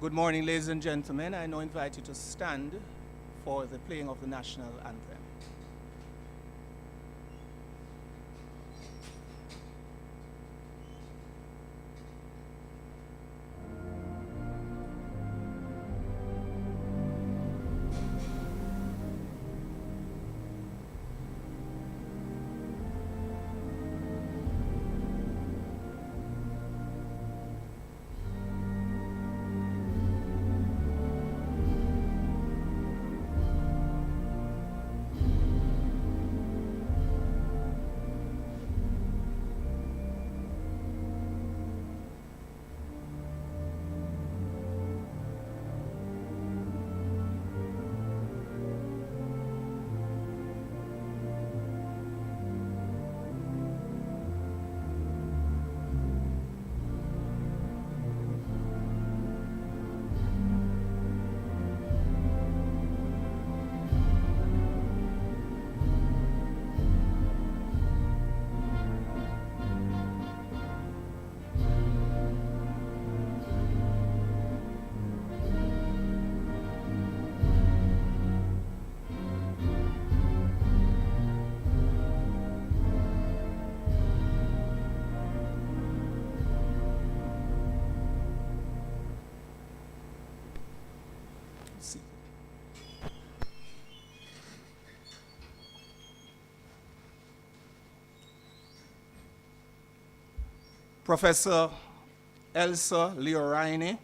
Good morning, ladies and gentlemen. I now invite you to stand for the playing of the national anthem. Professor Elsa Leoraine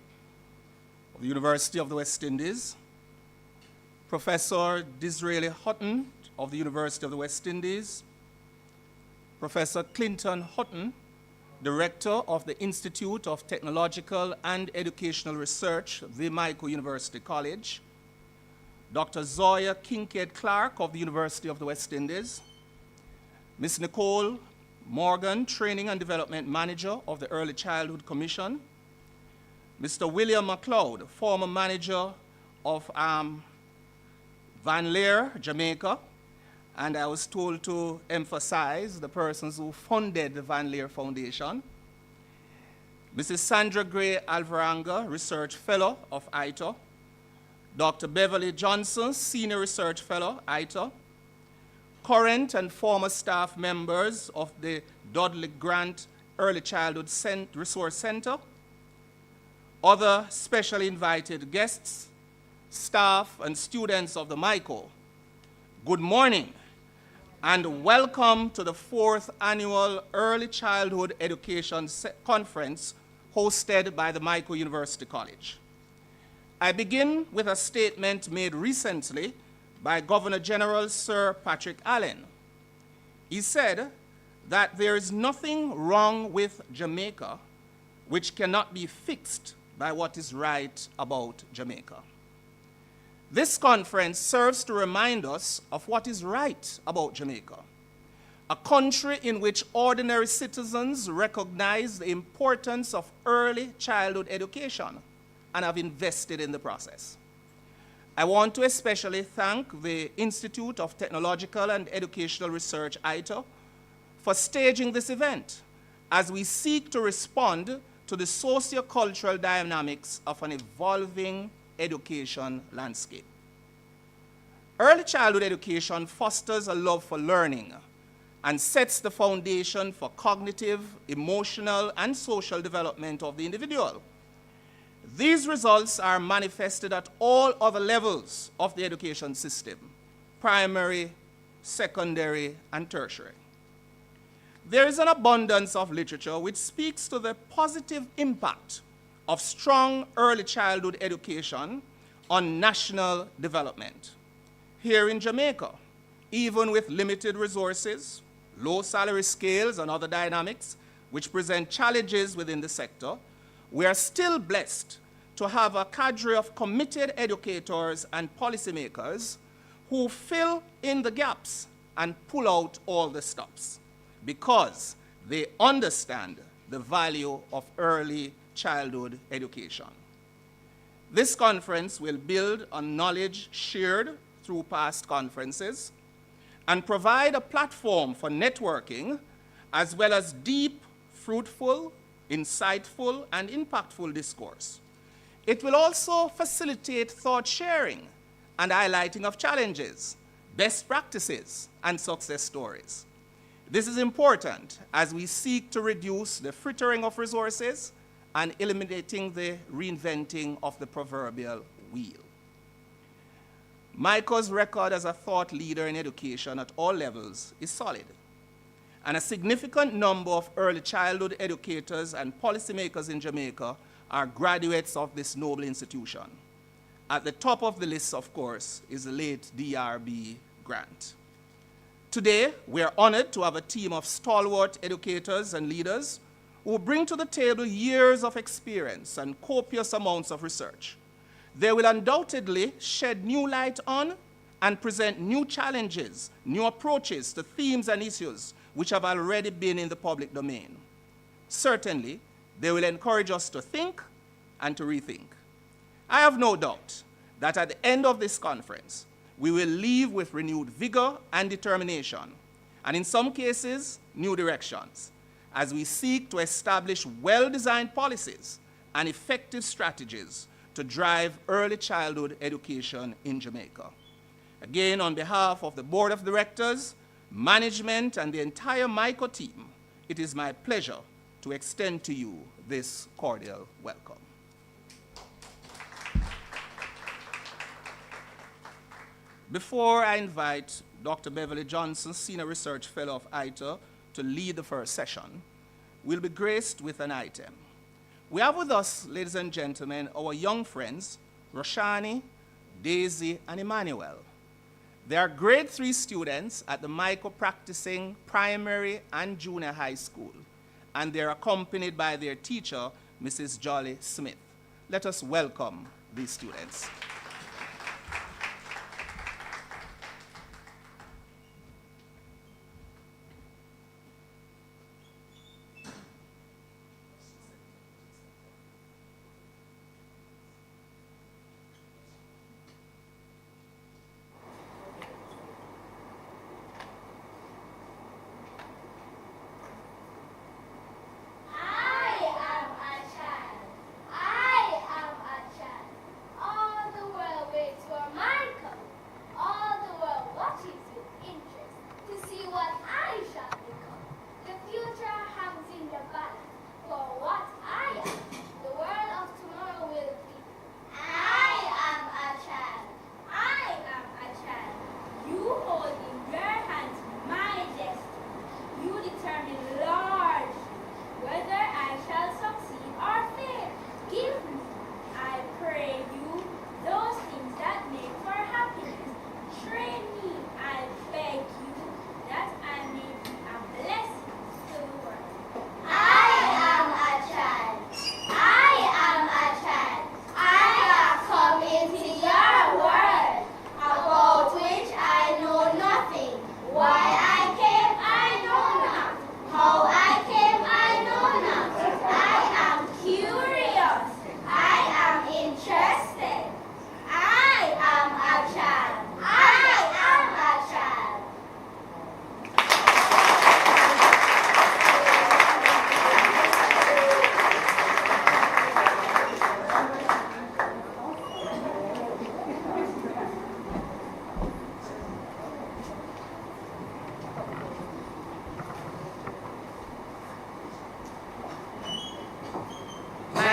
of the University of the West Indies, Professor Disraeli Hutton of the University of the West Indies, Professor Clinton Hutton, Director of the Institute of Technological and Educational Research, the Jamaica University College, Dr. Zoya Kincaid Clark of the University of the West Indies, Ms. Nicole Morgan, Training and Development Manager of the Early Childhood Commission, Mr. William McLeod, former manager of Van Leer, Jamaica, and I was told to emphasize the persons who funded the Van Leer Foundation, Mrs. Sandra Gray Alvaranga, Research Fellow of ITER, Dr. Beverly Johnson, Senior Research Fellow, ITER, current and former staff members of the Dudley Grant Early Childhood Resource Center, other specially invited guests, staff and students of the MICO, good morning and welcome to the 4th Annual Early Childhood Education Conference hosted by the MICO University College. I begin with a statement made recently by Governor General Sir Patrick Allen. He said that there is nothing wrong with Jamaica which cannot be fixed by what is right about Jamaica. This conference serves to remind us of what is right about Jamaica, a country in which ordinary citizens recognize the importance of early childhood education and have invested in the process. I want to especially thank the Institute of Technological and Educational Research, ITER, for staging this event as we seek to respond to the socio-cultural dynamics of an evolving education landscape. Early childhood education fosters a love for learning and sets the foundation for cognitive, emotional, and social development of the individual. These results are manifested at all other levels of the education system, primary, secondary, and tertiary. There is an abundance of literature which speaks to the positive impact of strong early childhood education on national development. Here in Jamaica, even with limited resources, low salary scales, and other dynamics which present challenges within the sector, we are still blessed to have a cadre of committed educators and policymakers who fill in the gaps and pull out all the stops because they understand the value of early childhood education. This conference will build on knowledge shared through past conferences and provide a platform for networking as well as deep, fruitful, insightful, and impactful discourse. It will also facilitate thought sharing and highlighting of challenges, best practices, and success stories. This is important as we seek to reduce the frittering of resources and eliminating the reinventing of the proverbial wheel. MICO's record as a thought leader in education at all levels is solid, and a significant number of early childhood educators and policymakers in Jamaica are graduates of this noble institution. At the top of the list, of course, is the late Dr. Grant. Today, we are honored to have a team of stalwart educators and leaders who bring to the table years of experience and copious amounts of research. They will undoubtedly shed new light on and present new challenges, new approaches to themes and issues which have already been in the public domain. Certainly, they will encourage us to think and to rethink. I have no doubt that at the end of this conference, we will leave with renewed vigor and determination, and in some cases, new directions, as we seek to establish well-designed policies and effective strategies to drive early childhood education in Jamaica. Again, on behalf of the Board of Directors, management, and the entire MICO team, it is my pleasure to extend to you this cordial welcome. Before I invite Dr. Beverly Johnson, Senior Research Fellow of ITER, to lead the first session, we'll be graced with an item. We have with us, ladies and gentlemen, our young friends, Roshani, Daisy, and Emmanuel. They are grade 3 students at the MICO practicing primary and junior high school, and they're accompanied by their teacher, Mrs. Jolly Smith. Let us welcome these students.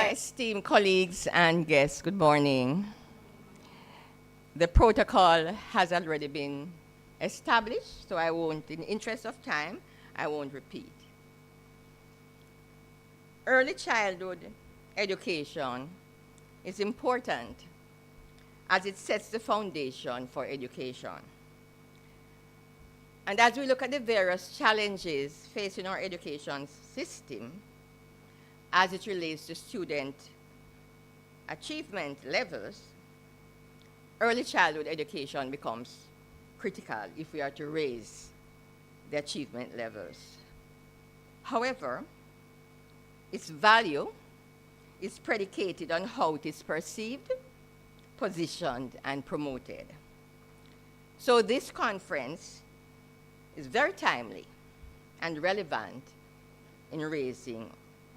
Esteemed colleagues and guests, good morning. The protocol has already been established, so I won't, in the interest of time, I won't repeat. Early childhood education is important as it sets the foundation for education. And as we look at the various challenges facing our education system, as it relates to student achievement levels, early childhood education becomes critical if we are to raise the achievement levels. However, its value is predicated on how it is perceived, positioned, and promoted. So this conference is very timely and relevant in raising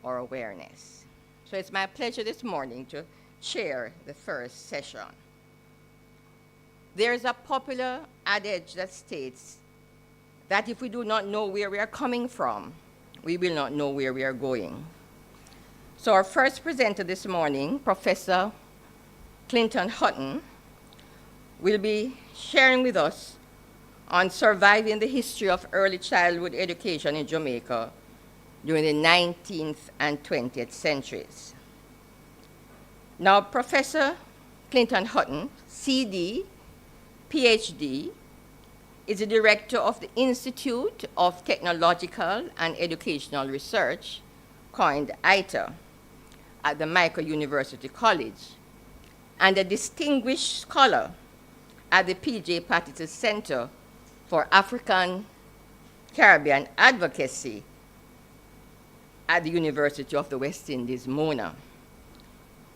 our awareness. So it's my pleasure this morning to chair the first session. There is a popular adage that states that if we do not know where we are coming from, we will not know where we are going. So our first presenter this morning, Professor Clinton Hutton, will be sharing with us on surviving the history of early childhood education in Jamaica during the 19th and 20th centuries. Now, Professor Clinton Hutton, CD, PhD, is the director of the Institute of Technological and Educational Research, coined ITER, at the Jamaica University College, and a distinguished scholar at the P.J. Patterson Center for African Caribbean Advocacy at the University of the West Indies, Mona.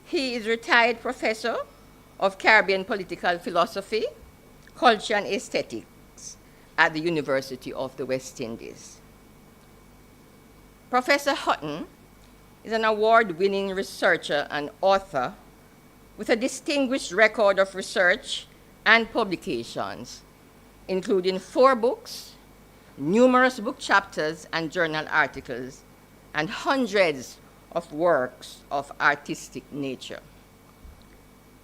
He is retired professor of Caribbean political philosophy, culture, and aesthetics at the University of the West Indies. Professor Hutton is an award-winning researcher and author with a distinguished record of research and publications, including 4 books, numerous book chapters and journal articles, and hundreds of works of artistic nature.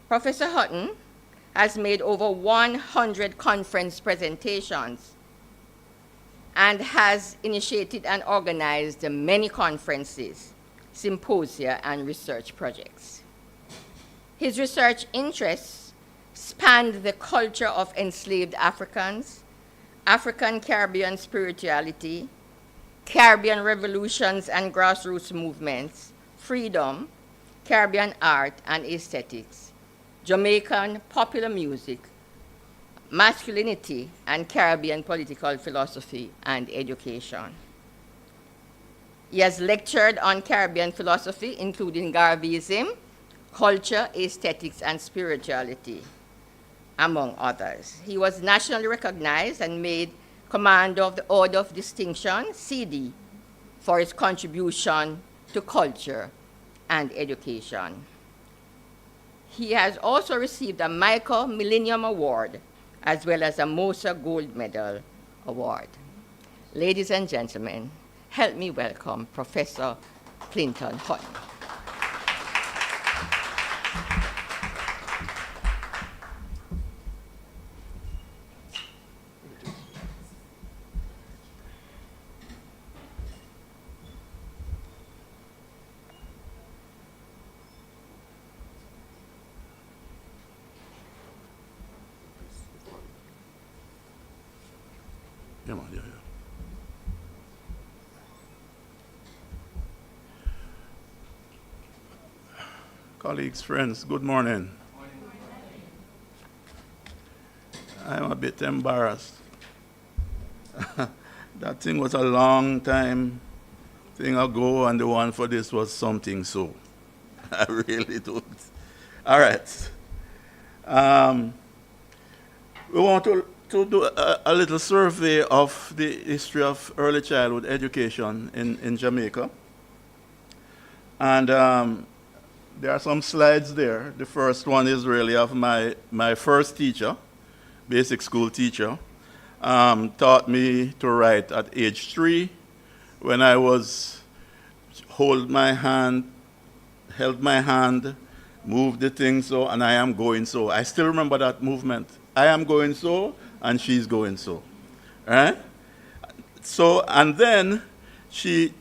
Professor Hutton has made over 100 conference presentations and has initiated and organized many conferences, symposia, and research projects. His research interests spanned the culture of enslaved Africans, African Caribbean spirituality, Caribbean revolutions and grassroots movements, freedom, Caribbean art and aesthetics, Jamaican popular music, masculinity, and Caribbean political philosophy and education. He has lectured on Caribbean philosophy, including Garveyism, culture, aesthetics, and spirituality, among others. He was nationally recognized and made Commander of the Order of Distinction, CD, for his contribution to culture and education. He has also received a Jamaica Millennium Award, as well as a MOSA Gold Medal Award. Ladies and gentlemen, help me welcome Professor Clinton Hutton. Yeah. Colleagues, friends, good morning. I'm a bit embarrassed. That thing was a long time thing ago, and the one for this was something so. I really don't. All right. We want to do a little survey of the history of early childhood education in Jamaica. And there are some slides there. The first one is really of my first teacher, basic school teacher. Taught me to write at age 3 when I was held my hand, moved the thing so, and I am going so. I still remember that movement. I am going so, and she's going so. Right? So, and then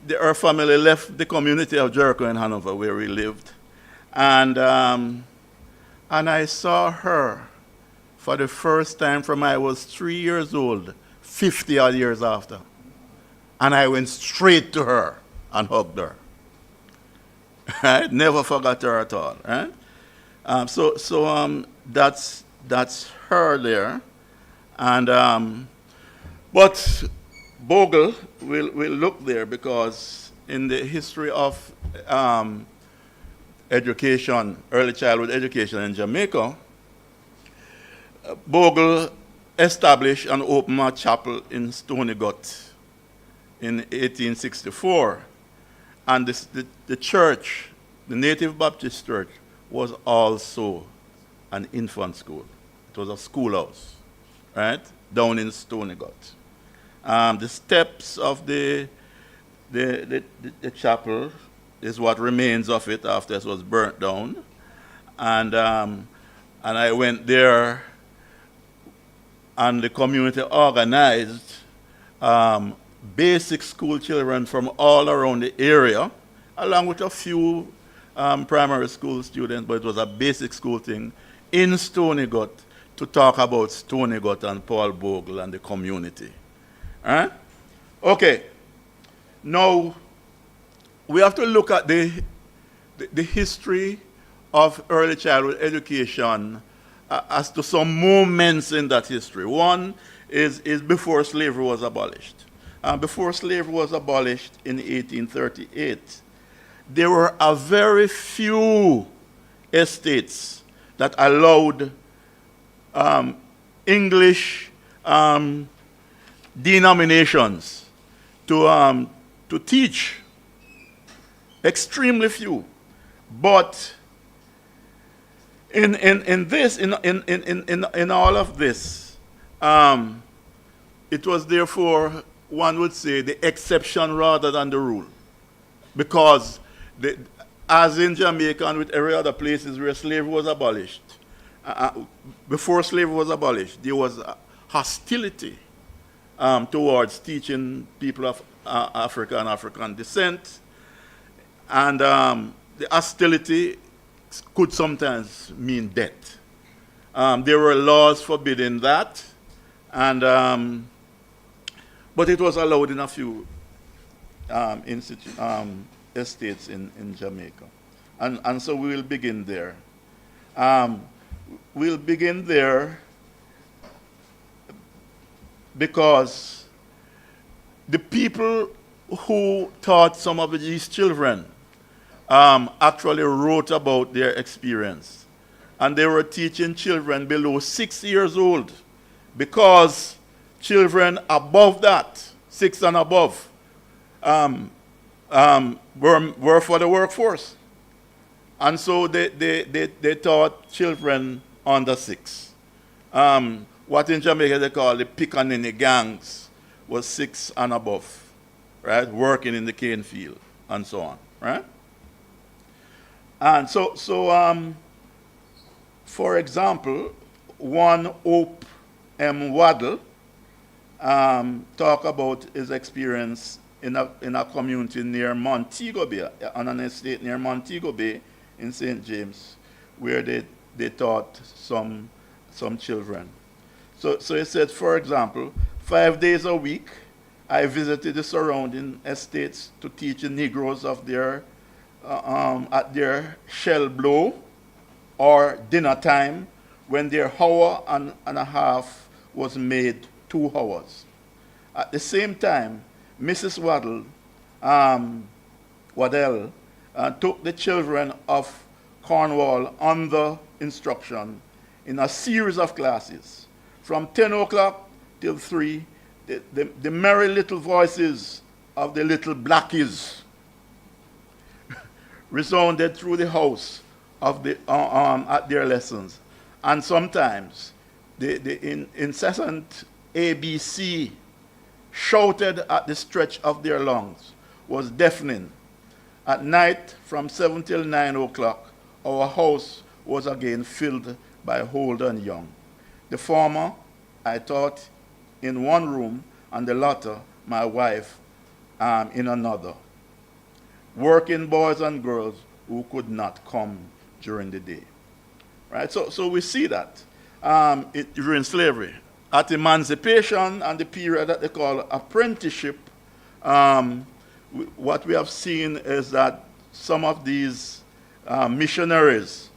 her family left the community of Jericho in Hanover where we lived. And I saw her for the first time from I was 3 years old, 50 odd years after. And I went straight to her and hugged her. Right? Never forgot her at all. Right? That's her there. And but Bogle will look there because in the history of education, early childhood education in Jamaica, Bogle established and opened a chapel in Stony Gut in 1864. And the church, the Native Baptist Church, was also an infant school. It was a schoolhouse, right, down in Stonygut. The steps of the chapel is what remains of it after it was burnt down. And I went there, and the community organized basic school children from all around the area, along with a few primary school students, but it was a basic school thing in Stonygut to talk about Stonygut and Paul Bogle and the community. Huh? Okay. Now, we have to look at the history of early childhood education as to some moments in that history. One is before slavery was abolished. Before slavery was abolished in 1838, there were a very few estates that allowed English denominations to teach. Extremely few. But in all of this, it was therefore, one would say, the exception rather than the rule. Because as in Jamaica and with every other places where slavery was abolished, before slavery was abolished, there was hostility towards teaching people of Africa and African descent. And the hostility could sometimes mean death. There were laws forbidding that, and but it was allowed in a few estates in Jamaica. And so we will begin there. We'll begin there because the people who taught some of these children actually wrote about their experience. And they were teaching children below 6 years old because children above that, 6 and above, were for the workforce. And so they taught children under 6. What in Jamaica they call the Pickaninny gangs was 6 and above, right? Working in the cane field and so on, right? And so for example, one Hope M. Waddle talk about his experience in a community near Montego Bay, on an estate near Montego Bay in St. James, where they taught some children. So he said, for example, 5 days a week, I visited the surrounding estates to teach the Negroes of their at their shell blow or dinner time, when their hour and a half was made 2 hours. At the same time, Mrs. Waddell took the children of Cornwall under instruction in a series of classes. From 10 o'clock till 3, the merry little voices of the little blackies resounded through the house of at their lessons. And sometimes the incessant ABC shouted at the stretch of their lungs was deafening. At night, from 7 till 9 o'clock, our house was again filled by old and young. The former, I taught in one room, and the latter, my wife, in another. Working boys and girls who could not come during the day. Right? So we see that during slavery. At emancipation and the period that they call apprenticeship, what we have seen is that some of these missionaries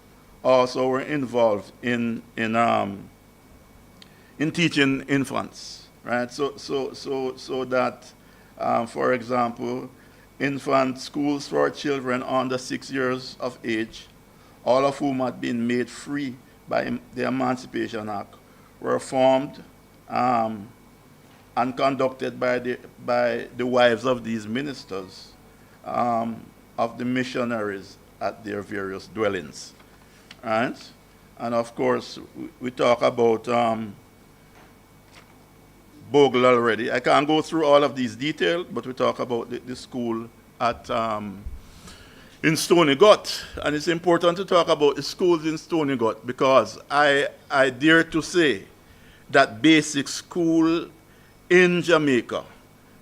also were involved in teaching infants, right? So that, for example, infant schools for children under 6 years of age, all of whom had been made free by the Emancipation Act, were formed and conducted by the wives of these ministers of the missionaries at their various dwellings. right? And of course, we talk about Bogle already. I can't go through all of these details, but we talk about the school at in Stony Gut. And it's important to talk about the schools in Stony Gut because I dare to say that basic school in Jamaica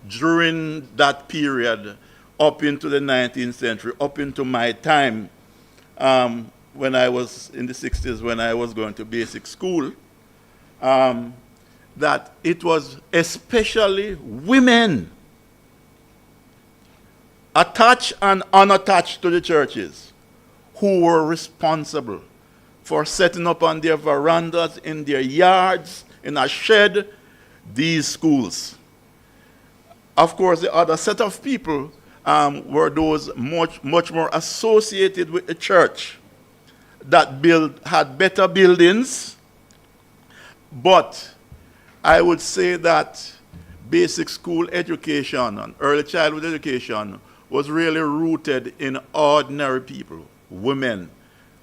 during that period up into the 19th century, up into my time when I was in the 60s, when I was going to basic school, that it was especially women, attached and unattached to the churches, who were responsible for setting up on their verandas, in their yards, in a shed, these schools. Of course, the other set of people were those much more associated with the church that had better buildings, but I would say that basic school education and early childhood education was really rooted in ordinary people, women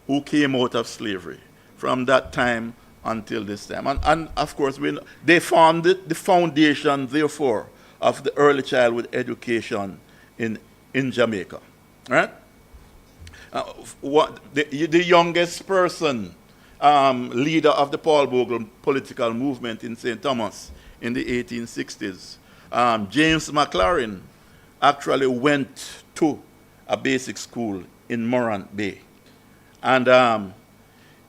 who came out of slavery from that time until this time. And of course, they formed the foundation, therefore, of the early childhood education in Jamaica. Right? The youngest person, leader of the Paul Bogle political movement in St. Thomas in the 1860s, James McLaren, actually went to a basic school in Morant Bay. And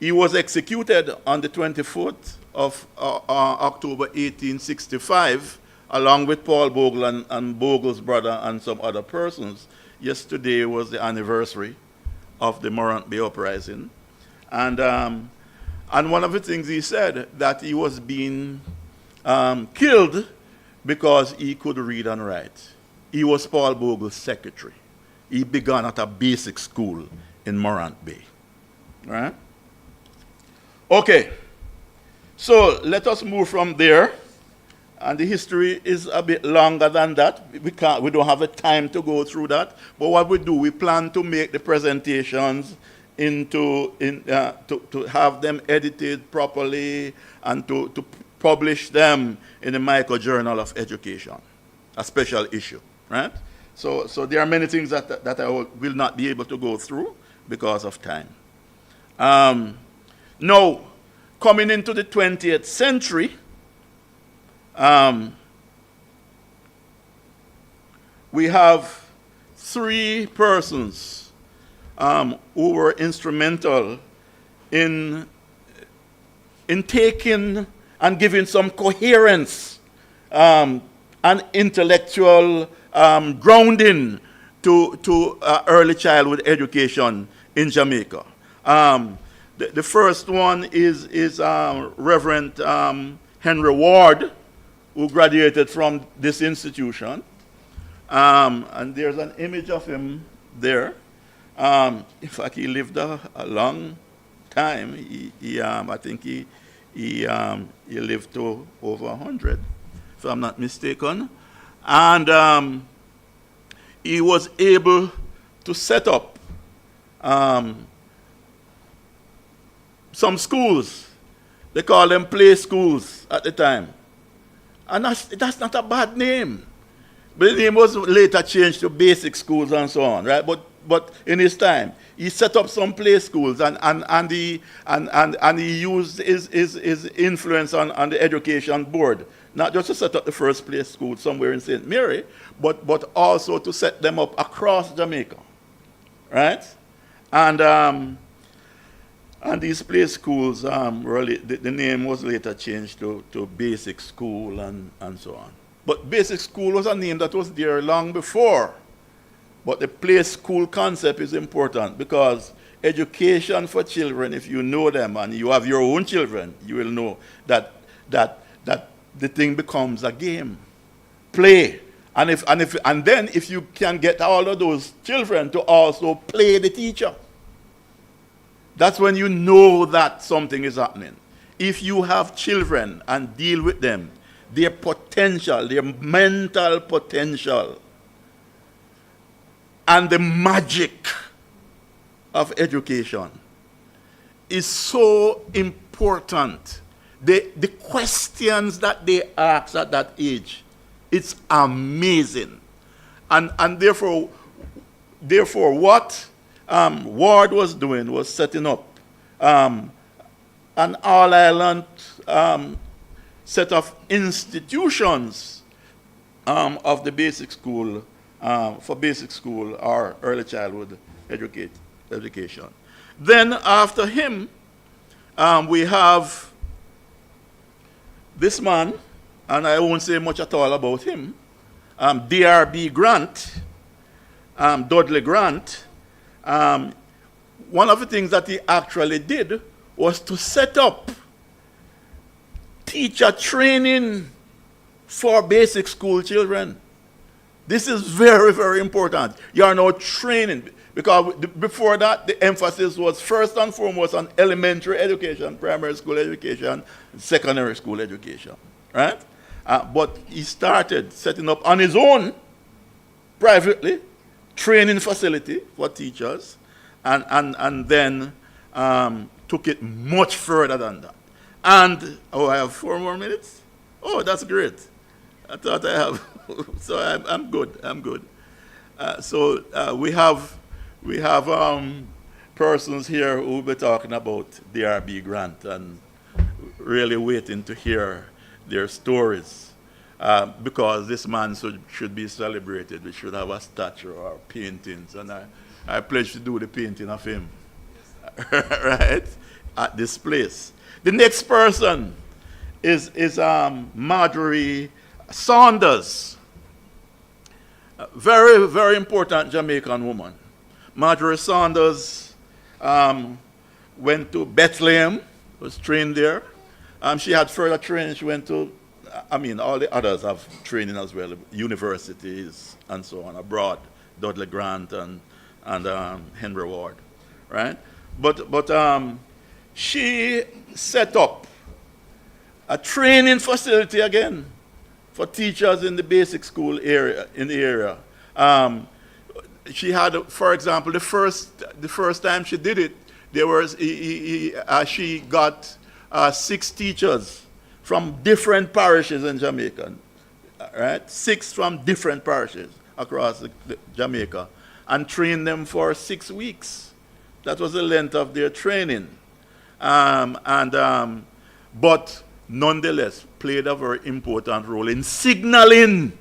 he was executed on the 24th of October 1865, along with Paul Bogle and Bogle's brother and some other persons. Yesterday was the anniversary of the Morant Bay uprising. And one of the things he said, that he was being killed because he could read and write. He was Paul Bogle's secretary. He began at a basic school in Morant Bay. Right? Okay. So let us move from there. And the history is a bit longer than that. We don't have the time to go through that. But what we do, we plan to make the presentations to have them edited properly and to publish them in the Micro Journal of Education, a special issue, right? So there are many things that I will not be able to go through because of time. Now, coming into the 20th century, we have three persons who were instrumental in taking and giving some coherence and intellectual grounding to early childhood education in Jamaica. The first one is Reverend Henry Ward, who graduated from this institution. And there's an image of him there. In fact, he lived a long time. I think he lived to over 100, if I'm not mistaken. And he was able to set up some schools. They call them play schools at the time. And that's not a bad name. But the name was later changed to basic schools and so on, right? But in his time, he set up some play schools and he used his influence on the education board, not just to set up the first play school somewhere in St. Mary, but also to set them up across Jamaica, right? And these play schools, the name was later changed to basic school and so on. But basic school was a name that was there long before. But the play school concept is important because education for children, if you know them and you have your own children, you will know that the thing becomes a game. Play. And then if you can get all of those children to also play the teacher, that's when you know that something is happening. If you have children and deal with them, their potential, their mental potential, and the magic of education is so important. The questions that they ask at that age, it's amazing. And therefore what Ward was doing was setting up an all-island set of institutions of the basic school, for basic school or early childhood education. Then after him, we have this man, and I won't say much at all about him, D.R.B. Grant, Dudley Grant. One of the things that he actually did was to set up teacher training for basic school children. This is very, very important. You are now training, because before that, the emphasis was first and foremost on elementary education, primary school education, secondary school education, right? But he started setting up on his own, privately, training facility for teachers, and then took it much further than that. And, I have 4 more minutes? Oh, that's great. I thought I have, so I'm good. So we have persons here who will be talking about D.R.B. Grant and really waiting to hear their stories, because this man should be celebrated. We should have a statue or paintings, and I pledge to do the painting of him, right, at this place. The next person is Marjorie Saunders, a very, very important Jamaican woman. Marjorie Saunders went to Bethlehem, was trained there. She had further training. She went to, all the others have training as well, universities and so on, abroad, Dudley Grant and Henry Ward, right? But she set up a training facility again for teachers in the basic school area, in the area. She had, for example, the first time she did it, she got 6 teachers from different parishes in Jamaica, right? 6 from different parishes across Jamaica, and trained them for 6 weeks. That was the length of their training. But nonetheless, played a very important role in signaling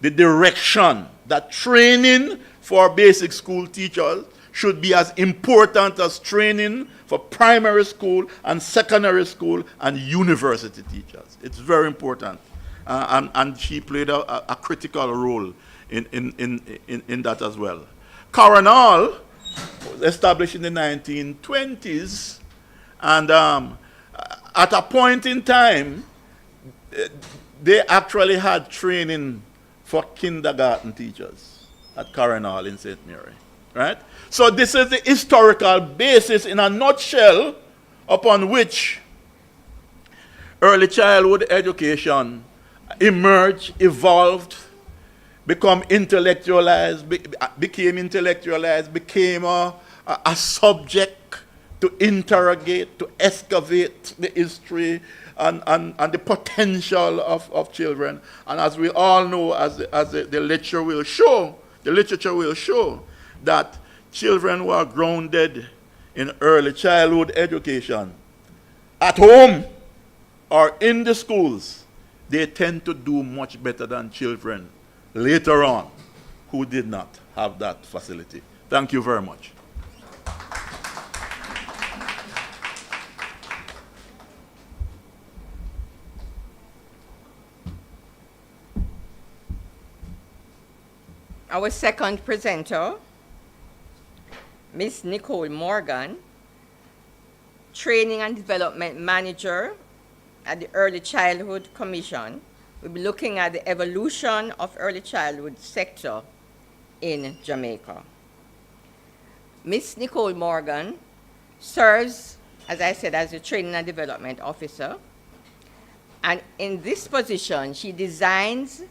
the direction that training for basic school teachers should be as important as training for primary school and secondary school and university teachers. It's very important. And she played a critical role in that as well. Coronal was established in the 1920s, and at a point in time, they actually had training for kindergarten teachers at Coronal in St. Mary, right? So this is the historical basis in a nutshell upon which early childhood education emerged, evolved, became intellectualized, became a subject to interrogate, to excavate the history and the potential of children. And as we all know, as the literature will show, that children who are grounded in early childhood education at home or in the schools, they tend to do much better than children later on who did not have that facility. Thank you very much. Our second presenter, Ms. Nicole Morgan, Training and Development Manager at the Early Childhood Commission, will be looking at the evolution of early childhood sector in Jamaica. Ms. Nicole Morgan serves, as I said, as the Training and Development Officer. And in this position, she designs,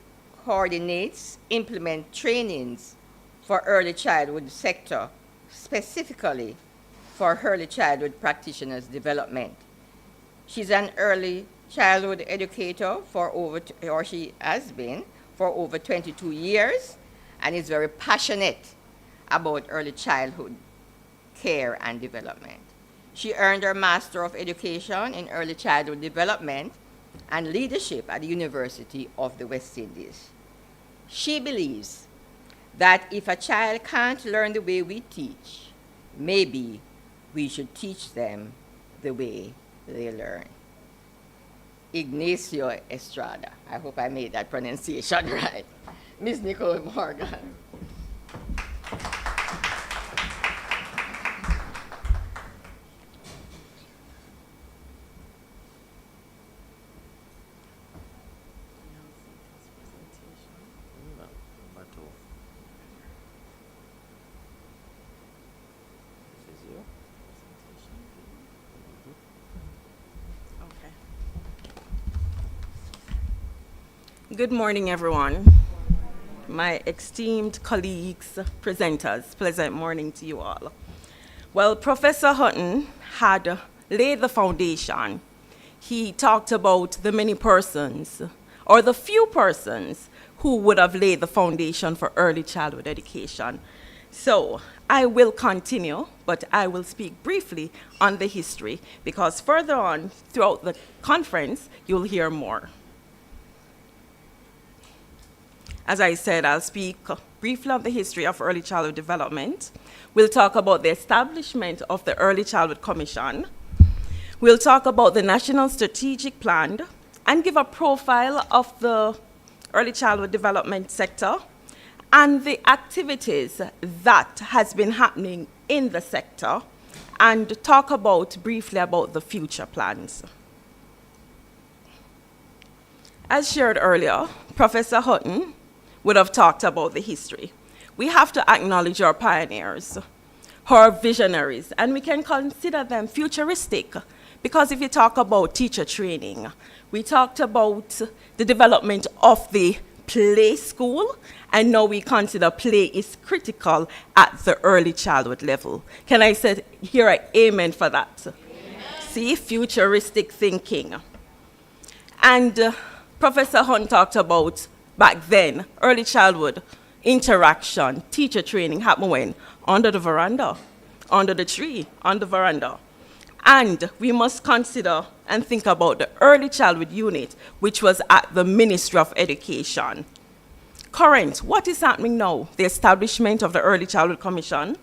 coordinates, implement trainings for early childhood sector, specifically for early childhood practitioners' development. She's an early childhood educator or she has been for over 22 years, and is very passionate about early childhood care and development. She earned her Master of Education in Early Childhood Development and Leadership at the University of the West Indies. She believes that if a child can't learn the way we teach, maybe we should teach them the way they learn. Ignacio Estrada. I hope I made that pronunciation right. Ms. Nicole Morgan. Good morning, everyone. My esteemed colleagues, presenters, pleasant morning to you all. Well, Professor Hutton had laid the foundation. He talked about the many persons, or the few persons, who would have laid the foundation for early childhood education. So I will continue, but I will speak briefly on the history, because further on throughout the conference, you'll hear more. As I said, I'll speak briefly on the history of early childhood development. We'll talk about the establishment of the Early Childhood Commission. We'll talk about the National Strategic Plan and give a profile of the early childhood development sector and the activities that has been happening in the sector, and talk briefly about the future plans. As shared earlier, Professor Hutton would have talked about the history. We have to acknowledge our pioneers, our visionaries, and we can consider them futuristic, because if you talk about teacher training, we talked about the development of the play school, and now we consider play is critical at the early childhood level. Can I say, hear an amen for that? Amen. See, futuristic thinking. And Professor Hunt talked about back then, early childhood interaction, teacher training happened when? Under the veranda, under the tree, on the veranda. And we must consider and think about the early childhood unit, which was at the Ministry of Education. Current, what is happening now? The establishment of the Early Childhood Commission,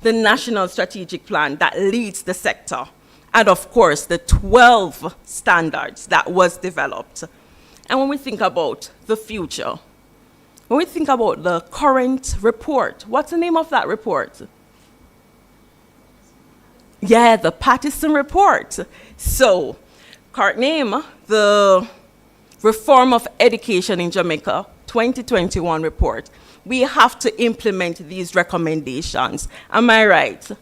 the National Strategic Plan that leads the sector, and of course, the 12 standards that was developed. And when we think about the future, when we think about the current report, what's the name of that report? Yeah, the Pattison Report. So, current name, the Reform of Education in Jamaica 2021 report. We have to implement these recommendations. Am I right? Yes.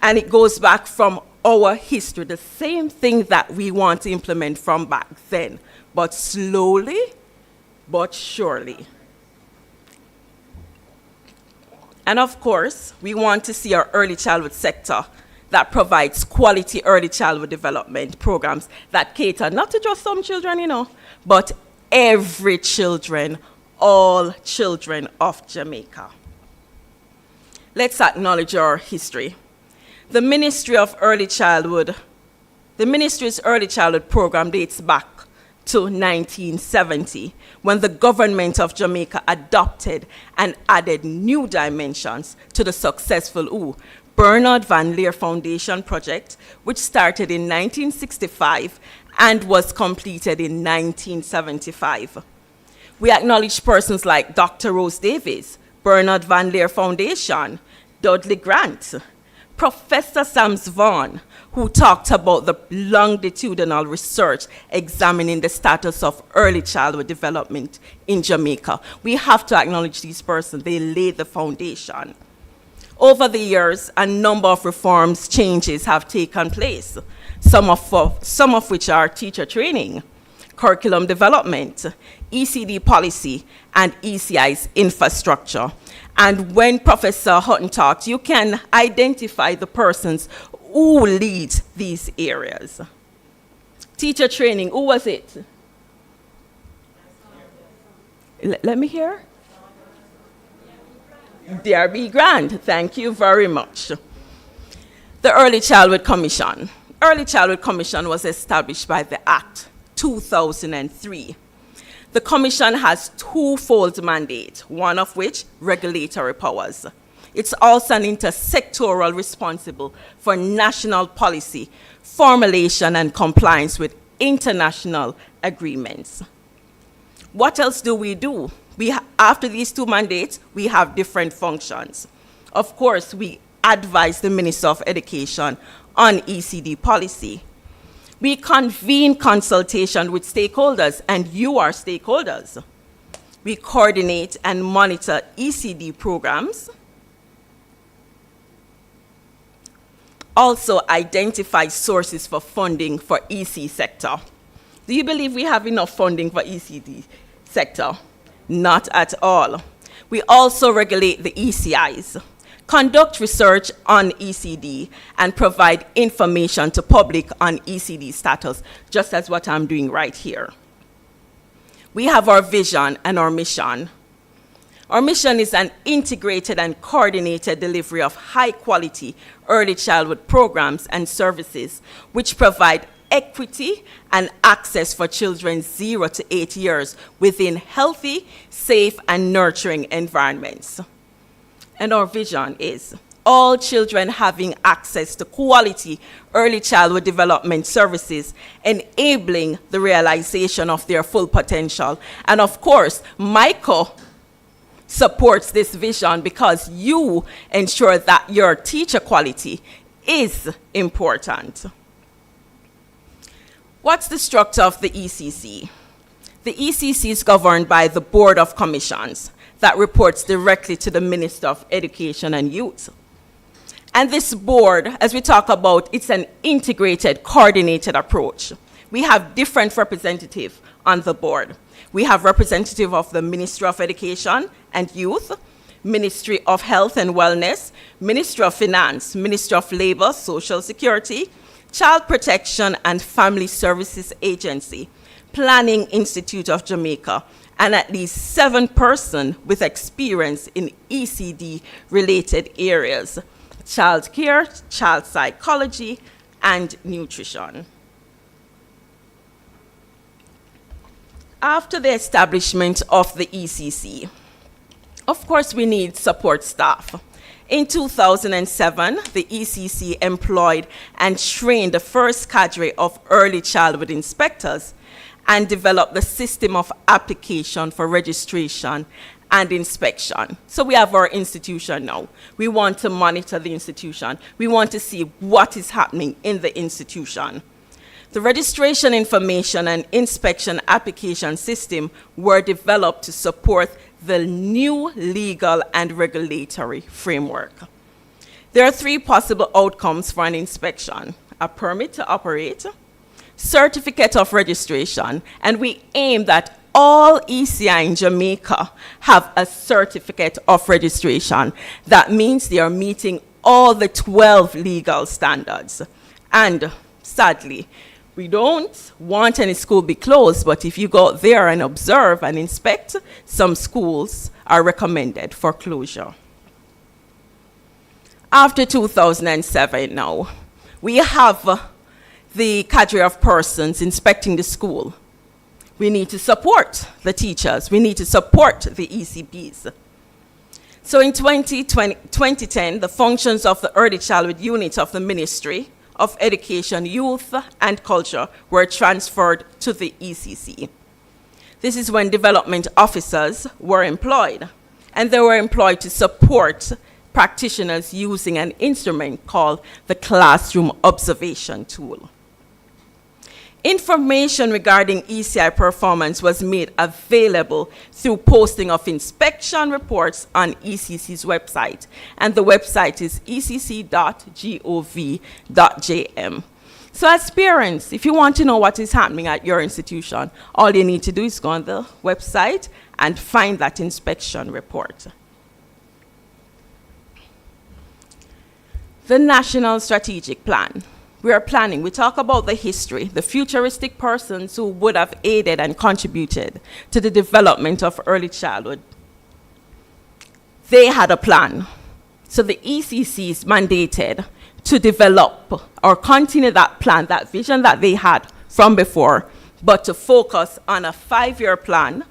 And it goes back from our history, the same thing that we want to implement from back then, but slowly, but surely. And of course, we want to see our early childhood sector that provides quality early childhood development programs that cater not to just some children, but every children, all children of Jamaica. Let's acknowledge our history. The Ministry's early childhood program dates back to 1970, when the government of Jamaica adopted and added new dimensions to the successful Bernard Van Leer Foundation project, which started in 1965 and was completed in 1975. We acknowledge persons like Dr. Rose Davies, Bernard Van Leer Foundation, Dudley Grant, Professor Sams Vaughan, who talked about the longitudinal research examining the status of early childhood development in Jamaica. We have to acknowledge these persons. They laid the foundation. Over the years, a number of reforms, changes have taken place, some of which are teacher training, curriculum development, ECD policy, and ECI's infrastructure. And when Professor Hutton talked, you can identify the persons who lead these areas. Teacher training, who was it? Let me hear. Dudley Grant, thank you very much. The Early Childhood Commission. Early Childhood Commission was established by the Act 2003. The Commission has twofold mandate, one of which regulatory powers. It's also an intersectoral responsible for national policy, formulation and compliance with international agreements. What else do? After these two mandates, we have different functions. Of course, we advise the Minister of Education on ECD policy. We convene consultation with stakeholders, and you are stakeholders. We coordinate and monitor ECD programs. Also identify sources for funding for EC sector. Do you believe we have enough funding for ECD sector? Not at all. We also regulate the ECIs, conduct research on ECD, and provide information to public on ECD status, just as what I'm doing right here. We have our vision and our mission. Our mission is an integrated and coordinated delivery of high-quality early childhood programs and services which provide equity and access for children 0 to 8 years within healthy, safe, and nurturing environments. And our vision is all children having access to quality early childhood development services, enabling the realization of their full potential. And of course, Michael supports this vision because you ensure that your teacher quality is important. What's the structure of the ECC? The ECC is governed by the Board of Commissions that reports directly to the Minister of Education and Youth. And this board, as we talk about, it's an integrated, coordinated approach. We have different representatives on the board. We have representative of the Ministry of Education and Youth, Ministry of Health and Wellness, Ministry of Finance, Ministry of Labor, Social Security, Child Protection and Family Services Agency, Planning Institute of Jamaica, and at least 7 persons with experience in ECD-related areas: child care, child psychology, and nutrition. After the establishment of the ECC, of course, we need support staff. In 2007, the ECC employed and trained the first cadre of early childhood inspectors and developed the system of application for registration and inspection. So we have our institution now. We want to monitor the institution. We want to see what is happening in the institution. The registration information and inspection application system were developed to support the new legal and regulatory framework. There are 3 possible outcomes for an inspection: a permit to operate, certificate of registration, and we aim that all ECI in Jamaica have a certificate of registration. That means they are meeting all the 12 legal standards. And sadly, we don't want any school be closed, but if you go there and observe and inspect, some schools are recommended for closure. After 2007 now, we have the cadre of persons inspecting the school. We need to support the teachers. We need to support the ECPs. So in 2010, the functions of the early childhood unit of the Ministry of Education, Youth, and Culture were transferred to the ECC. This is when development officers were employed, and they were employed to support practitioners using an instrument called the classroom observation tool. Information regarding ECI performance was made available through posting of inspection reports on ECC's website, and the website is ecc.gov.jm. So as parents, if you want to know what is happening at your institution, all you need to do is go on the website and find that inspection report. The National Strategic Plan. We are planning, we talk about the history, the futuristic persons who would have aided and contributed to the development of early childhood. They had a plan. So the ECC is mandated to develop or continue that plan, that vision that they had from before, but to focus on a 5-year plan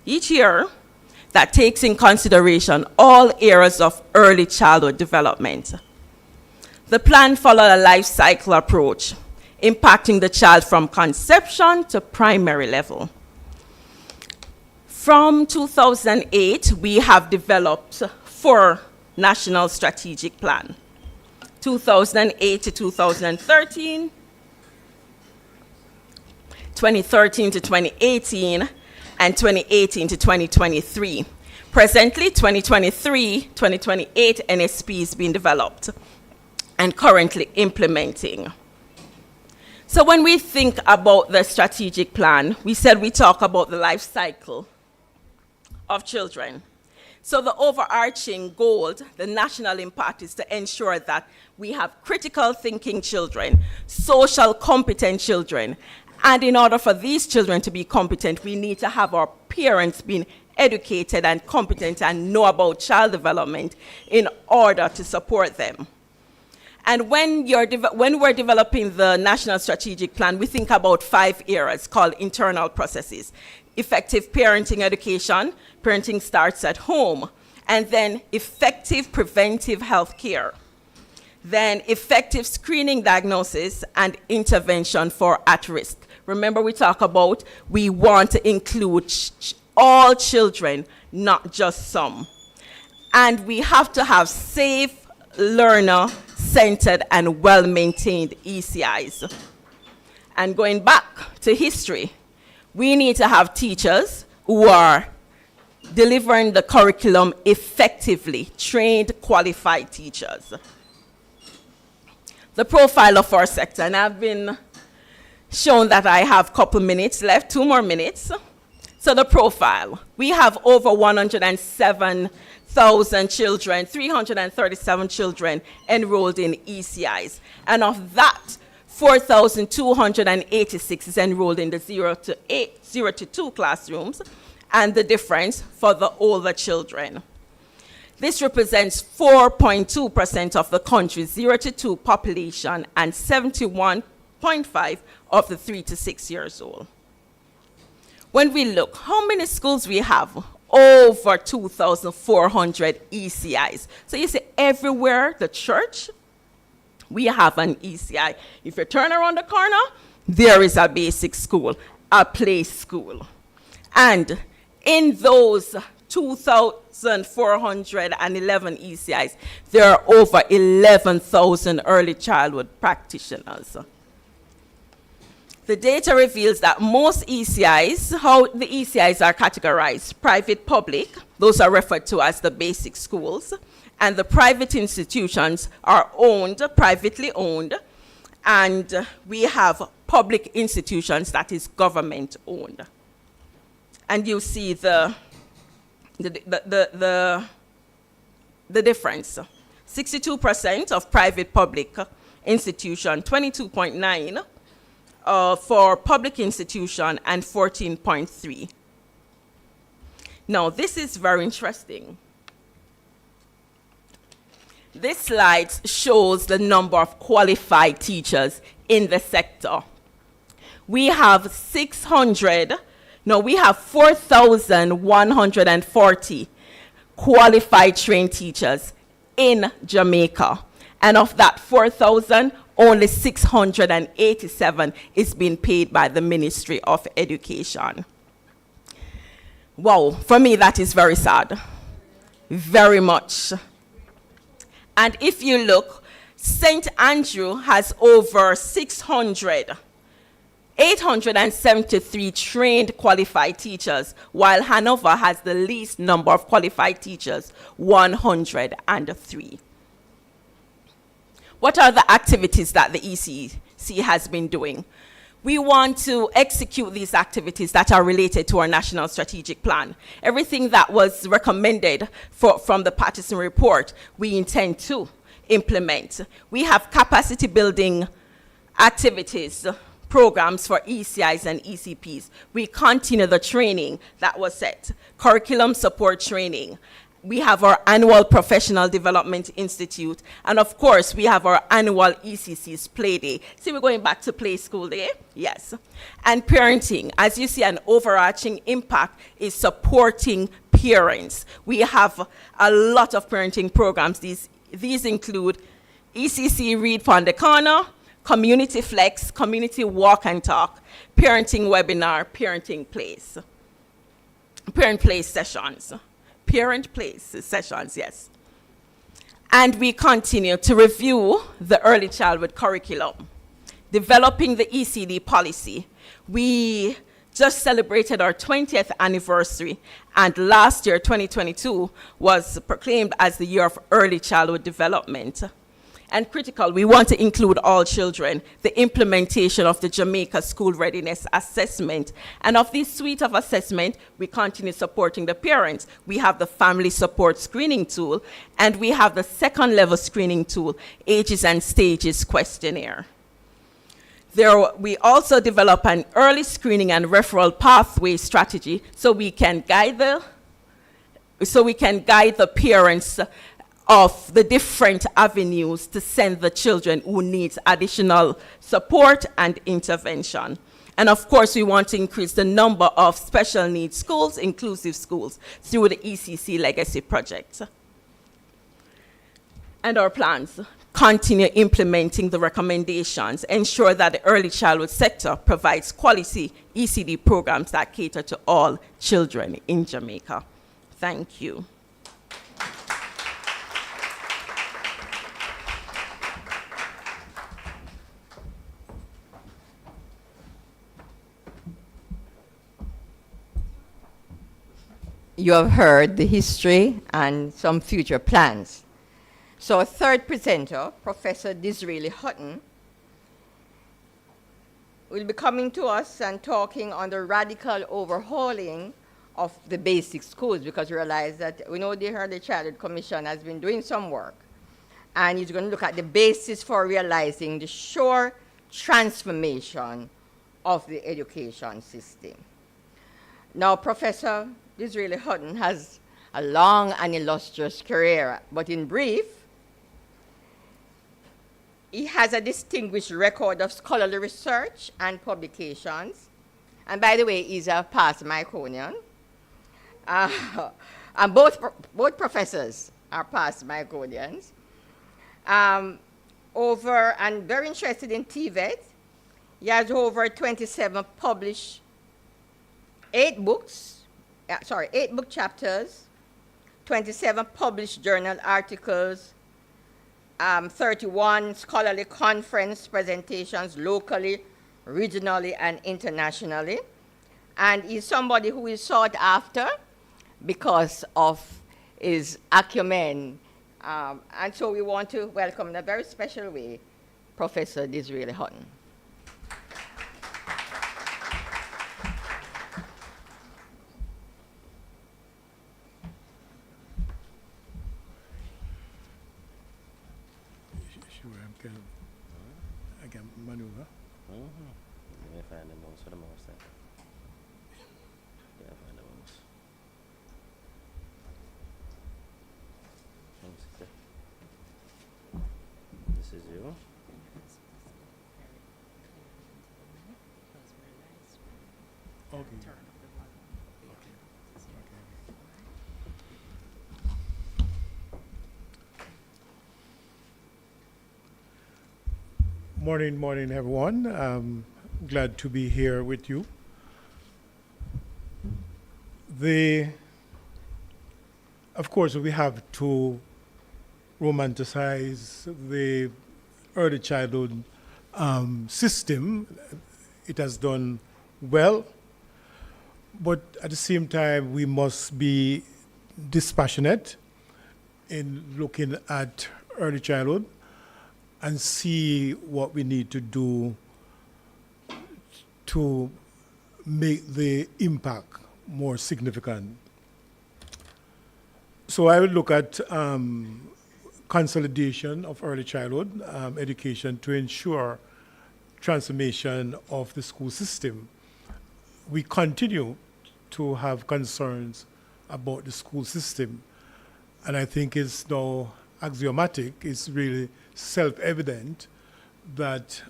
each year that takes in consideration all areas of early childhood development. The plan followed a life cycle approach, impacting the child from conception to primary level. From 2008, we have developed 4 national strategic plan. 2008 to 2013, 2013 to 2018, and 2018 to 2023. Presently, 2023-2028 NSP is being developed and currently implementing. So when we think about the strategic plan, we said we talk about the life cycle of children. So the overarching goal, the national impact, is to ensure that we have critical thinking children, social competent children, and in order for these children to be competent, we need to have our parents being educated and competent and know about child development in order to support them. And when we're developing the National Strategic Plan, we think about 5 areas called internal processes. Effective parenting education, parenting starts at home, and then effective preventive health care. Then effective screening, diagnosis, and intervention for at-risk. Remember, we talk about we want to include all children, not just some. And we have to have safe, learner-centered, and well-maintained ECIs. And going back to history, we need to have teachers who are delivering the curriculum effectively, trained, qualified teachers. The profile of our sector, and I've been shown that I have a couple minutes left, 2 more minutes. So the profile, we have over 107,000 children, 337 children enrolled in ECIs. And of that, 4,286 is enrolled in the 0 to 2 classrooms, and the difference for the older children. This represents 4.2% of the country's 0 to 2 population and 71.5% of the 3 to 6 years old. When we look, how many schools we have? Over 2,400 ECIs. So you see, everywhere the church, we have an ECI. If you turn around the corner, there is a basic school, a play school. And in those 2,411 ECIs, there are over 11,000 early childhood practitioners. The data reveals that most ECIs, how the ECIs are categorized, private, public, those are referred to as the basic schools, and the private institutions are owned, privately owned, and we have public institutions that is government owned. And you see the difference. 62% of private public institution, 22.9 for public institution, and 14.3. Now, this is very interesting. This slide shows the number of qualified teachers in the sector. We have 4,140 qualified trained teachers in Jamaica. And of that 4,000, only 687 is being paid by the Ministry of Education. Wow, for me that is very sad, very much. And if you look, St. Andrew has over 873 trained qualified teachers, while Hanover has the least number of qualified teachers, 103. What are the activities that the ECC has been doing? We want to execute these activities that are related to our national strategic plan. Everything that was recommended from the Patterson report, we intend to implement. We have capacity building activities, programs for ECIs and ECPs. We continue the training that was set, curriculum support training. We have our annual Professional Development Institute, and of course, we have our annual ECC's Play Day. See, we're going back to Play School Day? Yes. And parenting, as you see, an overarching impact is supporting parents. We have a lot of parenting programs. These include ECC Read for the Corner, Community Flex, Community Walk and Talk, Parenting Webinar, Parenting Plays, Parent Play Sessions. Parent Plays Sessions, yes. And we continue to review the early childhood curriculum, developing the ECD policy. We just celebrated our 20th anniversary, and last year, 2022, was proclaimed as the year of early childhood development. And critical, we want to include all children, the implementation of the Jamaica School Readiness Assessment. And of this suite of assessment, we continue supporting the parents. We have the Family Support Screening Tool, and we have the second level screening tool, Ages and Stages Questionnaire. We also develop an early screening and referral pathway strategy so we can guide the parents of the different avenues to send the children who need additional support and intervention. And of course, we want to increase the number of special needs schools, inclusive schools, through the ECC Legacy Project. And our plans: continue implementing the recommendations, ensure that the early childhood sector provides quality ECD programs that cater to all children in Jamaica. Thank you. You have heard the history and some future plans. So our third presenter, Professor Disraeli Hutton, will be coming to us and talking on the radical overhauling of the basic schools, because we realize that we know the Early Childhood Commission has been doing some work, and he's going to look at the basis for realizing the sure transformation of the education system. Now, Professor Disraeli Hutton has a long and illustrious career, but in brief, he has a distinguished record of scholarly research and publications. And by the way, he's a past Myconian. And both professors are past Myconians. And very interested in TVET. He has over 27 published, 8 book chapters, 27 published journal articles, 31 scholarly conference presentations locally, regionally, and internationally. And he's somebody who is sought after because of his acumen. And so we want to welcome in a very special way Professor Disraeli Hutton. I can maneuver. Let me find the mouse for the mouse then. Yeah, find the mouse. This is you. Okay. Morning, everyone. I'm glad to be here with you. Of course, we have to romanticize the early childhood system. It has done well, but at the same time, we must be dispassionate in looking at early childhood. and see what we need to do to make the impact more significant. So I will look at consolidation of early childhood education to ensure transformation of the school system. We continue to have concerns about the school system, and I think it's now axiomatic, it's really self-evident that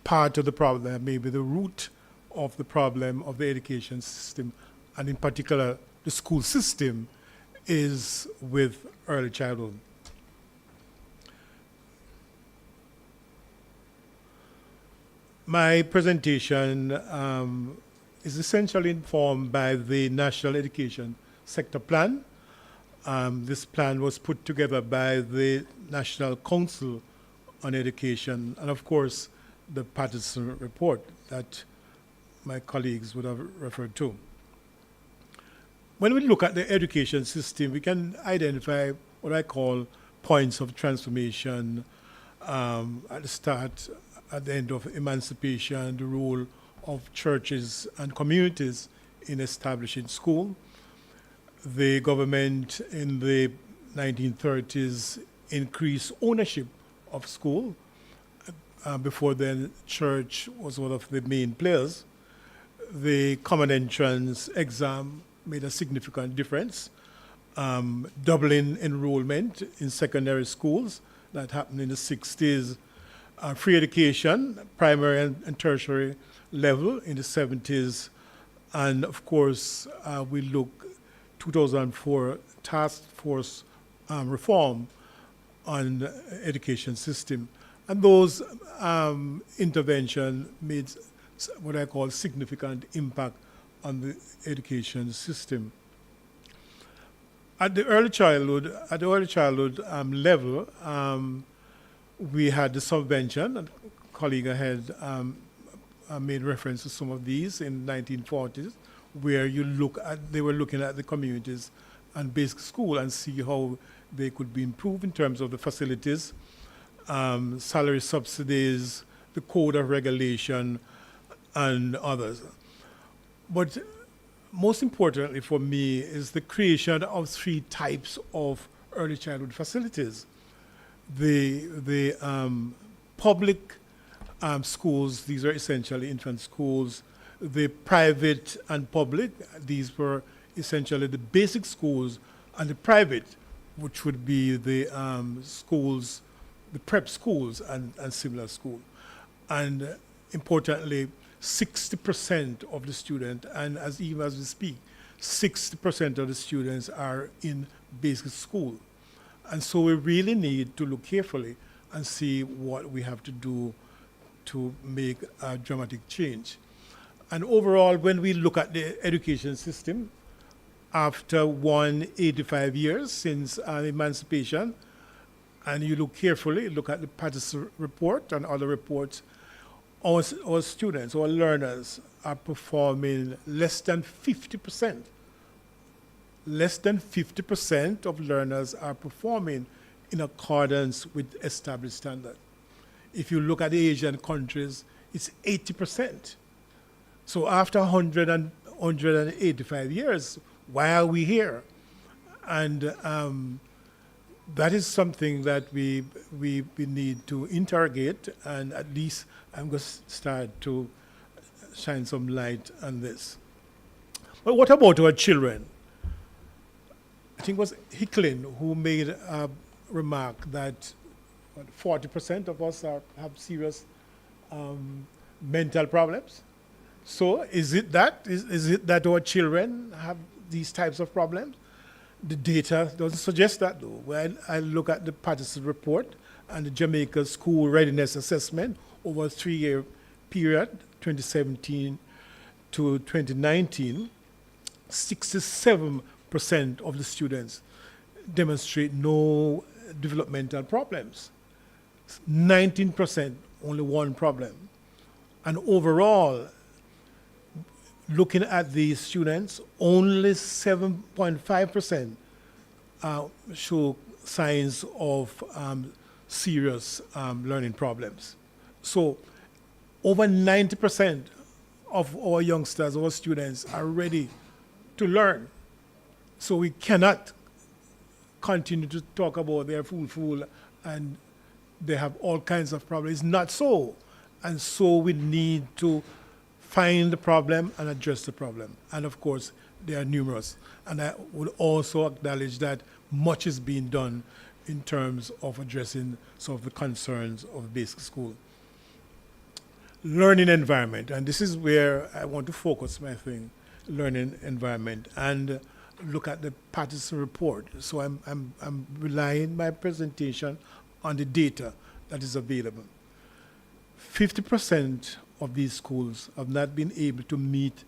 part of the problem, maybe the root of the problem of the education system, and in particular the school system, is with early childhood. My presentation is essentially informed by the National Education Sector Plan. This plan was put together by the National Council on Education, and of course, the Patterson report that my colleagues would have referred to. When we look at the education system, we can identify what I call points of transformation at the start, at the end of emancipation, the role of churches and communities in establishing school. The government in the 1930s increased ownership of school. Before then, church was one of the main players. The common entrance exam made a significant difference. Doubling enrollment in secondary schools, that happened in the 60s. Free education, primary and tertiary level in the 70s. And of course, we look 2004 task force reform on the education system. And those interventions made what I call significant impact on the education system. At the early childhood level, we had the subvention, and a colleague had made reference to some of these in the 1940s, where they were looking at the communities and basic school and see how they could be improved in terms of the facilities, salary subsidies, the code of regulation, and others. But most importantly for me is the creation of 3 types of early childhood facilities. The public schools, these are essentially infant schools. The private and public, these were essentially the basic schools, and the private, which would be the schools, the prep schools and similar schools. And importantly, 60% of the students, and even as we speak, 60% of the students are in basic school. And so we really need to look carefully and see what we have to do to make a dramatic change. And overall, when we look at the education system, after 185 years since emancipation, and you look carefully, look at the Patterson report and other reports, our students, our learners are performing less than 50%. Less than 50% of learners are performing in accordance with established standards. If you look at the Asian countries, it's 80%. So after 185 years, why are we here? And that is something that we need to interrogate, and at least I'm going to start to shine some light on this. But what about our children? I think it was Hicklin who made a remark that 40% of us have serious mental problems. So is it that? Is it that our children have these types of problems? The data doesn't suggest that, though. When I look at the Patterson report and the Jamaica School Readiness Assessment over a 3-year period, 2017 to 2019, 67% of the students demonstrate no developmental problems. 19%, only one problem. And overall, looking at these students, only 7.5% show signs of serious learning problems. So over 90% of our youngsters, our students are ready to learn. So we cannot continue to talk about they're fool and they have all kinds of problems. It's not so. And so we need to find the problem and address the problem. And of course, they are numerous. And I would also acknowledge that much is being done in terms of addressing some of the concerns of basic school. Learning environment, and this is where I want to focus my thing, learning environment, and look at the Patterson report. So I'm relying my presentation on the data that is available. 50% of these schools have not been able to meet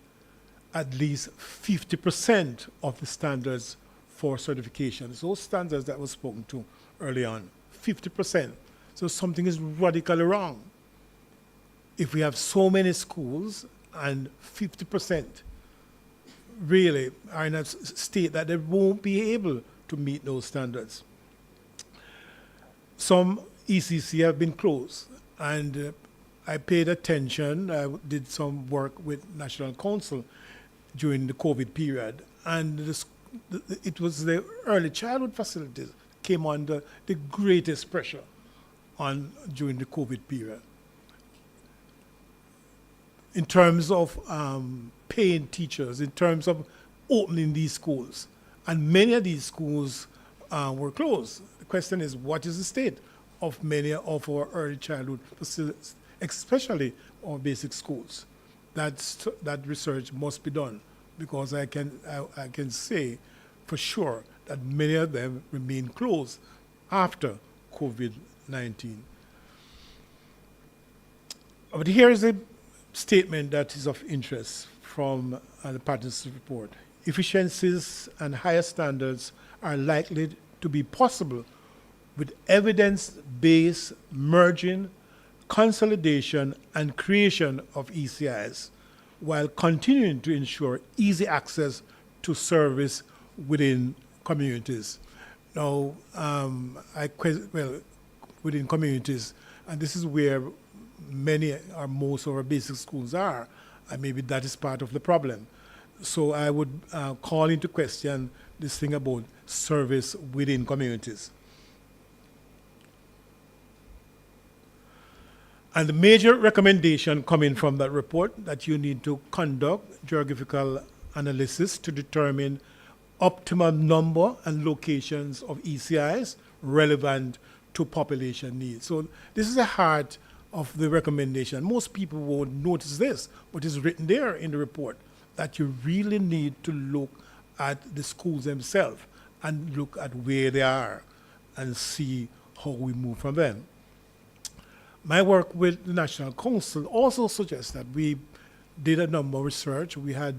at least 50% of the standards for certifications. Those standards that were spoken to early on, 50%. So something is radically wrong. If we have so many schools and 50% really are in a state that they won't be able to meet those standards. Some ECC have been closed, and I paid attention. I did some work with National Council during the COVID period, and it was the early childhood facilities came under the greatest pressure during the COVID period. In terms of paying teachers, in terms of opening these schools, and many of these schools were closed. The question is, what is the state of many of our early childhood facilities, especially our basic schools? That research must be done, because I can say for sure that many of them remain closed after COVID-19. But here is a statement that is of interest from the Patterson report. Efficiencies and higher standards are likely to be possible with evidence-based merging, consolidation, and creation of ECIs, while continuing to ensure easy access to service within communities. Now, within communities, and this is where many or most of our basic schools are, and maybe that is part of the problem. So I would call into question this thing about service within communities. And the major recommendation coming from that report that you need to conduct geographical analysis to determine optimum number and locations of ECIs relevant to population needs. So this is the heart of the recommendation. Most people won't notice this, but it's written there in the report that you really need to look at the schools themselves and look at where they are and see how we move from them. My work with the National Council also suggests that we did a number of research. We had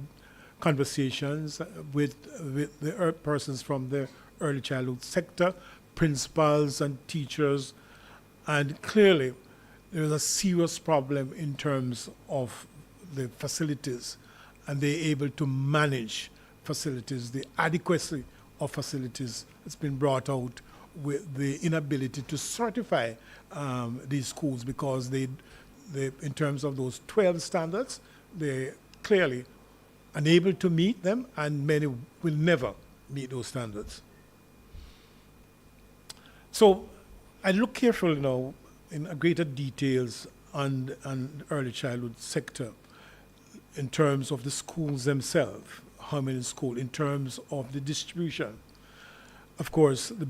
conversations with the persons from the early childhood sector, principals and teachers, and clearly there's a serious problem in terms of the facilities, and they're able to manage facilities. The adequacy of facilities has been brought out with the inability to certify these schools, because they, in terms of those 12 standards, they're clearly unable to meet them, and many will never meet those standards. So I look carefully now in greater details on the early childhood sector in terms of the schools themselves, how many schools, in terms of the distribution. Of course, the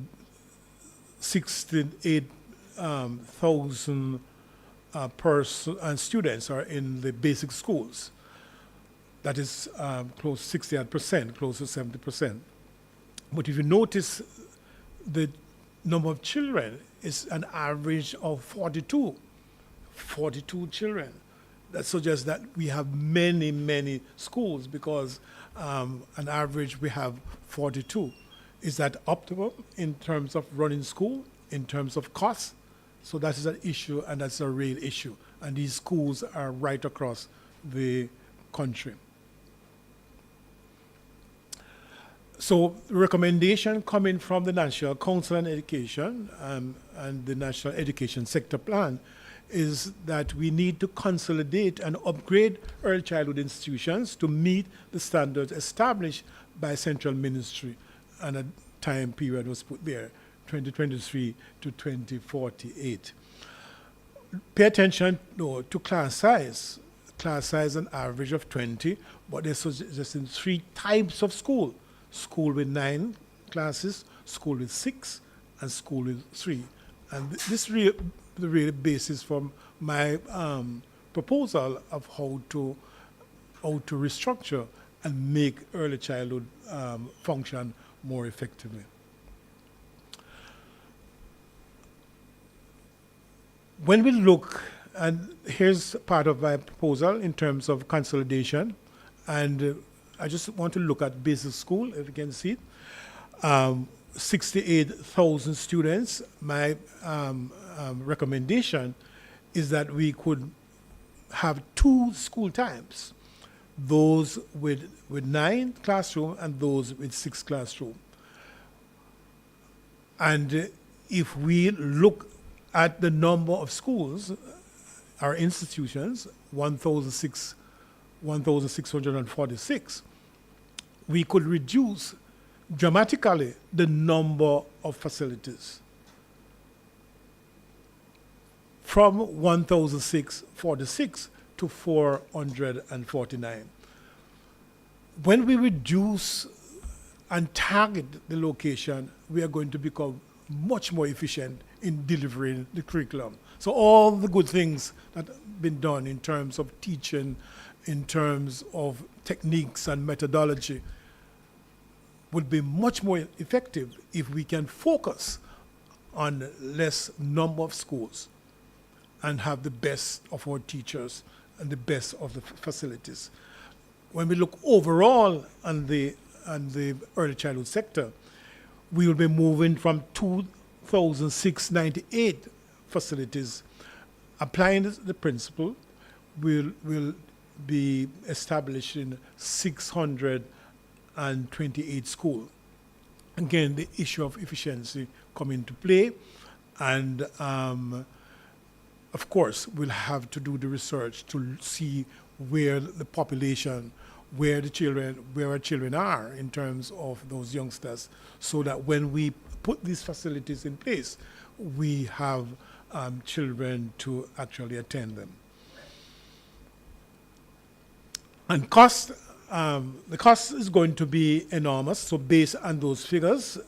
68,000 students are in the basic schools. That is close to 68%, close to 70%. But if you notice, the number of children is an average of 42 children. That suggests that we have many, many schools, because on average we have 42. Is that optimal in terms of running school, in terms of costs? So that is an issue, and that's a real issue. And these schools are right across the country. So recommendation coming from the National Council on Education and the National Education Sector Plan is that we need to consolidate and upgrade early childhood institutions to meet the standards established by central ministry, and a time period was put there, 2023 to 2048. Pay attention to class size. Class size an average of 20, but they're suggesting 3 types of school. School with 9 classes, school with 6, and school with 3. And this is the real basis for my proposal of how to restructure and make early childhood function more effectively. When we look, and here's part of my proposal in terms of consolidation, and I just want to look at basic school, if you can see it. 68,000 students. My recommendation is that we could have 2 school types, those with 9 classroom and those with 6 classroom. And if we look at the number of schools, our institutions, 1,646, we could reduce dramatically the number of facilities from 1,646 to 449. When we reduce and target the location, we are going to become much more efficient in delivering the curriculum. So all the good things that have been done in terms of teaching, in terms of techniques and methodology, would be much more effective if we can focus on less number of schools and have the best of our teachers and the best of the facilities. When we look overall on the early childhood sector, we will be moving from 2,698 facilities. Applying the principle, we'll be establishing 628 schools. Again, the issue of efficiency come into play, and of course, we'll have to do the research to see where the population, where our children are in terms of those youngsters, so that when we put these facilities in place, we have children to actually attend them. And cost, the cost is going to be enormous. So based on those figures,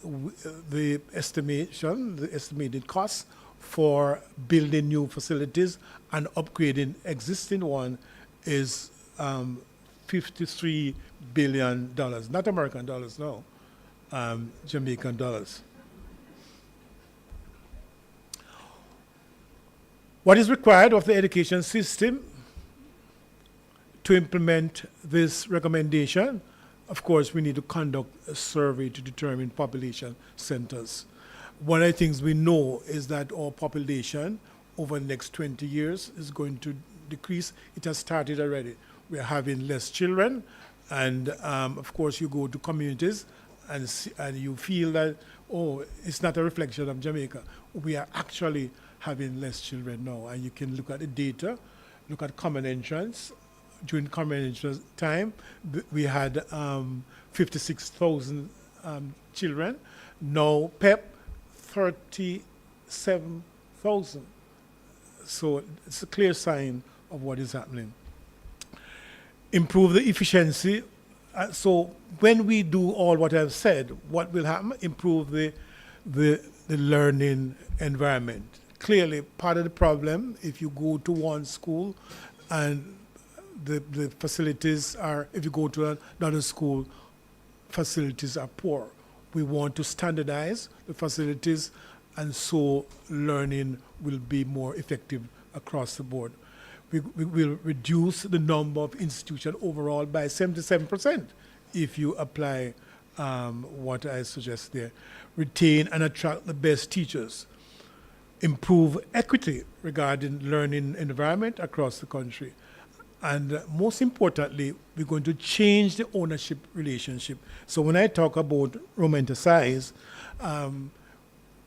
the estimated cost for building new facilities and upgrading existing one is $53 billion, not American dollars, no, Jamaican dollars. What is required of the education system to implement this recommendation? Of course, we need to conduct a survey to determine population centers. One of the things we know is that our population over the next 20 years is going to decrease. It has started already. We are having less children, and of course you go to communities and you feel that, oh, it's not a reflection of Jamaica. We are actually having less children now, and you can look at the data, look at common entrance. During common entrance time, we had 56,000 children. Now PEP, 37,000. So it's a clear sign of what is happening. Improve the efficiency. So when we do all what I've said, what will happen? Improve the learning environment. Clearly, part of the problem, if you go to one school and the facilities are, if you go to another school, facilities are poor. We want to standardize the facilities, and so learning will be more effective across the board. We will reduce the number of institutions overall by 77% if you apply what I suggest there. Retain and attract the best teachers. Improve equity regarding learning environment across the country. And most importantly, we're going to change the ownership relationship. So when I talk about romanticize, I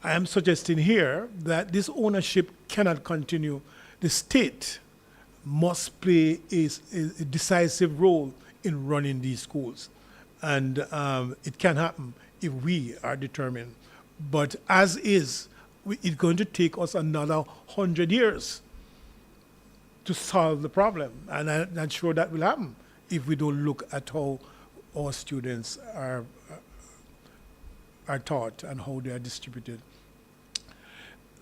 am suggesting here that this ownership cannot continue. The state must play a decisive role in running these schools. And it can happen if we are determined. But as is, it's going to take us another 100 years to solve the problem. And I'm not sure that will happen if we don't look at how our students are taught and how they are distributed.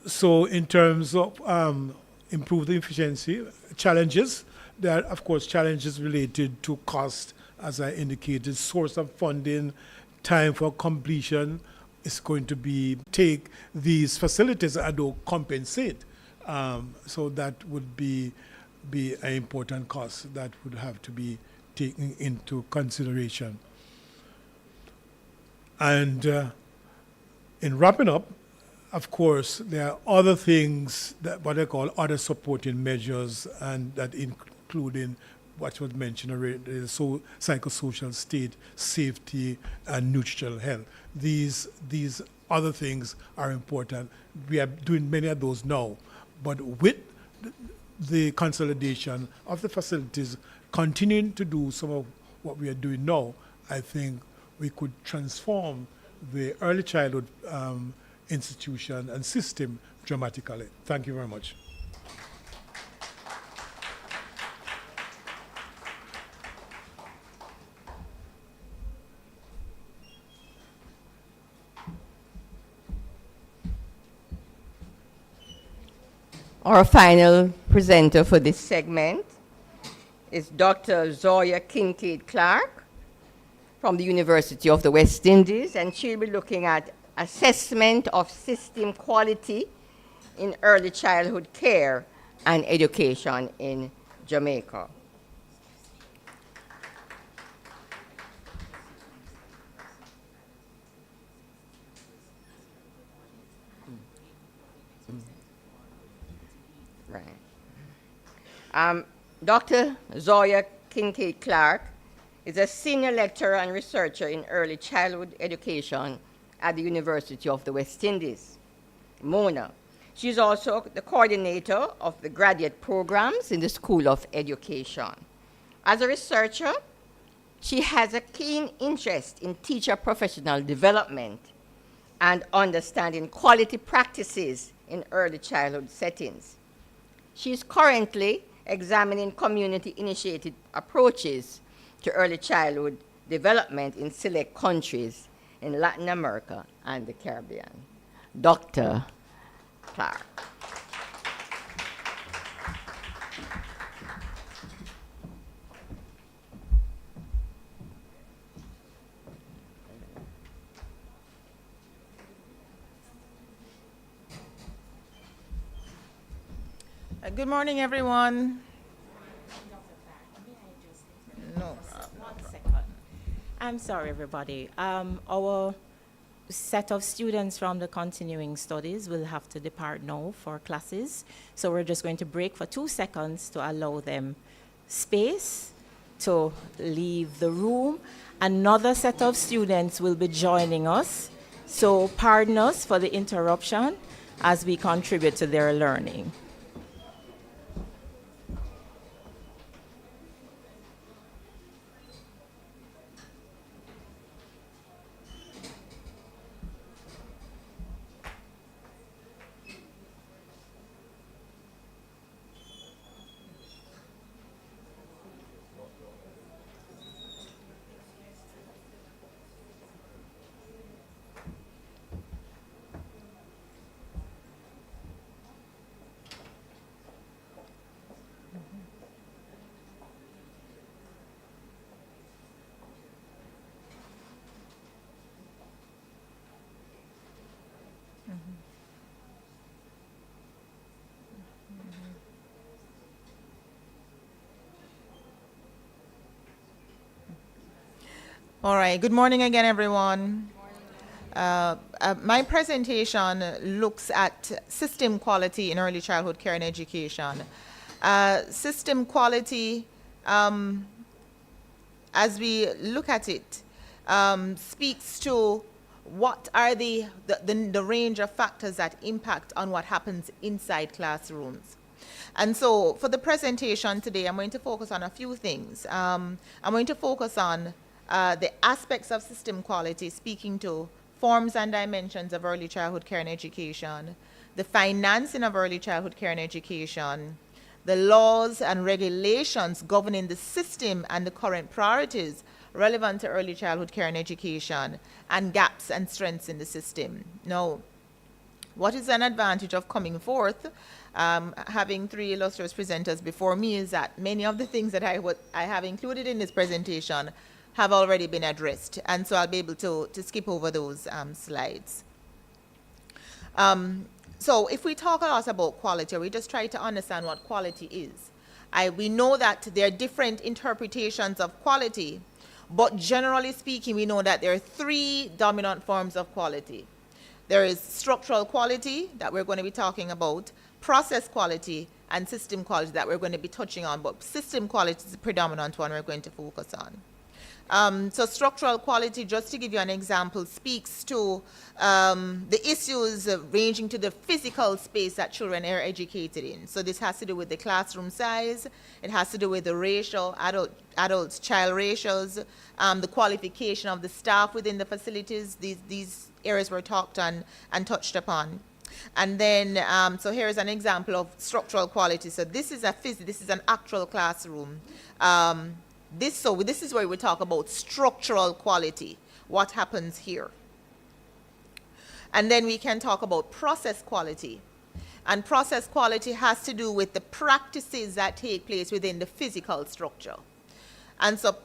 So in terms of improve the efficiency, challenges, there are, of course, challenges related to cost, as I indicated, source of funding, time for completion is going to be take these facilities and don't compensate. So that would be an important cost that would have to be taken into consideration. And in wrapping up, of course, there are other things that what I call other supporting measures, and that including what was mentioned already, the psychosocial state, safety, and nutritional health. These other things are important. We are doing many of those now, but with the consolidation of the facilities, continuing to do some of what we are doing now, I think we could transform the early childhood institution and system dramatically. Thank you very much. Our final presenter for this segment is Dr. Zoya Kincaid-Clark from the University of the West Indies, and she'll be looking at assessment of system quality in early childhood care and education in Jamaica. Right. Dr. Zoya Kincaid-Clark is a senior lecturer and researcher in early childhood education at the University of the West Indies, Mona. She is also the coordinator of the graduate programs in the School of Education. As a researcher, she has a keen interest in teacher professional development and understanding quality practices in early childhood settings. She is currently examining community-initiated approaches to early childhood development in select countries in Latin America and the Caribbean. Dr. Clark. Good morning, everyone. No. One second. I'm sorry, everybody. Our set of students from the continuing studies will have to depart now for classes. So we're just going to break for 2 seconds to allow them space to leave the room. Another set of students will be joining us. So pardon us for the interruption as we contribute to their learning. All right. Good morning again, everyone. My presentation looks at system quality in early childhood care and education. System quality as we look at it, speaks to what are the range of factors that impact on what happens inside classrooms. And so for the presentation today, I'm going to focus on a few things. I'm going to focus on the aspects of system quality, speaking to forms and dimensions of early childhood care and education, the financing of early childhood care and education, the laws and regulations governing the system and the current priorities relevant to early childhood care and education, and gaps and strengths in the system. Now, what is an advantage of coming forth, having three illustrious presenters before me, is that many of the things that I have included in this presentation have already been addressed, and so I'll be able to skip over those slides. So if we talk a lot about quality, we just try to understand what quality is. We know that there are different interpretations of quality, but generally speaking, we know that there are three dominant forms of quality. There is structural quality that we're going to be talking about, process quality, and system quality that we're going to be touching on, but system quality is the predominant one we're going to focus on. So structural quality, just to give you an example, speaks to the issues ranging to the physical space that children are educated in. So this has to do with the classroom size, it has to do with the ratio, adults-child ratios, the qualification of the staff within the facilities. These areas were talked on and touched upon. And then, so here's an example of structural quality. So this is an actual classroom. This is where we talk about structural quality, what happens here. And then we can talk about process quality. And process quality has to do with the practices that take place within the physical structure. And so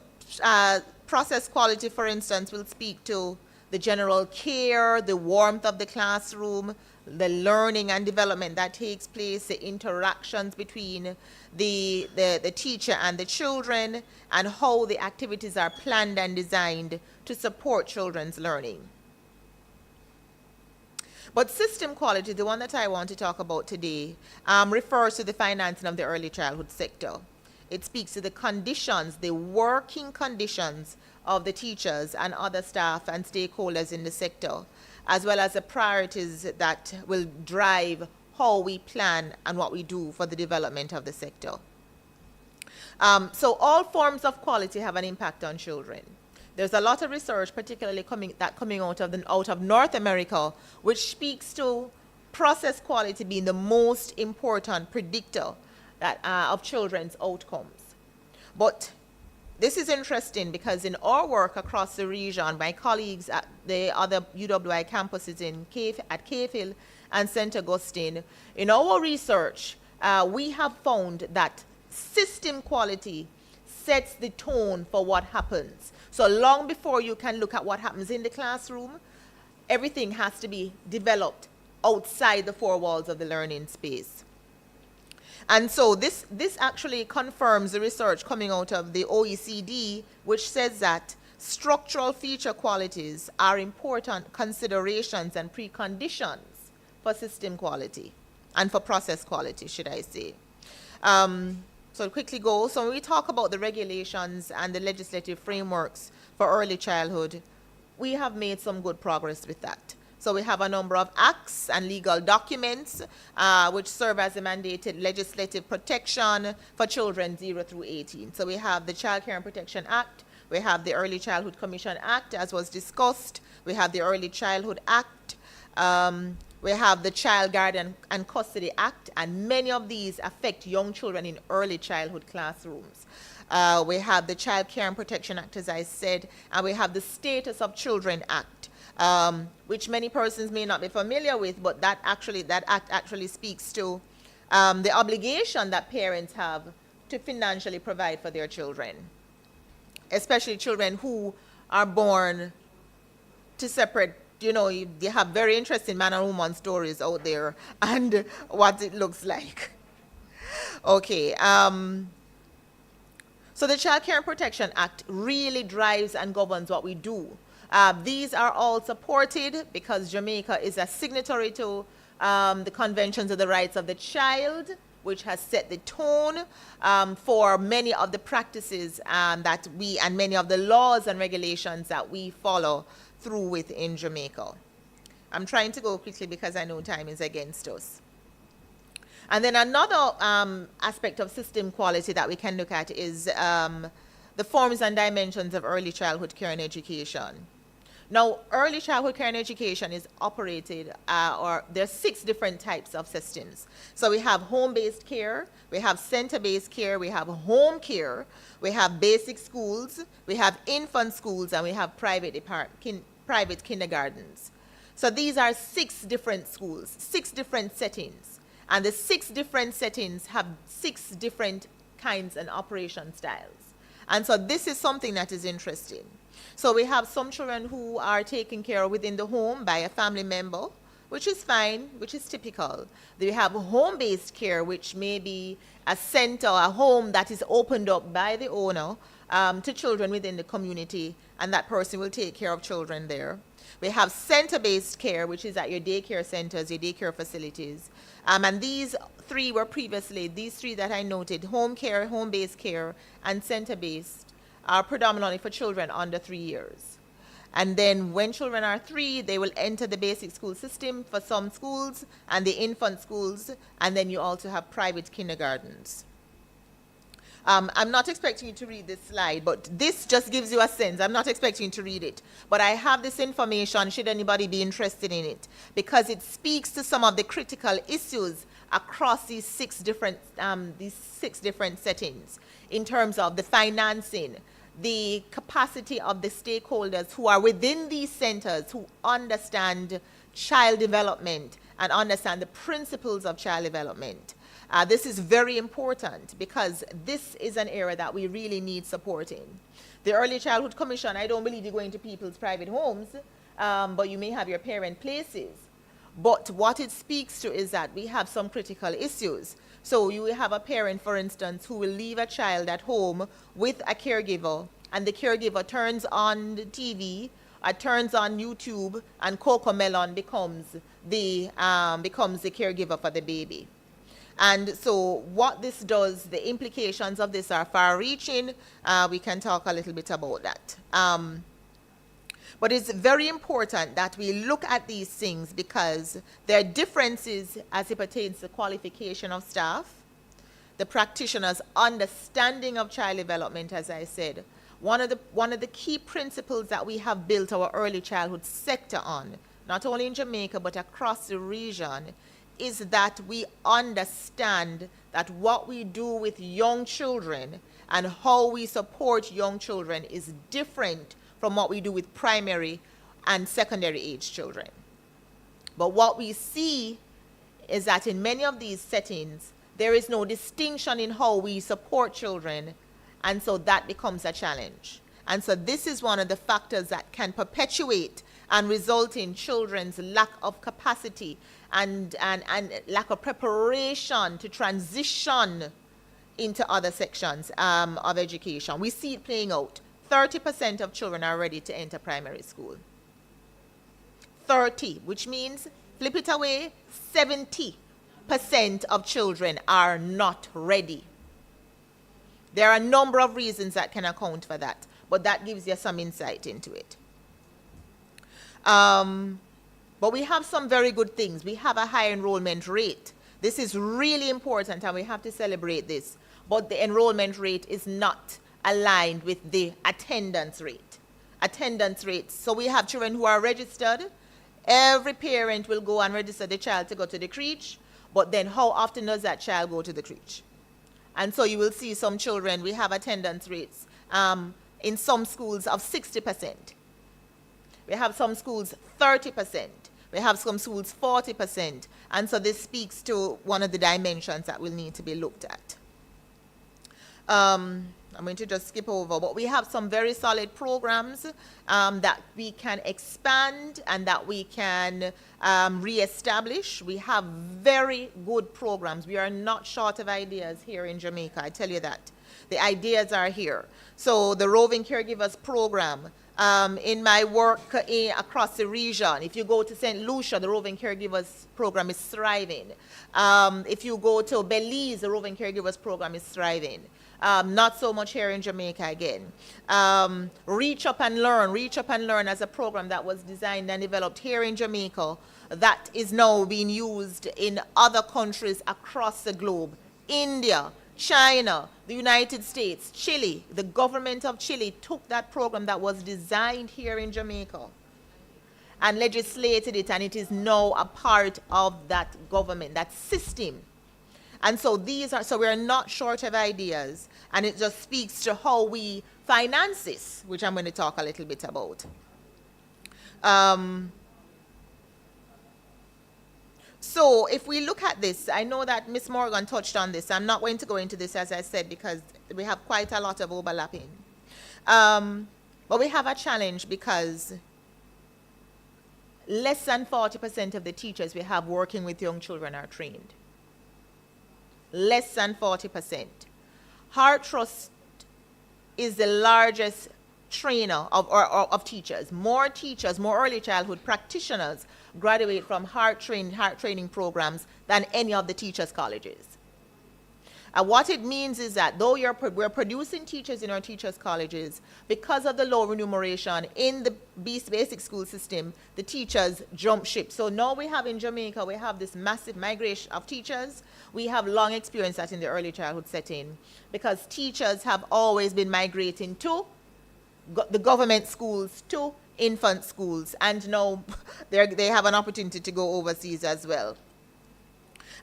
process quality, for instance, will speak to the general care, the warmth of the classroom, the learning and development that takes place, the interactions between the teacher and the children, and how the activities are planned and designed to support children's learning. But system quality, the one that I want to talk about today, refers to the financing of the early childhood sector. It speaks to the conditions, the working conditions of the teachers and other staff and stakeholders in the sector, as well as the priorities that will drive how we plan and what we do for the development of the sector. So all forms of quality have an impact on children. There's a lot of research, particularly coming out of North America, which speaks to process quality being the most important predictor of children's outcomes. But this is interesting because in our work across the region, my colleagues at the other UWI campuses at Cave Hill and St. Augustine, in our research, we have found that system quality sets the tone for what happens. So long before you can look at what happens in the classroom, everything has to be developed outside the four walls of the learning space. And so this actually confirms the research coming out of the OECD, which says that structural feature qualities are important considerations and preconditions for system quality and for process quality, should I say. So quickly go. So when we talk about the regulations and the legislative frameworks for early childhood, we have made some good progress with that. So we have a number of acts and legal documents which serve as a mandated legislative protection for children 0 through 18. So we have the Child Care and Protection Act, we have the Early Childhood Commission Act, as was discussed, we have the Early Childhood Act, we have the Child Guardian and Custody Act, and many of these affect young children in early childhood classrooms. We have the Child Care and Protection Act, as I said, and we have the Status of Children Act, which many persons may not be familiar with, but that act actually speaks to the obligation that parents have to financially provide for their children, especially children who are born to separate. You know, they have very interesting man and woman stories out there and what it looks like. Okay. So the Child Care and Protection Act really drives and governs what we do. These are all supported because Jamaica is a signatory to the Conventions of the Rights of the Child, which has set the tone for many of the practices that we, and many of the laws and regulations that we follow through within Jamaica. I'm trying to go quickly because I know time is against us. And then another aspect of system quality that we can look at is the forms and dimensions of early childhood care and education. Now, early childhood care and education is operated, or there's 6 different types of systems. So we have home-based care, we have center-based care, we have home care, we have basic schools, we have infant schools, and we have private kindergartens. So these are 6 different schools, 6 different settings. And the 6 different settings have 6 different kinds and operation styles. And so this is something that is interesting. So we have some children who are taken care of within the home by a family member, which is fine, which is typical. We have home-based care, which may be a center, a home that is opened up by the owner to children within the community, and that person will take care of children there. We have center-based care, which is at your daycare centers, your daycare facilities. And these 3 were previously, these 3 that I noted, home care, home-based care, and center-based, are predominantly for children under 3 years. And then when children are 3, they will enter the basic school system for some schools and the infant schools, and then you also have private kindergartens. I'm not expecting you to read this slide, but this just gives you a sense. I'm not expecting you to read it, but I have this information should anybody be interested in it, because it speaks to some of the critical issues across these 6 different settings in terms of the financing, the capacity of the stakeholders who are within these centers, who understand child development and understand the principles of child development. This is very important because this is an area that we really need supporting. The Early Childhood Commission, I don't believe you're going to people's private homes, but you may have your parent places. But what it speaks to is that we have some critical issues. So you will have a parent, for instance, who will leave a child at home with a caregiver, and the caregiver turns on the TV, turns on YouTube, and Cocomelon becomes the caregiver for the baby. And so what this does, the implications of this are far-reaching. We can talk a little bit about that. But it's very important that we look at these things because there are differences as it pertains to qualification of staff, the practitioner's understanding of child development, as I said. One of the key principles that we have built our early childhood sector on, not only in Jamaica but across the region, is that we understand that what we do with young children and how we support young children is different from what we do with primary and secondary age children. But what we see is that in many of these settings, there is no distinction in how we support children, and so that becomes a challenge. And so this is one of the factors that can perpetuate and result in children's lack of capacity and lack of preparation to transition into other sections of education. We see it playing out. 30% of children are ready to enter primary school. 30, which means, flip it away, 70% of children are not ready. There are a number of reasons that can account for that, but that gives you some insight into it. But we have some very good things. We have a high enrollment rate. This is really important, and we have to celebrate this. But the enrollment rate is not aligned with the attendance rate. Attendance rates. So we have children who are registered. Every parent will go and register the child to go to the crèche, but then how often does that child go to the crèche? And so you will see some children, we have attendance rates in some schools of 60%. We have some schools 30%. We have some schools 40%. And so this speaks to one of the dimensions that will need to be looked at. I'm going to just skip over, but we have some very solid programs that we can expand and that we can reestablish. We have very good programs. We are not short of ideas here in Jamaica, I tell you that. The ideas are here. So the Roving Caregivers program, in my work across the region. If you go to St. Lucia, the Roving Caregivers Program is thriving. If you go to Belize, the Roving Caregivers Program is thriving. Not so much here in Jamaica again. Reach Up and Learn. Reach Up and Learn as a program that was designed and developed here in Jamaica that is now being used in other countries across the globe. India, China, the United States, Chile. The government of Chile took that program that was designed here in Jamaica and legislated it, and it is now a part of that government, that system. And so so we are not short of ideas, and it just speaks to how we finance this, which I'm going to talk a little bit about. So if we look at this, I know that Ms. Morgan touched on this. I'm not going to go into this, as I said, because we have quite a lot of overlapping. But we have a challenge because less than 40% of the teachers we have working with young children are trained. Less than 40%. Heart Trust is the largest trainer of teachers. More teachers, more early childhood practitioners graduate from heart training programs than any of the teachers' colleges. And what it means is that though we're producing teachers in our teachers' colleges, because of the low remuneration in the basic school system, the teachers jump ship. So now we have in Jamaica, we have this massive migration of teachers. We have long experience that in the early childhood setting, because teachers have always been migrating to the government schools, to infant schools, and now they have an opportunity to go overseas as well.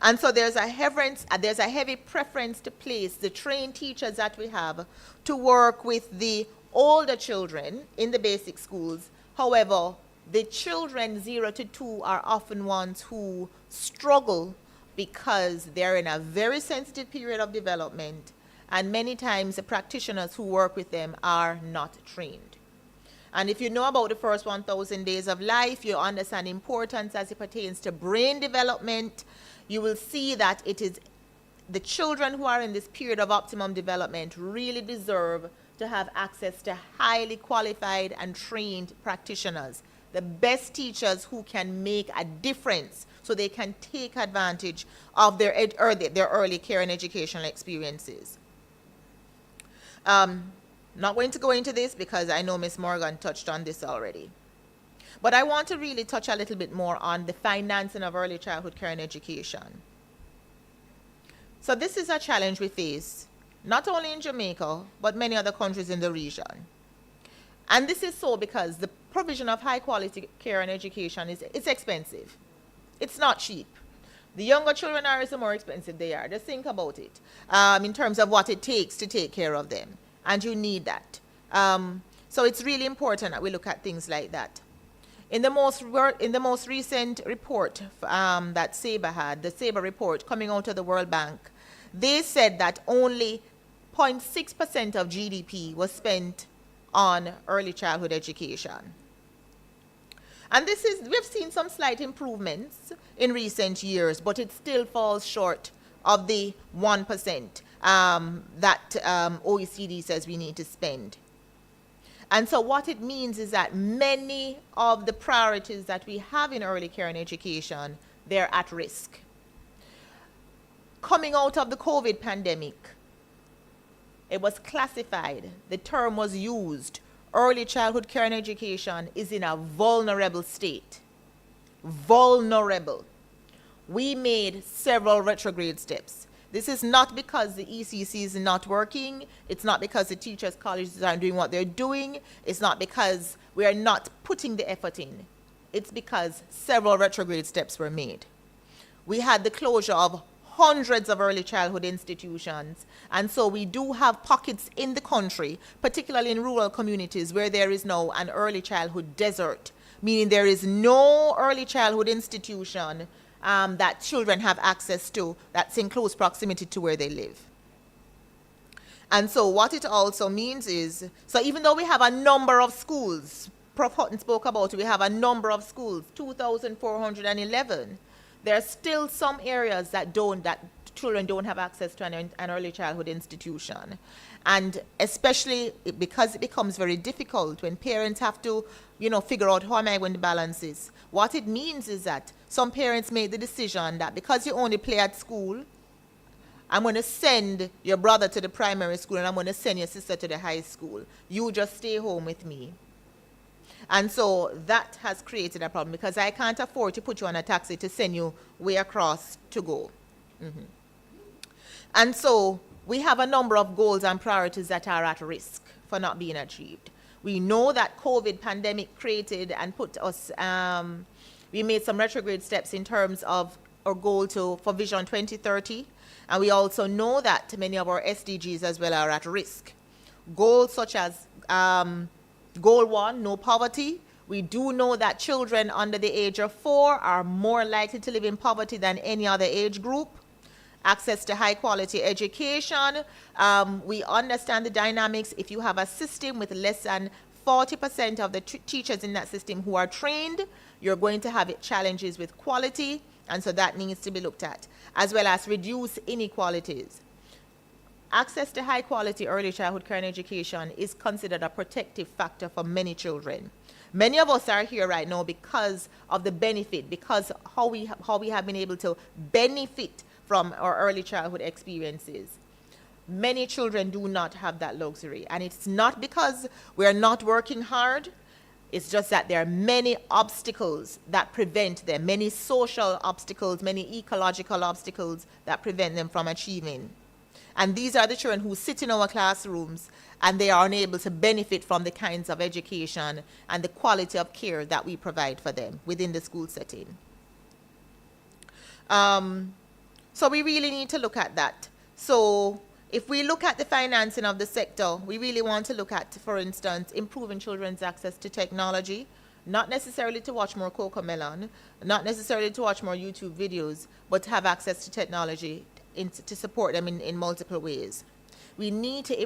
And so there's a heavy preference to place the trained teachers that we have to work with the older children in the basic schools. However, the children 0 to 2 are often ones who struggle because they're in a very sensitive period of development, and many times the practitioners who work with them are not trained. And if you know about the first 1,000 days of life, you understand the importance as it pertains to brain development. You will see that it is the children who are in this period of optimum development really deserve to have access to highly qualified and trained practitioners, the best teachers who can make a difference so they can take advantage of their early care and educational experiences. Not going to go into this because I know Ms. Morgan touched on this already. But I want to really touch a little bit more on the financing of early childhood care and education. So this is a challenge we face, not only in Jamaica, but many other countries in the region. And this is so because the provision of high quality care and education it's expensive. It's not cheap. The younger children are, the more expensive they are. Just think about it in terms of what it takes to take care of them. And you need that. So it's really important that we look at things like that. In the most recent report that SABRE had, the SABRE report coming out of the World Bank, they said that only 0.6% of GDP was spent on early childhood education. And we've seen some slight improvements in recent years, but it still falls short of the 1% that OECD says we need to spend. And so what it means is that many of the priorities that we have in early care and education, they're at risk. Coming out of the COVID pandemic, it was classified, the term was used, early childhood care and education is in a vulnerable state. Vulnerable. We made several retrograde steps. This is not because the ECC is not working. It's not because the teachers' colleges aren't doing what they're doing. It's not because we are not putting the effort in. It's because several retrograde steps were made. We had the closure of hundreds of early childhood institutions, and so we do have pockets in the country, particularly in rural communities, where there is now an early childhood desert, meaning there is no early childhood institution that children have access to that's in close proximity to where they live. And so what it also means is, so even though we have a number of schools, Prof. Hutton spoke about it, we have a number of schools, 2,411, there are still some areas that children don't have access to an early childhood institution. And especially because it becomes very difficult when parents have to, figure out how am I going to balance this. What it means is that some parents make the decision that because you only play at school, I'm going to send your brother to the primary school and I'm going to send your sister to the high school. You just stay home with me. And so that has created a problem because I can't afford to put you on a taxi to send you way across to go. And so we have a number of goals and priorities that are at risk for not being achieved. We know that COVID pandemic created and put us, we made some retrograde steps in terms of our goal for Vision 2030. And we also know that many of our SDGs as well are at risk. Goals such as Goal 1, no poverty. We do know that children under the age of 4 are more likely to live in poverty than any other age group. Access to high quality education. We understand the dynamics. If you have a system with less than 40% of the teachers in that system who are trained, you're going to have challenges with quality. And so that needs to be looked at, as well as reduce inequalities. Access to high quality early childhood care and education is considered a protective factor for many children. Many of us are here right now because of the benefit, because how we have been able to benefit from our early childhood experiences. Many children do not have that luxury, and it's not because we're not working hard. It's just that there are many obstacles that prevent them, many social obstacles, many ecological obstacles that prevent them from achieving. And these are the children who sit in our classrooms and they are unable to benefit from the kinds of education and the quality of care that we provide for them within the school setting. So we really need to look at that. So if we look at the financing of the sector, we really want to look at, for instance, improving children's access to technology, not necessarily to watch more Cocomelon, not necessarily to watch more YouTube videos, but to have access to technology to support them in multiple ways. We need to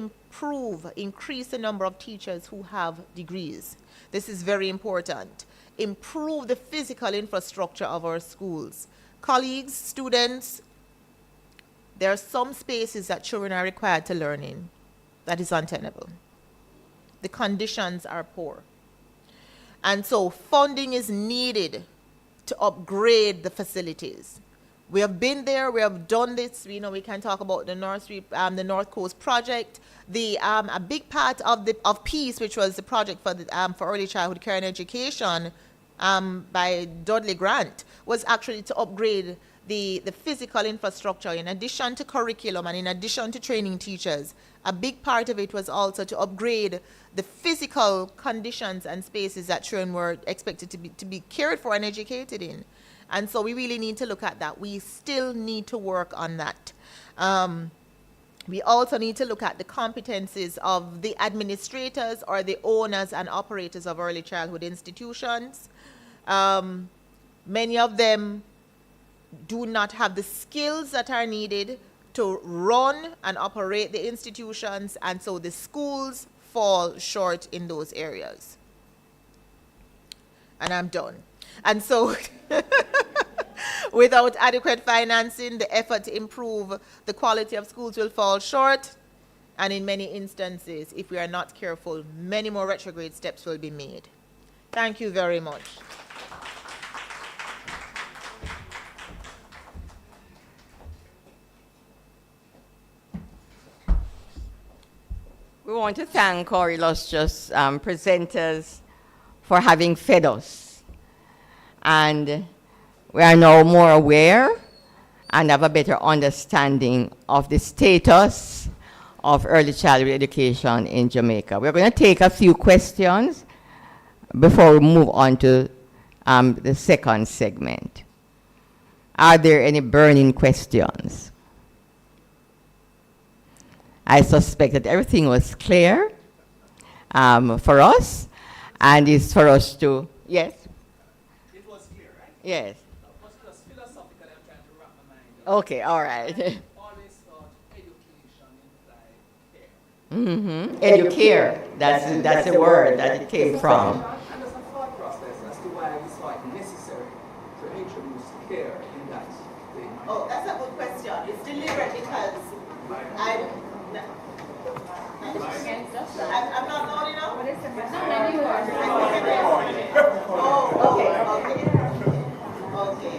increase the number of teachers who have degrees. This is very important. Improve the physical infrastructure of our schools. Colleagues, students, there are some spaces that children are required to learn in. That is untenable. The conditions are poor. And so funding is needed to upgrade the facilities. We have been there, we have done this, we can talk about the North Coast project. A big part of PEACE, which was the project for early childhood care and education by Dudley Grant, was actually to upgrade the physical infrastructure in addition to curriculum and in addition to training teachers. A big part of it was also to upgrade the physical conditions and spaces that children were expected to be cared for and educated in. And so we really need to look at that. We still need to work on that. We also need to look at the competencies of the administrators or the owners and operators of early childhood institutions. Many of them do not have the skills that are needed to run and operate the institutions, and so the schools fall short in those areas. And I'm done. And so without adequate financing, the effort to improve the quality of schools will fall short. And in many instances, if we are not careful, many more retrograde steps will be made. Thank you very much. We want to thank our illustrious presenters for having fed us. And we are now more aware and have a better understanding of the status of early childhood education in Jamaica. We're going to take a few questions before we move on to the second segment. Are there any burning questions? I suspect that everything was clear for us, and it's for us to, yes? It was clear, right? Yes. But just philosophically, I'm trying to wrap my mind around. Okay, all right. I always thought education implied care. Educare, that's the word that it came from. And there's a thought process as to why we saw it necessary to introduce care in that thing. Oh, that's a good question. It's deliberate because I'm not loud enough? Oh, okay.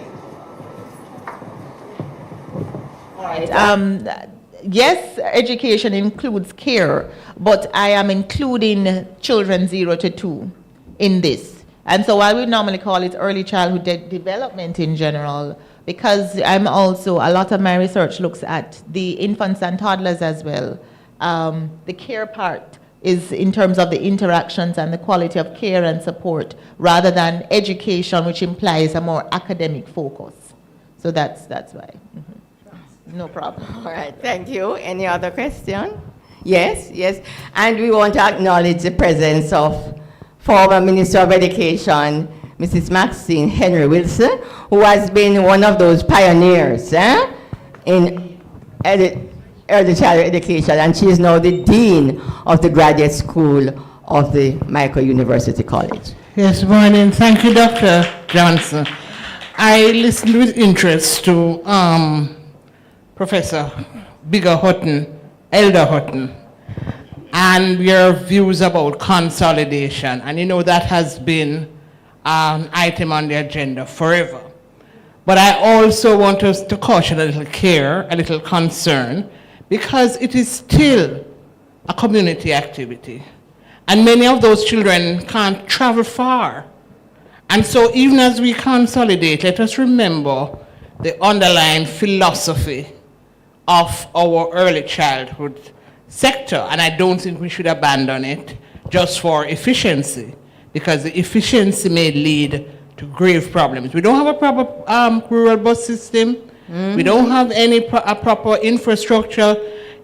All right. Yes, education includes care, but I am including children 0 to 2 in this. And so I would normally call it early childhood development in general, because I'm also, a lot of my research looks at the infants and toddlers as well. The care part is in terms of the interactions and the quality of care and support, rather than education, which implies a more academic focus. So that's why. No problem. All right, thank you. Any other question? Yes. And we want to acknowledge the presence of former Minister of Education, Mrs. Maxine Henry Wilson, who has been one of those pioneers in early childhood education, and she is now the Dean of the Graduate School of the Jamaica University College. Yes, morning. Thank you, Dr. Johnson. I listened with interest to Professor Elder Hutton, and your views about consolidation. And you know that has been an item on the agenda forever. But I also want us to caution a little care, a little concern, because it is still a community activity. And many of those children can't travel far. And so even as we consolidate, let us remember the underlying philosophy of our early childhood sector. And I don't think we should abandon it just for efficiency, because the efficiency may lead to grave problems. We don't have a proper rural bus system. We don't have a proper infrastructure.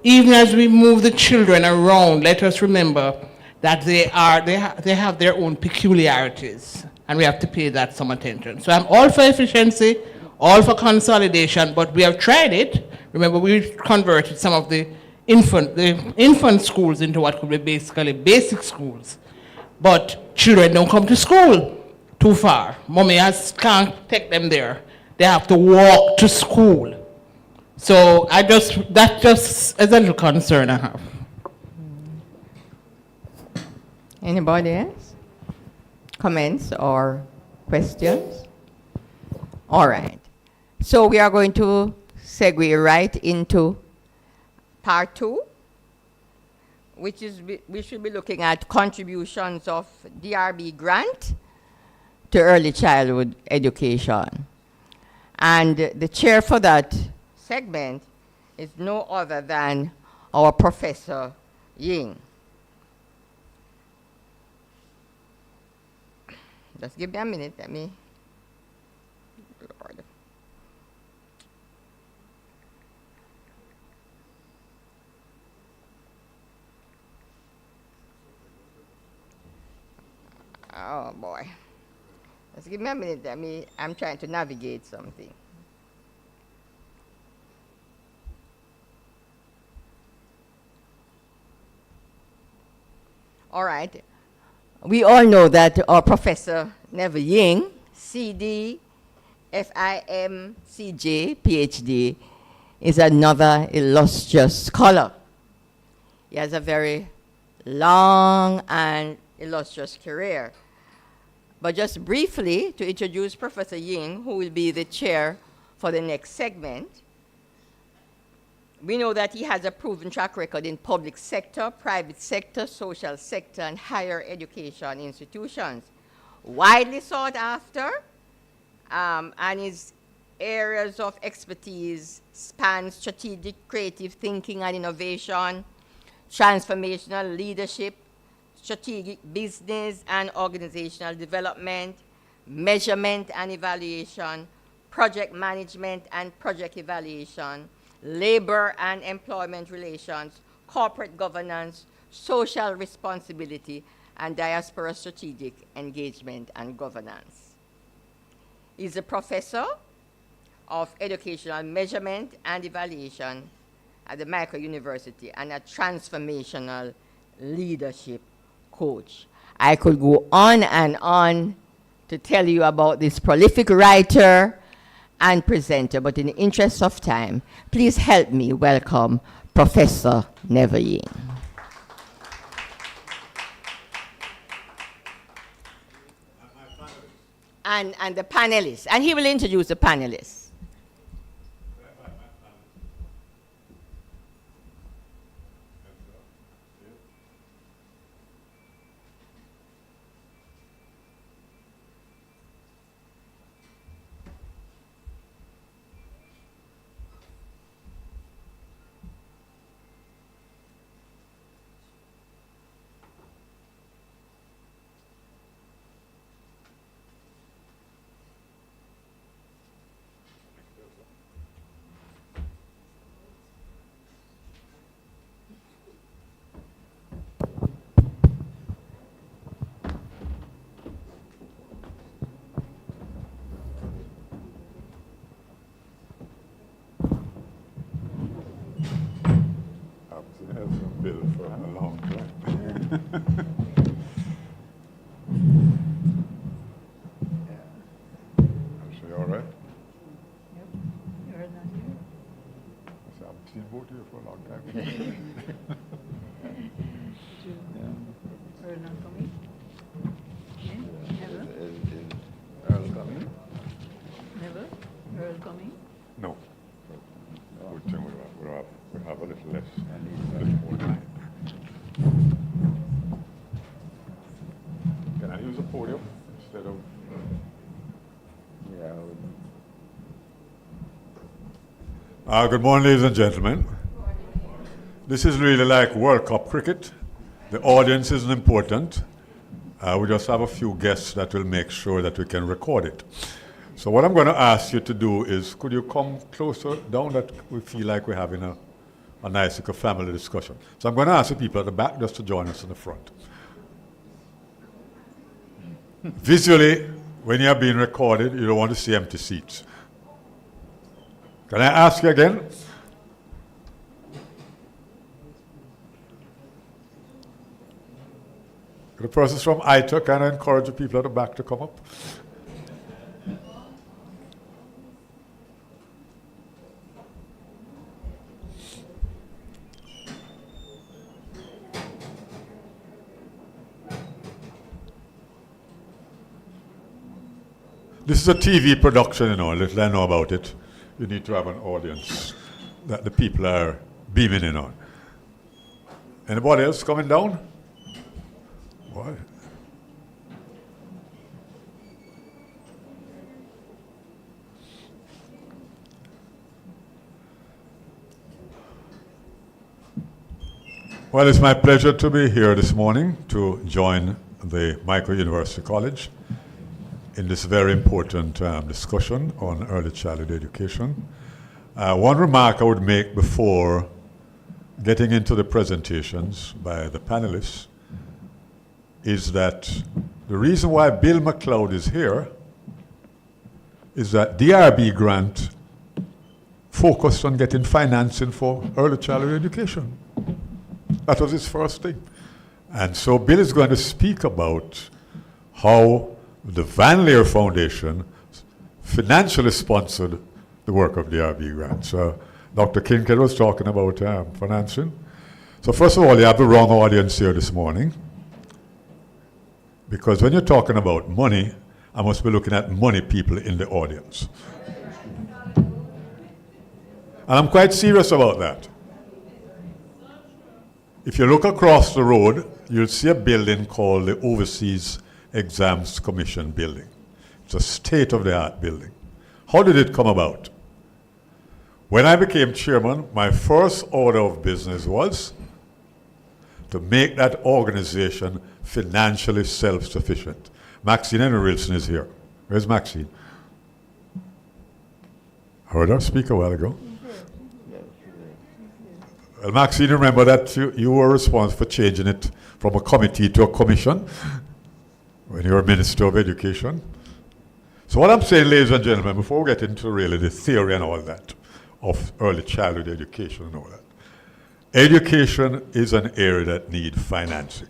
Even as we move the children around, let us remember that they have their own peculiarities, and we have to pay that some attention. So I'm all for efficiency, all for consolidation, but we have tried it. Remember, we converted some of the infant schools into what could be basically basic schools. But children don't come to school too far. Mommy can't take them there. They have to walk to school. So that just is a little concern I have. Anybody else? Comments or questions? All right. So we are going to segue right into part 2, which is we should be looking at contributions of DRB grant to early childhood education. And the chair for that segment is no other than our Professor Ying. Just give me a minute, let me, Lord. Oh boy. Just give me a minute, I'm trying to navigate something. All right. We all know that our Professor Neville Ying, CD, FIM, CJ, PhD, is another illustrious scholar. He has a very long and illustrious career. But just briefly, to introduce Professor Ying, who will be the chair for the next segment, we know that he has a proven track record in public sector, private sector, social sector, and higher education institutions. Widely sought after, and his areas of expertise span strategic creative thinking and innovation, transformational leadership, strategic business and organizational development, measurement and evaluation, project management and project evaluation, labor and employment relations, corporate governance, social responsibility, and diaspora strategic engagement and governance. He's a professor of educational measurement and evaluation at the Jamaica University and a transformational leadership coach. I could go on and on to tell you about this prolific writer and presenter, but in the interest of time, please help me welcome Professor Never-Ying. And the panelists, and he will introduce the panelists. Bill for a long time. I'm sure you're all right. Yep, you're not here. I said, I've seen both of you for a long time. Earl not coming? Never? Is Earl coming? Never? Earl coming? No. Good thing we have a little less, a little more time. Can I use a podium instead of? Yeah. Good morning, ladies and gentlemen. This is really like World Cup cricket. The audience isn't important. We just have a few guests that will make sure that we can record it. So what I'm going to ask you to do is, could you come closer down that we feel like we're having a nice like, family discussion. So I'm going to ask the people at the back just to join us in the front. Visually, when you're being recorded, you don't want to see empty seats. Can I ask you again? The persons from ITER, can I encourage the people at the back to come up? This is a TV production, you know, little I know about it. You need to have an audience that the people are beaming in on. Anybody else coming down? What? Well, it's my pleasure to be here this morning to join the Micro University College in this very important discussion on early childhood education. One remark I would make before getting into the presentations by the panelists is that the reason why Bill McLeod is here is that DRB grant focused on getting financing for early childhood education. That was his first thing. And so Bill is going to speak about how the Van Leer Foundation financially sponsored the work of the DRB grant. So Dr. Kincaid was talking about financing. So first of all, you have the wrong audience here this morning. Because when you're talking about money, I must be looking at money people in the audience. And I'm quite serious about that. If you look across the road, you'll see a building called the Overseas Exams Commission building. It's a state-of-the-art building. How did it come about? When I became chairman, my first order of business was to make that organization financially self-sufficient. Maxine Henry Wilson is here. Where's Maxine? I heard her speak a while ago. Well, Maxine, remember that you were responsible for changing it from a committee to a commission when you were Minister of Education. So what I'm saying, ladies and gentlemen, before we get into really the theory and all that of early childhood education and all that, education is an area that needs financing.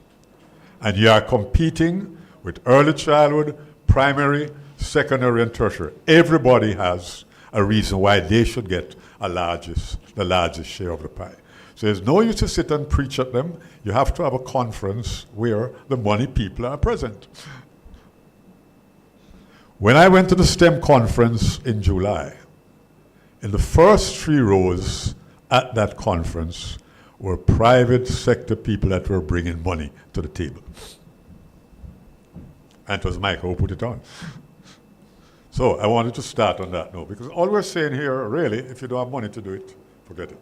And you are competing with early childhood, primary, secondary, and tertiary. Everybody has a reason why they should get the largest share of the pie. So there's no use to sit and preach at them. You have to have a conference where the money people are present. When I went to the STEM conference in July, in the first 3 rows at that conference were private sector people that were bringing money to the table. And it was Michael who put it on. So I wanted to start on that note, because all we're saying here, really, if you don't have money to do it, forget it.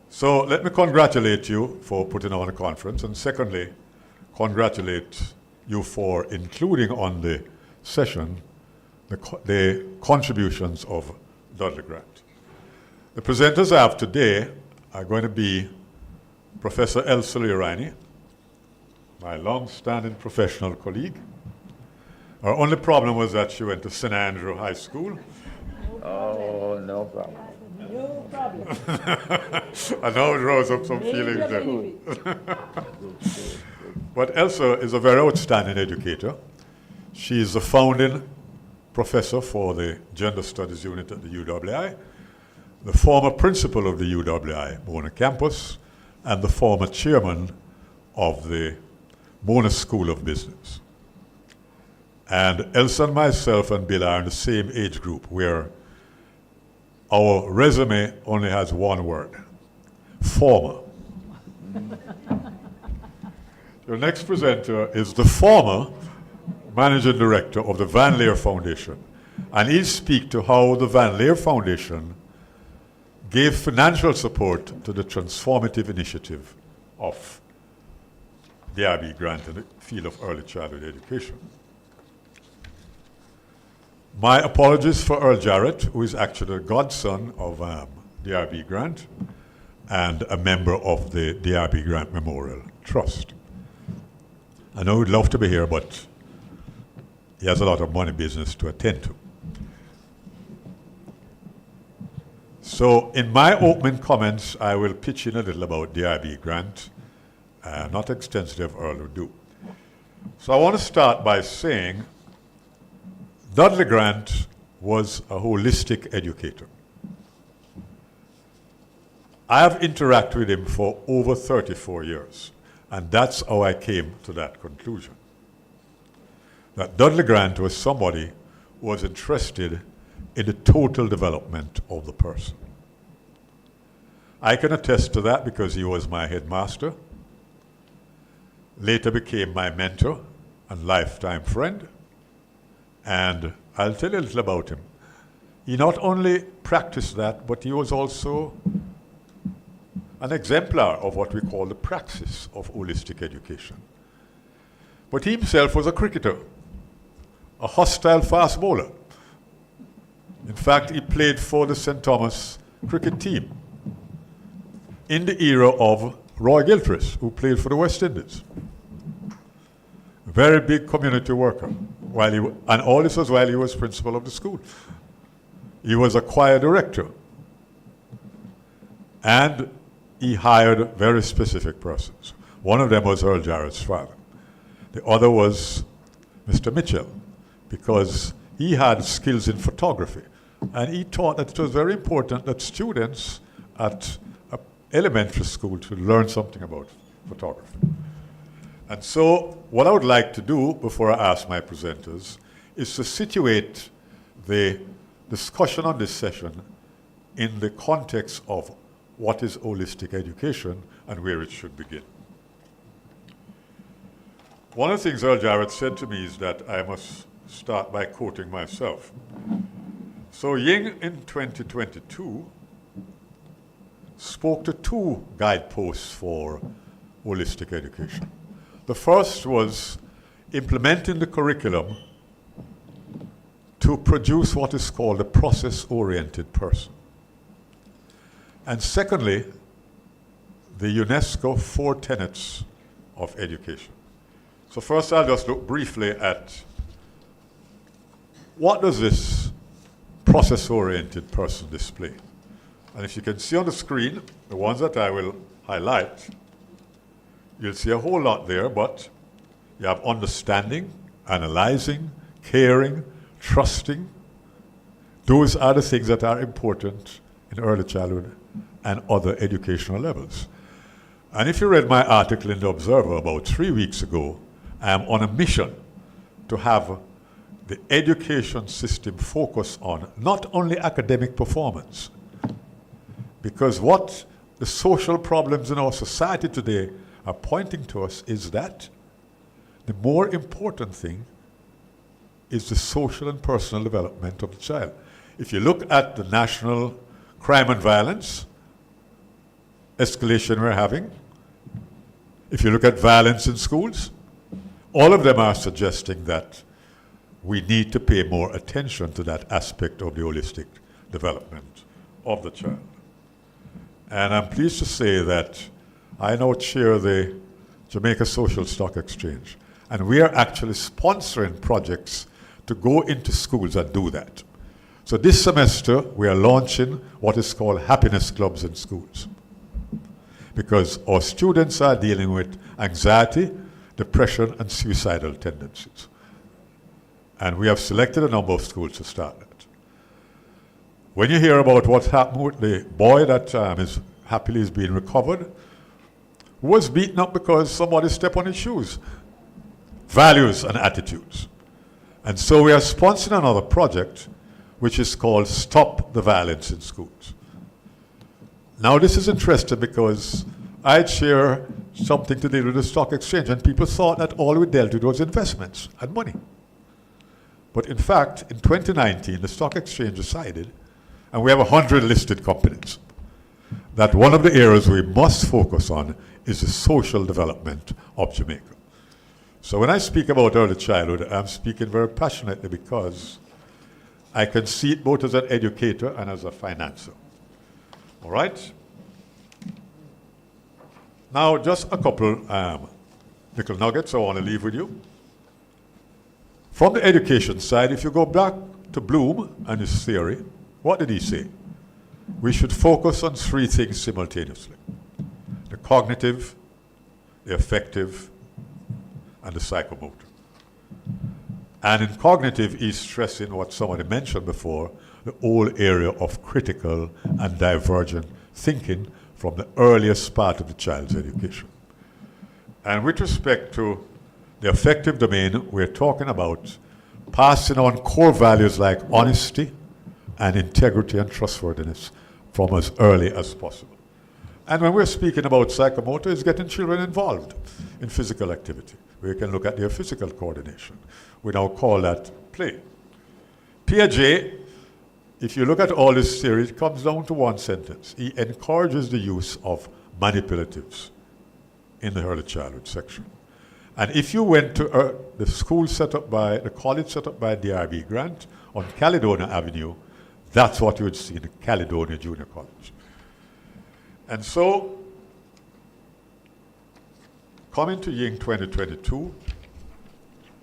So let me congratulate you for putting on a conference, and secondly, congratulate you for including on the session the contributions of Dudley Grant. The presenters I have today are going to be Professor Elsa Leorini, my long-standing professional colleague. Our only problem was that she went to St. Andrew High School. Oh, no problem. No problem. I know it rose up some feelings there. But Elsa is a very outstanding educator. She is the founding professor for the Gender Studies Unit at the UWI, the former principal of the UWI Mona campus, and the former chairman of the Mona School of Business. And Elsa and myself and Bill are in the same age group where our resume only has one word: former. Your next presenter is the former managing director of the Van Leer Foundation, and he'll speak to how the Van Leer Foundation gave financial support to the transformative initiative of the DRB grant in the field of early childhood education. My apologies for Earl Jarrett, who is actually the godson of DRB Grant and a member of the DRB Grant Memorial Trust. I know he'd love to be here, but he has a lot of money business to attend to. So in my opening comments, I will pitch in a little about DRB Grant, not extensive, Earl will do. So I want to start by saying Dudley Grant was a holistic educator. I have interacted with him for over 34 years, and that's how I came to that conclusion. That Dudley Grant was somebody who was interested in the total development of the person. I can attest to that because he was my headmaster, later became my mentor and lifetime friend, and I'll tell you a little about him. He not only practiced that, but he was also an exemplar of what we call the praxis of holistic education. But he himself was a cricketer, a hostile fast bowler. In fact, he played for the St. Thomas cricket team in the era of Roy Gilchrist, who played for the West Indies. A very big community worker. And all this was while he was principal of the school. He was a choir director. And he hired very specific persons. One of them was Earl Jarrett's father. The other was Mr. Mitchell, because he had skills in photography. And he thought that it was very important that students at elementary school should learn something about photography. And so what I would like to do before I ask my presenters is to situate the discussion on this session in the context of what is holistic education and where it should begin. One of the things Earl Jarrett said to me is that I must start by quoting myself. So Ying in 2022 spoke to 2 guideposts for holistic education. The first was implementing the curriculum to produce what is called a process-oriented person. And secondly, the UNESCO 4 tenets of education. So first I'll just look briefly at what does this process-oriented person display. And if you can see on the screen, the ones that I will highlight, you'll see a whole lot there, but you have understanding, analyzing, caring, trusting, Those are the things that are important in early childhood and other educational levels. And if you read my article in The Observer about 3 weeks ago, I am on a mission to have the education system focus on not only academic performance, because what the social problems in our society today are pointing to us is that the more important thing is the social and personal development of the child. If you look at the national crime and violence escalation we're having, if you look at violence in schools, all of them are suggesting that we need to pay more attention to that aspect of the holistic development of the child. And I'm pleased to say that I now chair the Jamaica Social Stock Exchange, and we are actually sponsoring projects to go into schools and do that. So this semester, we are launching what is called happiness clubs in schools, because our students are dealing with anxiety, depression, and suicidal tendencies. And we have selected a number of schools to start that. When you hear about what happened with the boy that is happily being recovered, who was beaten up because somebody stepped on his shoes, values and attitudes. And so we are sponsoring another project which is called Stop the Violence in Schools. Now this is interesting because I chair something to do with the stock exchange, and people thought that all we dealt with was investments and money. But in fact, in 2019, the stock exchange decided, and we have 100 listed companies, that one of the areas we must focus on is the social development of Jamaica. So when I speak about early childhood, I'm speaking very passionately because I can see it both as an educator and as a financer. All right? Now, just a couple little nuggets I want to leave with you. From the education side, if you go back to Bloom and his theory, what did he say? We should focus on three things simultaneously: the cognitive, the affective, and the psychomotor. And in cognitive, he's stressing what somebody mentioned before, the whole area of critical and divergent thinking from the earliest part of the child's education. And with respect to the affective domain, we're talking about passing on core values like honesty and integrity and trustworthiness from as early as possible. And when we're speaking about psychomotor, it's getting children involved in physical activity. We can look at their physical coordination. We now call that play. Piaget, if you look at all this theory, it comes down to one sentence. He encourages the use of manipulatives in the early childhood section. And if you went to the school set up by, the college set up by Dudley Grant on Caledonia Avenue, that's what you would see in the Caledonia Junior College. And so, coming to Ying 2022,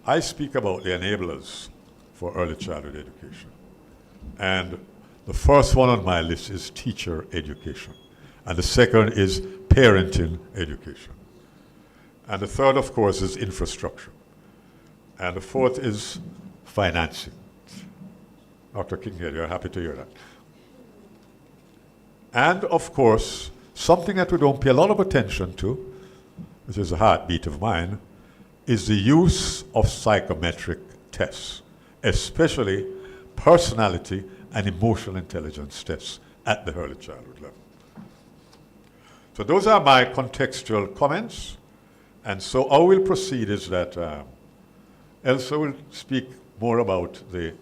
I speak about the enablers for early childhood education. And the first one on my list is teacher education. And the second is parenting education. And the third, of course, is infrastructure. And the fourth is financing. Dr. Kinghale, you're happy to hear that. And of course, something that we don't pay a lot of attention to, which is a heartbeat of mine, is the use of psychometric tests, especially personality and emotional intelligence tests at the early childhood level. So those are my contextual comments. And so how we'll proceed is that Elsa will speak more about the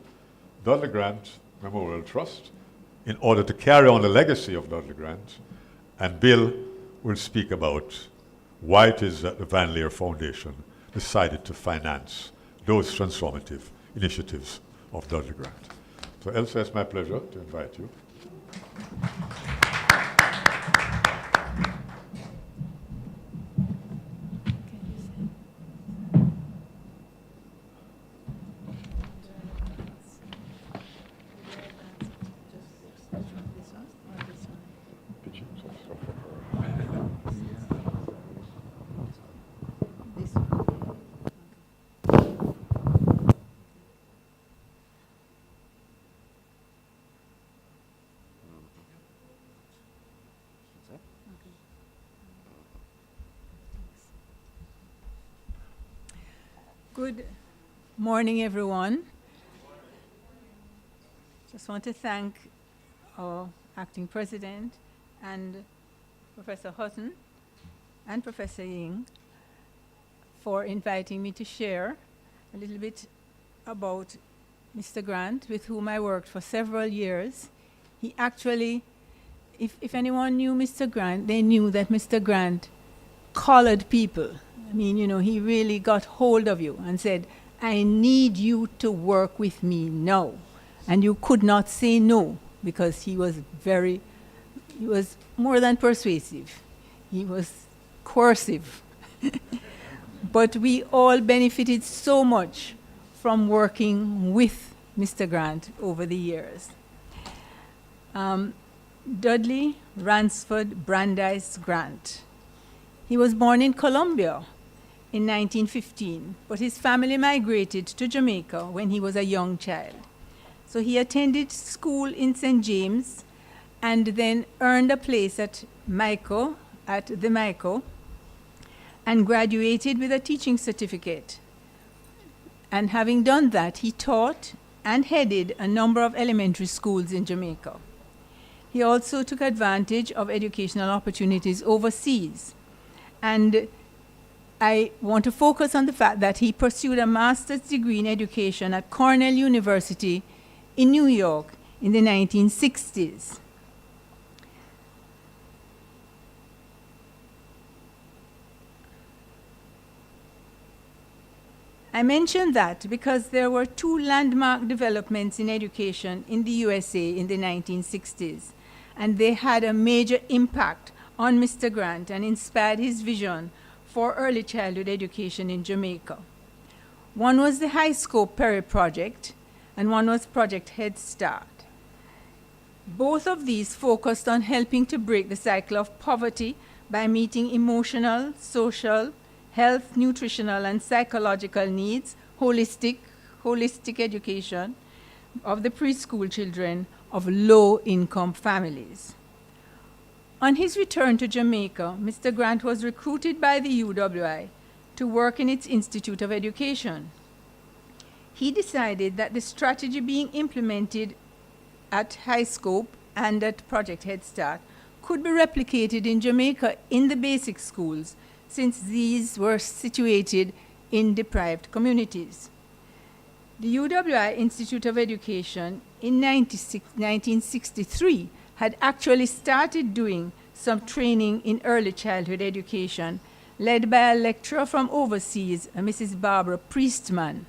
Dudley Grant Memorial Trust in order to carry on the legacy of Dudley Grant. And Bill will speak about why it is that the Van Leer Foundation decided to finance those transformative initiatives of Dudley Grant. So Elsa, it's my pleasure to invite you. Good morning, everyone. Just want to thank our acting president and Professor Hutton and Professor Ying for inviting me to share a little bit about Mr. Grant, with whom I worked for several years. He actually, if anyone knew Mr. Grant, they knew that Mr. Grant collared people. I mean, you know, he really got hold of you and said, I need you to work with me now. And you could not say no, because he was more than persuasive. He was coercive. But we all benefited so much from working with Mr. Grant over the years. Dudley Ransford Brandeis Grant. He was born in Colombia in 1915, but his family migrated to Jamaica when he was a young child. So he attended school in St. James and then earned a place at the Mico, and graduated with a teaching certificate. And having done that, he taught and headed a number of elementary schools in Jamaica. He also took advantage of educational opportunities overseas. And I want to focus on the fact that he pursued a master's degree in education at Cornell University in New York in the 1960s. I mention that because there were two landmark developments in education in the USA in the 1960s, and they had a major impact on Mr. Grant and inspired his vision for early childhood education in Jamaica. One was the High Scope Perry Project, and one was Project Head Start. Both of these focused on helping to break the cycle of poverty by meeting emotional, social, health, nutritional, and psychological needs, holistic education of the preschool children of low-income families. On his return to Jamaica, Mr. Grant was recruited by the UWI to work in its Institute of Education. He decided that the strategy being implemented at High Scope and at Project Head Start could be replicated in Jamaica in the basic schools, since these were situated in deprived communities. The UWI Institute of Education in 1963 had actually started doing some training in early childhood education, led by a lecturer from overseas, Mrs. Barbara Priestman.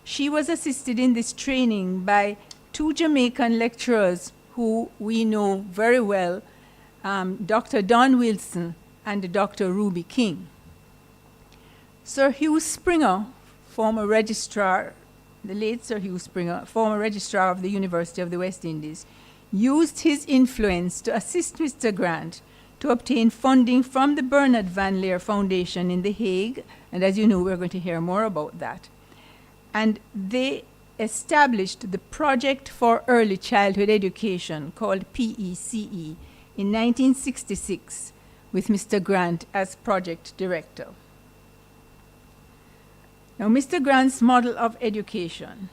She was assisted in this training by two Jamaican lecturers who we know very well, Dr. Don Wilson and Dr. Ruby King. Sir Hugh Springer, former registrar, the late Sir Hugh Springer, former registrar of the University of the West Indies, used his influence to assist Mr. Grant to obtain funding from the Bernard Van Leer Foundation in The Hague, and as you know, we're going to hear more about that. And they established the Project for Early Childhood Education, called PECE, in 1966, with Mr. Grant as project director. Now, Mr. Grant's model of education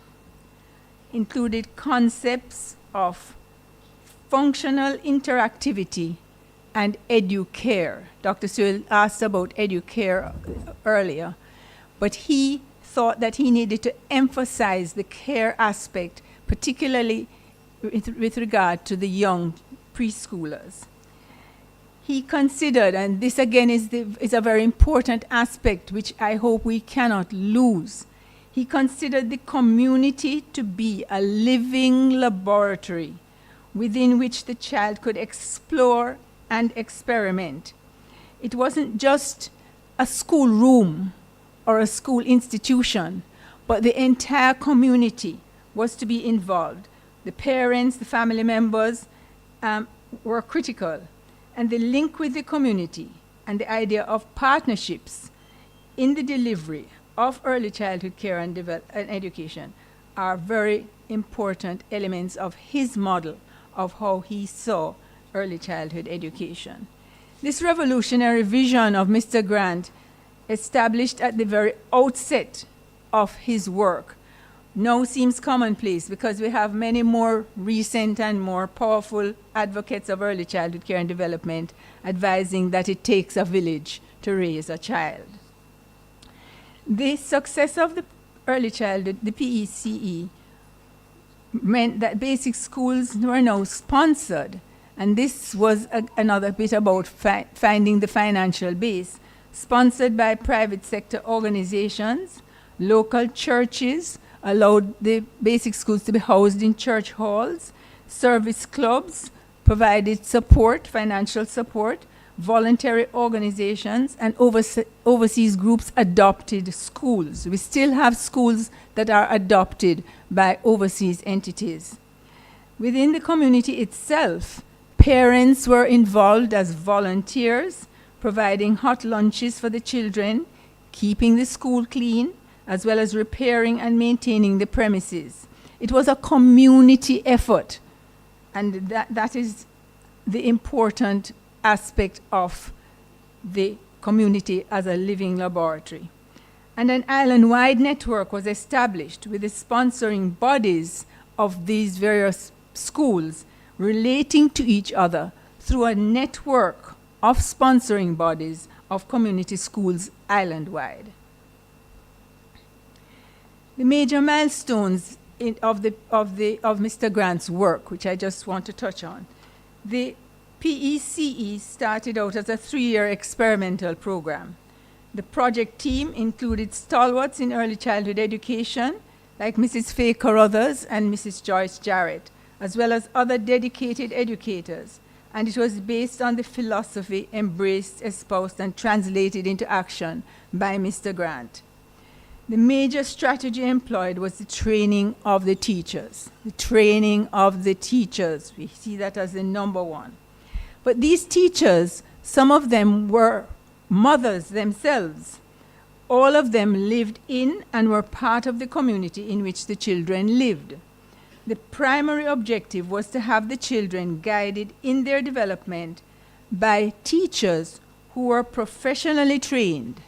included concepts of functional interactivity and educare. Dr. Sewell asked about educare earlier, but he thought that he needed to emphasize the care aspect, particularly with regard to the young preschoolers. He considered, and this again is a very important aspect which I hope we cannot lose, he considered the community to be a living laboratory within which the child could explore and experiment. It wasn't just a school room or a school institution, but the entire community was to be involved. The parents, the family members were critical. And the link with the community and the idea of partnerships in the delivery of early childhood care and education are very important elements of his model of how he saw early childhood education. This revolutionary vision of Mr. Grant established at the very outset of his work now seems commonplace because we have many more recent and more powerful advocates of early childhood care and development advising that it takes a village to raise a child. The success of the early childhood, the PECE, meant that basic schools were now sponsored, and this was another bit about finding the financial base, sponsored by private sector organizations. Local churches allowed the basic schools to be housed in church halls. Service clubs provided support, financial support. Voluntary organizations and overseas groups adopted schools. We still have schools that are adopted by overseas entities. Within the community itself, parents were involved as volunteers, providing hot lunches for the children, keeping the school clean, as well as repairing and maintaining the premises. It was a community effort, and that is the important aspect of the community as a living laboratory. And an island-wide network was established with the sponsoring bodies of these various schools relating to each other through a network of sponsoring bodies of community schools island-wide. The major milestones of Mr. Grant's work, which I just want to touch on. The PECE started out as a 3-year experimental program. The project team included stalwarts in early childhood education, like Mrs. Faye Carruthers and Mrs. Joyce Jarrett, as well as other dedicated educators. And it was based on the philosophy embraced, espoused, and translated into action by Mr. Grant. The major strategy employed was the training of the teachers. The training of the teachers. We see that as the number one. But these teachers, some of them were mothers themselves. All of them lived in and were part of the community in which the children lived. The primary objective was to have the children guided in their development by teachers who were professionally trained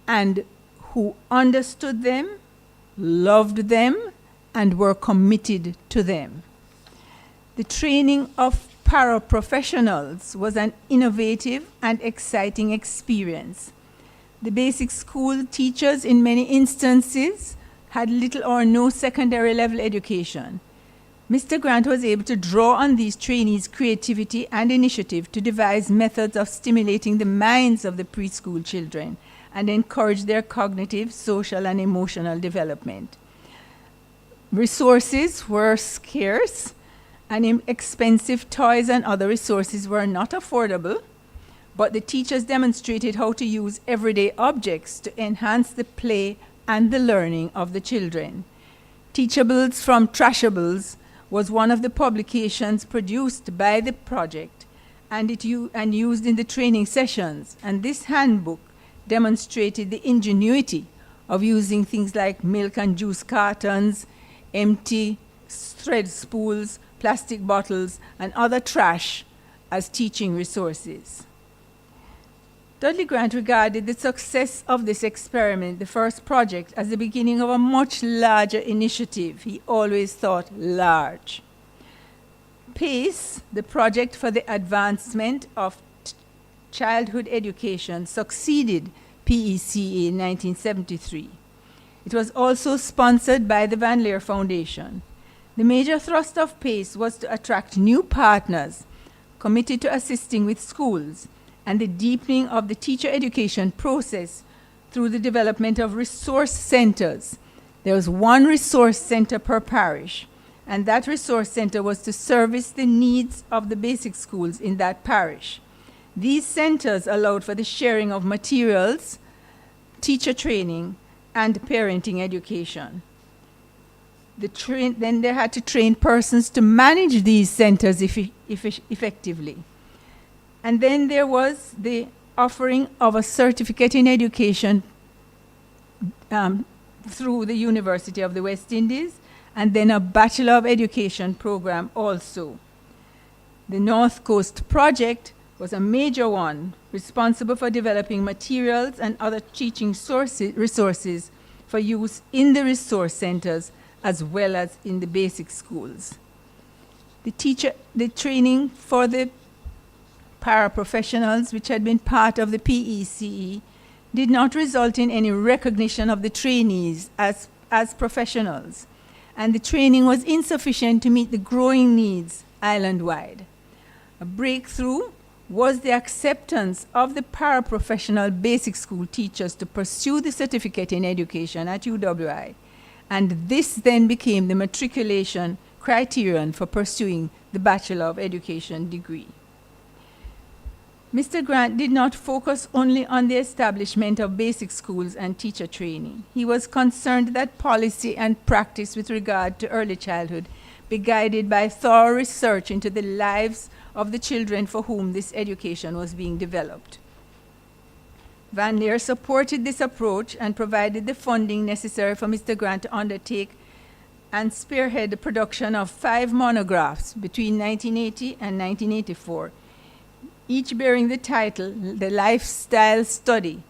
and who understood them, loved them, and were committed to them. The training of paraprofessionals was an innovative and exciting experience. The basic school teachers, in many instances, had little or no secondary level education. Mr. Grant was able to draw on these trainees' creativity and initiative to devise methods of stimulating the minds of the preschool children and encourage their cognitive, social, and emotional development. Resources were scarce, and expensive toys and other resources were not affordable, but the teachers demonstrated how to use everyday objects to enhance the play and the learning of the children. Teachables from Trashables was one of the publications produced by the project and used in the training sessions, and this handbook demonstrated the ingenuity of using things like milk and juice cartons, empty thread spools, plastic bottles, and other trash as teaching resources. Dudley Grant regarded the success of this experiment, the first project, as the beginning of a much larger initiative. He always thought large. PACE, the Project for the Advancement of Childhood Education, succeeded PECE in 1973. It was also sponsored by the Van Leer Foundation. The major thrust of PACE was to attract new partners committed to assisting with schools and the deepening of the teacher education process through the development of resource centers. There was one resource center per parish, and that resource center was to service the needs of the basic schools in that parish. These centers allowed for the sharing of materials, teacher training, and parenting education. Then they had to train persons to manage these centers effectively. And then there was the offering of a certificate in education through the University of the West Indies, and then a Bachelor of Education program also. The North Coast Project was a major one, responsible for developing materials and other teaching resources for use in the resource centers as well as in the basic schools. The training for the paraprofessionals, which had been part of the PECE, did not result in any recognition of the trainees as professionals, and the training was insufficient to meet the growing needs island-wide. A breakthrough was the acceptance of the paraprofessional basic school teachers to pursue the certificate in education at UWI, and this then became the matriculation criterion for pursuing the Bachelor of Education degree. Mr. Grant did not focus only on the establishment of basic schools and teacher training. He was concerned that policy and practice with regard to early childhood be guided by thorough research into the lives of the children for whom this education was being developed. Van Leer supported this approach and provided the funding necessary for Mr. Grant to undertake and spearhead the production of 5 monographs between 1980 and 1984, each bearing the title, The Lifestyle Study,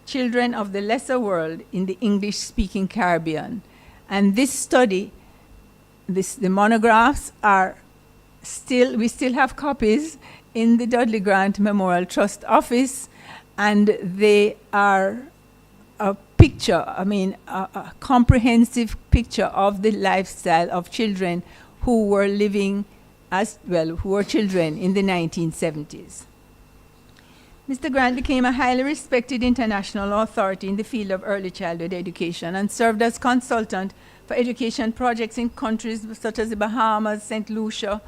Children of the Lesser World in the English-Speaking Caribbean. And this study, the monographs are we still have copies in the Dudley Grant Memorial Trust office, and they are a picture, a comprehensive picture of the lifestyle of children who were living who were children in the 1970s. Mr. Grant became a highly respected international authority in the field of early childhood education and served as consultant for education projects in countries such as the Bahamas, St. Lucia,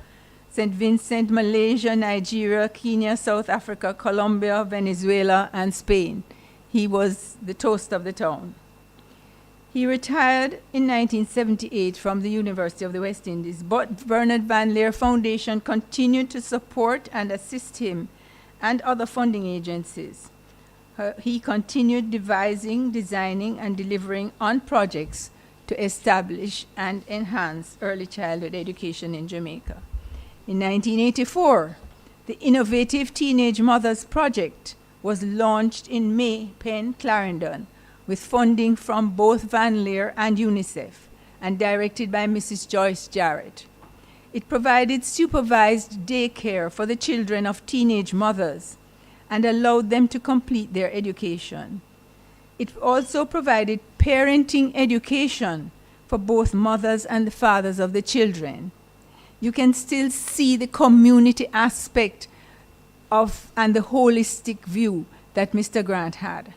St. Vincent, Malaysia, Nigeria, Kenya, South Africa, Colombia, Venezuela, and Spain. He was the toast of the town. He retired in 1978 from the University of the West Indies, but Bernard Van Leer Foundation continued to support and assist him and other funding agencies. He continued devising, designing, and delivering on projects to establish and enhance early childhood education in Jamaica. In 1984, the Innovative Teenage Mothers Project was launched in May Pen, Clarendon, with funding from both Van Leer and UNICEF, and directed by Mrs. Joyce Jarrett. It provided supervised daycare for the children of teenage mothers and allowed them to complete their education. It also provided parenting education for both mothers and the fathers of the children. You can still see the community aspect and the holistic view that Mr. Grant had.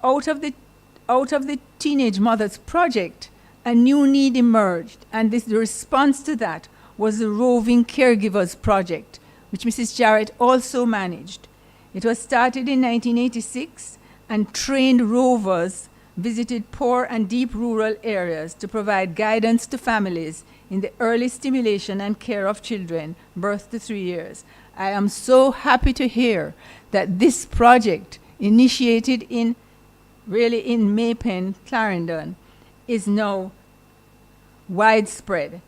Out of the Teenage Mothers Project, a new need emerged, and the response to that was the Roving Caregivers Project, which Mrs. Jarrett also managed. It was started in 1986, and trained rovers visited poor and deep rural areas to provide guidance to families in the early stimulation and care of children birth to 3 years. I am so happy to hear that this project, initiated in Maypen, Clarendon, is now widespread.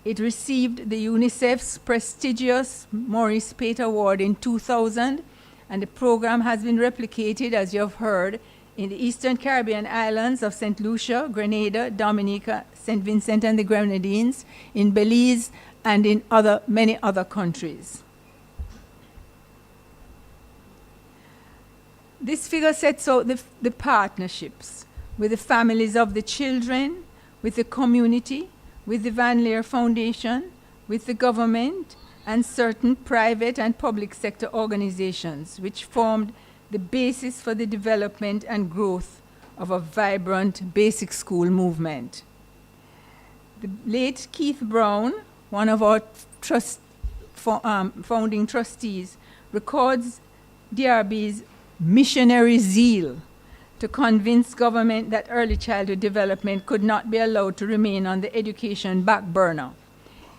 It received the UNICEF's prestigious Maurice Pate Award in 2000, and the program has been replicated, as you have heard, in the Eastern Caribbean islands of St. Lucia, Grenada, Dominica, St. Vincent and the Grenadines, in Belize, and in many other countries. This figure sets out the partnerships with the families of the children, with the community, with the Van Leer Foundation, with the government, and certain private and public sector organizations, which formed the basis for the development and growth of a vibrant basic school movement. The late Keith Brown, one of our founding trustees, records DRB's missionary zeal to convince government that early childhood development could not be allowed to remain on the education back burner.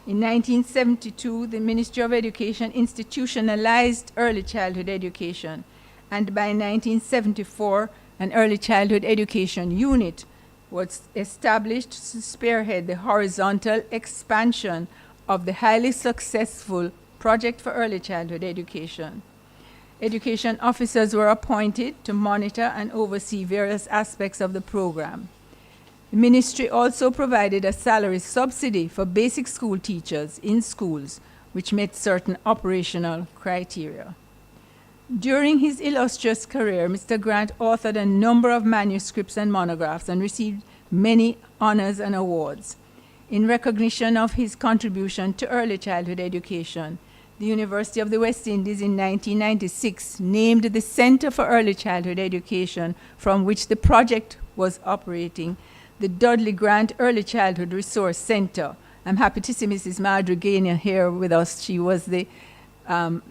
In 1972, the Ministry of Education institutionalized early childhood education, and by 1974, an early childhood education unit was established to spearhead the horizontal expansion of the highly successful Project for Early Childhood Education. Education officers were appointed to monitor and oversee various aspects of the program. The ministry also provided a salary subsidy for basic school teachers in schools which met certain operational criteria. During his illustrious career, Mr. Grant authored a number of manuscripts and monographs and received many honors and awards. In recognition of his contribution to early childhood education, the University of the West Indies in 1996 named the Center for Early Childhood Education, from which the project was operating, the Dudley Grant Early Childhood Resource Center. I'm happy to see Mrs. Marjorie Gaynor here with us. She was the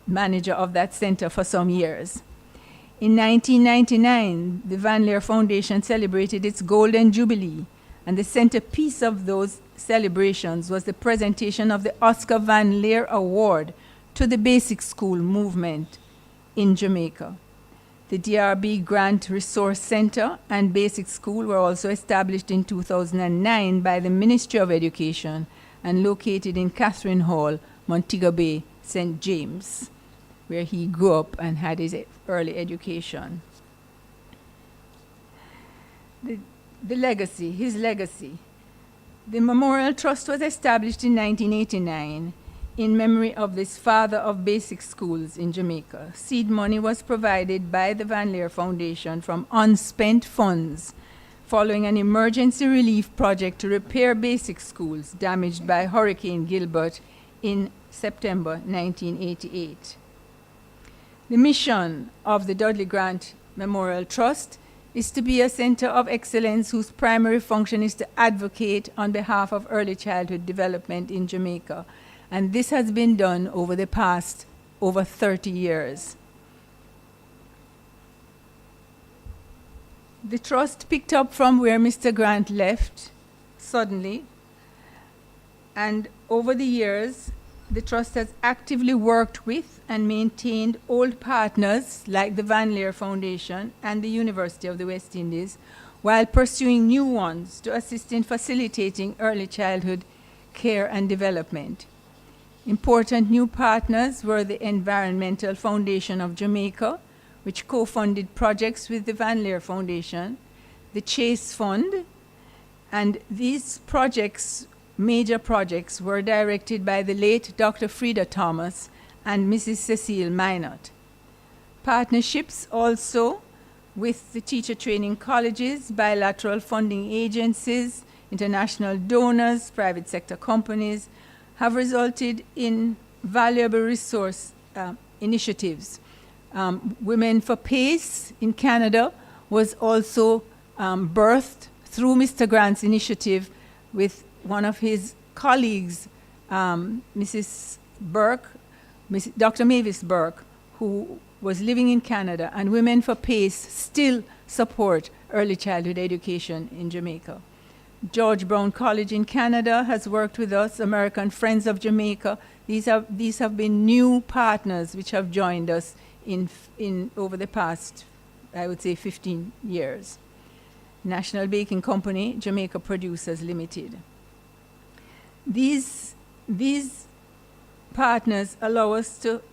manager of that center for some years. In 1999, the Van Leer Foundation celebrated its Golden Jubilee, and the centerpiece of those celebrations was the presentation of the Oscar Van Leer Award to the basic school movement in Jamaica. The DRB Grant Resource Center and Basic School were also established in 2009 by the Ministry of Education and located in Catherine Hall, Montego Bay, St. James, where he grew up and had his early education. His legacy. The Memorial Trust was established in 1989 in memory of this father of basic schools in Jamaica. Seed money was provided by the Van Leer Foundation from unspent funds following an emergency relief project to repair basic schools damaged by Hurricane Gilbert in September 1988. The mission of the Dudley Grant Memorial Trust is to be a center of excellence whose primary function is to advocate on behalf of early childhood development in Jamaica. And this has been done over the past over 30 years. The trust picked up from where Mr. Grant left suddenly, and over the years, the trust has actively worked with and maintained old partners like the Van Leer Foundation and the University of the West Indies, while pursuing new ones to assist in facilitating early childhood care and development. Important new partners were the Environmental Foundation of Jamaica, which co-funded projects with the Van Leer Foundation, the Chase Fund, and these projects, major projects, were directed by the late Dr. Frida Thomas and Mrs. Cecile Minot. Partnerships also with the teacher training colleges, bilateral funding agencies, international donors, private sector companies, have resulted in valuable resource initiatives. Women for Pace in Canada was also birthed through Mr. Grant's initiative with one of his colleagues, Mrs. Burke, Dr. Mavis Burke, who was living in Canada, and Women for Pace still support early childhood education in Jamaica. George Brown College in Canada has worked with us, American Friends of Jamaica. These have been new partners which have joined us in over the past, I would say, 15 years. National Baking Company, Jamaica Producers Limited. These partners allow us to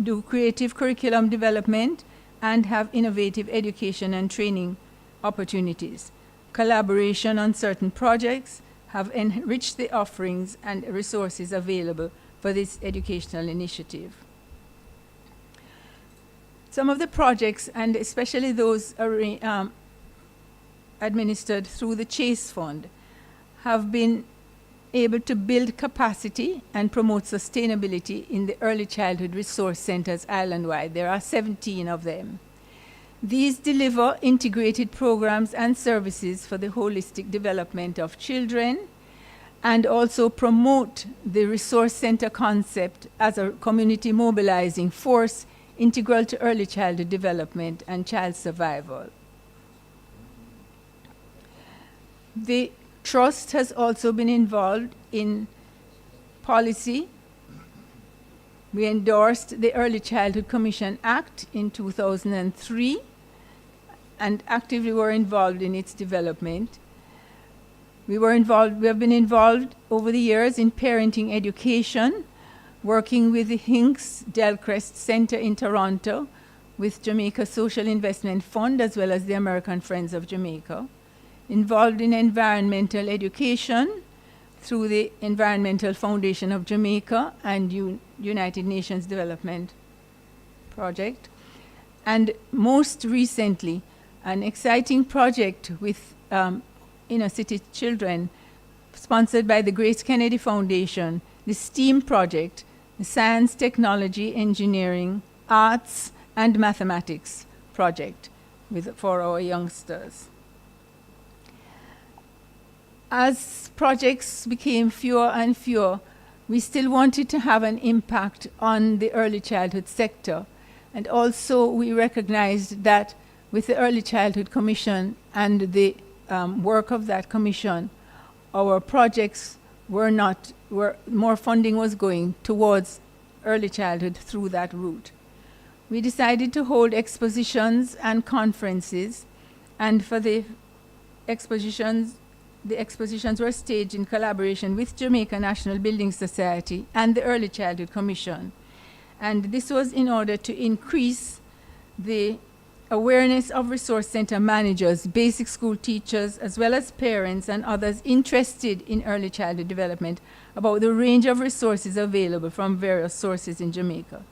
do creative curriculum development and have innovative education and training opportunities. Collaboration on certain projects have enriched the offerings and resources available for this educational initiative. Some of the projects, and especially those administered through the Chase Fund, have been able to build capacity and promote sustainability in the early childhood resource centers island-wide. There are 17 of them. These deliver integrated programs and services for the holistic development of children and also promote the resource center concept as a community mobilizing force integral to early childhood development and child survival. The Trust has also been involved in policy. We endorsed the Early Childhood Commission Act in 2003 and actively were involved in its development. We have been involved over the years in parenting education, working with the Hinks Delcrest Center in Toronto, with Jamaica Social Investment Fund as well as the American Friends of Jamaica, involved in environmental education through the Environmental Foundation of Jamaica and United Nations Development Project, and most recently, an exciting project with inner city children sponsored by the Grace Kennedy Foundation, the STEAM project, the Science, Technology, Engineering, Arts, and Mathematics project for our youngsters. As projects became fewer and fewer, we still wanted to have an impact on the early childhood sector. And also we recognized that with the Early Childhood Commission and the work of that commission, our projects more funding was going towards early childhood through that route. We decided to hold expositions and conferences, and for the expositions were staged in collaboration with Jamaica National Building Society and the Early Childhood Commission. And this was in order to increase the awareness of resource center managers, basic school teachers, as well as parents and others interested in early childhood development about the range of resources available from various sources in Jamaica.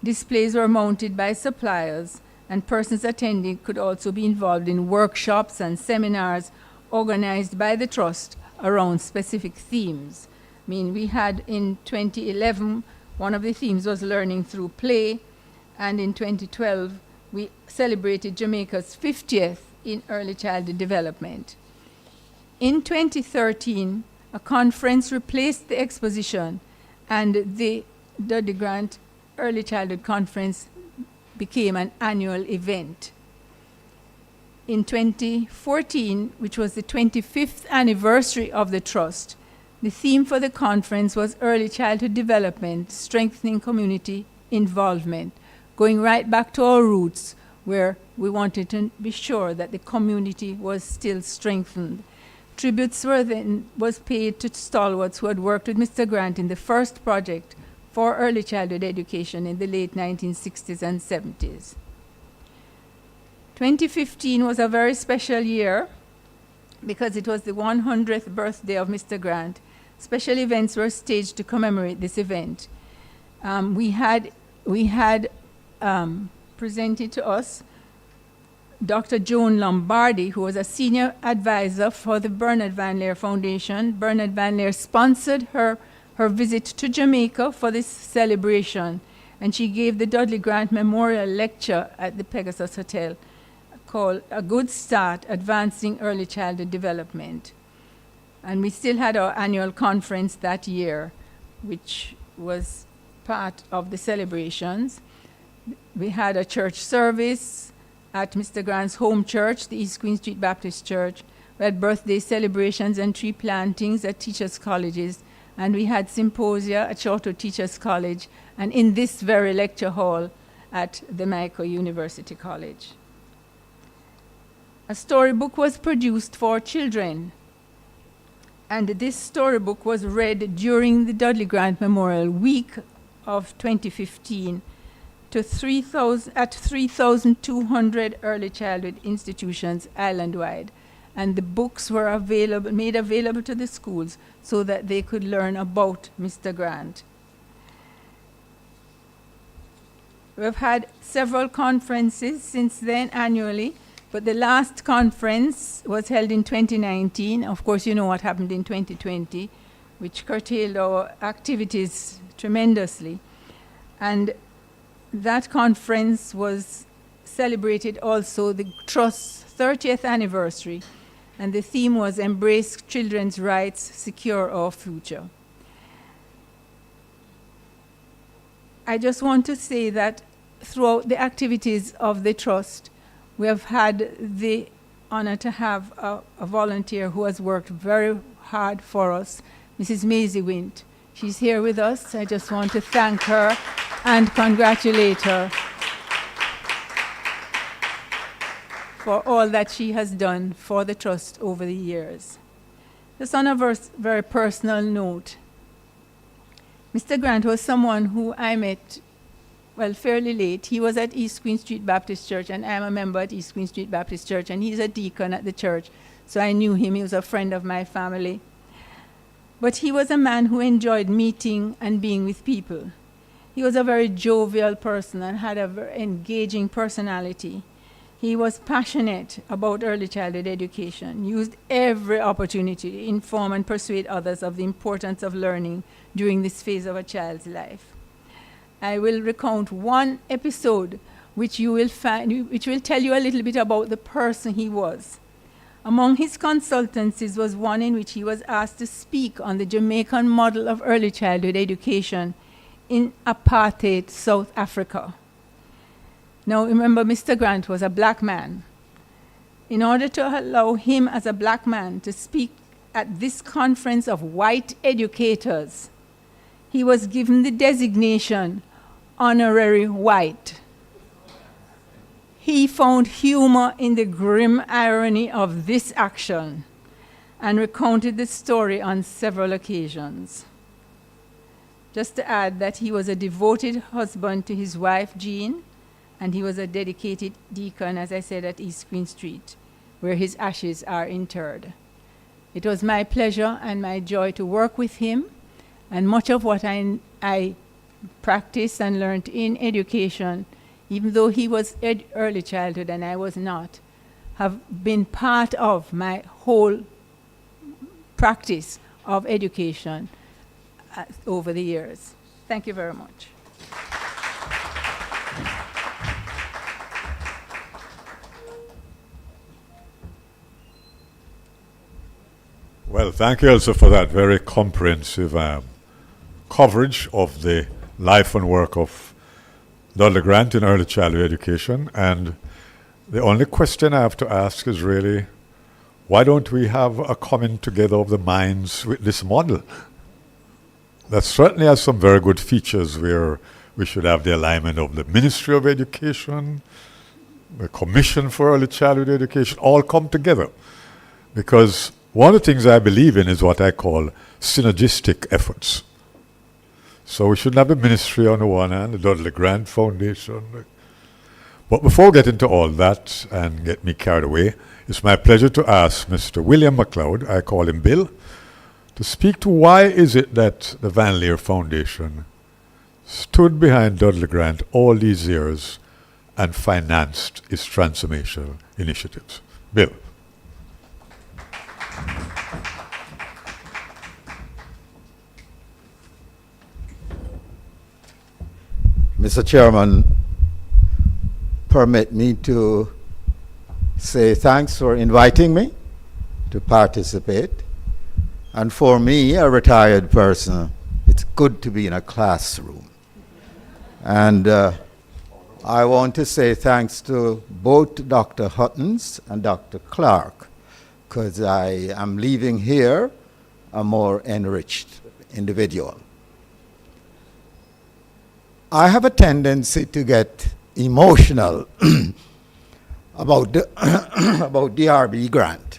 Displays were mounted by suppliers, and persons attending could also be involved in workshops and seminars organized by the Trust around specific themes. I mean, we had in 2011, one of the themes was learning through play, and in 2012, we celebrated Jamaica's 50th in early childhood development. In 2013, a conference replaced the exposition, and the Dudley Grant Early Childhood Conference became an annual event. In 2014, which was the 25th anniversary of the Trust, the theme for the conference was Early Childhood Development, Strengthening Community Involvement, going right back to our roots, where we wanted to be sure that the community was still strengthened. Tributes was paid to stalwarts who had worked with Mr. Grant in the first project for early childhood education in the late 1960s and 70s. 2015 was a very special year because it was the 100th birthday of Mr. Grant. Special events were staged to commemorate this event. We had presented to us Dr. Joan Lombardi, who was a senior advisor for the Bernard Van Leer Foundation. Bernard Van Leer sponsored her visit to Jamaica for this celebration, and she gave the Dudley Grant Memorial Lecture at the Pegasus Hotel called A Good Start, Advancing Early Childhood Development. And we still had our annual conference that year, which was part of the celebrations. We had a church service at Mr. Grant's home church, the East Queen Street Baptist Church. We had birthday celebrations and tree plantings at teachers' colleges, and we had symposia at Chorlton Teachers College and in this very lecture hall at the Jamaica University College. A storybook was produced for children, and this storybook was read during the Dudley Grant Memorial Week of 2015 to 3,200 early childhood institutions island-wide. And the books were made available to the schools so that they could learn about Mr. Grant. We've had several conferences since then annually, but the last conference was held in 2019. Of course, you know what happened in 2020, which curtailed our activities tremendously. And that conference was celebrated also the Trust's 30th anniversary, and the theme was Embrace Children's Rights, Secure Our Future. I just want to say that throughout the activities of the Trust, we have had the honor to have a volunteer who has worked very hard for us, Mrs. Maisie Wint. She's here with us. I just want to thank her and congratulate her for all that she has done for the Trust over the years. Just on a very personal note, Mr. Grant was someone who I met well, fairly late. He was at East Queen Street Baptist Church, and I'm a member at East Queen Street Baptist Church, and he's a deacon at the church. So I knew him. He was a friend of my family. But he was a man who enjoyed meeting and being with people. He was a very jovial person and had a very engaging personality. He was passionate about early childhood education, used every opportunity to inform and persuade others of the importance of learning during this phase of a child's life. I will recount one episode which will tell you a little bit about the person he was. Among his consultancies was one in which he was asked to speak on the Jamaican model of early childhood education in apartheid South Africa. Now remember, Mr. Grant was a black man. In order to allow him as a black man to speak at this conference of white educators, he was given the designation honorary white. He found humor in the grim irony of this action and recounted the story on several occasions. Just to add that he was a devoted husband to his wife, Jean, and he was a dedicated deacon, as I said, at East Queen Street, where his ashes are interred. It was my pleasure and my joy to work with him, and much of what I practiced and learned in education, even though he was early childhood and I was not, have been part of my whole practice of education over the years. Thank you very much. Well, thank you also for that very comprehensive coverage of the life and work of Dudley Grant in early childhood education. And the only question I have to ask is really, why don't we have a coming together of the minds with this model? That certainly has some very good features where we should have the alignment of the Ministry of Education, the Commission for Early Childhood Education, all come together. Because one of the things I believe in is what I call synergistic efforts. So we shouldn't have the ministry on the one hand, the Dudley Grant Foundation. But before we get into all that and get me carried away, it's my pleasure to ask Mr. William MacLeod, I call him Bill, to speak to why is it that the Van Leer Foundation stood behind Dudley Grant all these years and financed its transformational initiatives. Bill. Mr. Chairman, permit me to say thanks for inviting me to participate. And for me, a retired person, it's good to be in a classroom. And I want to say thanks to both Dr. Huttons and Dr. Clark, because I am leaving here a more enriched individual. I have a tendency to get emotional about DRB Grant,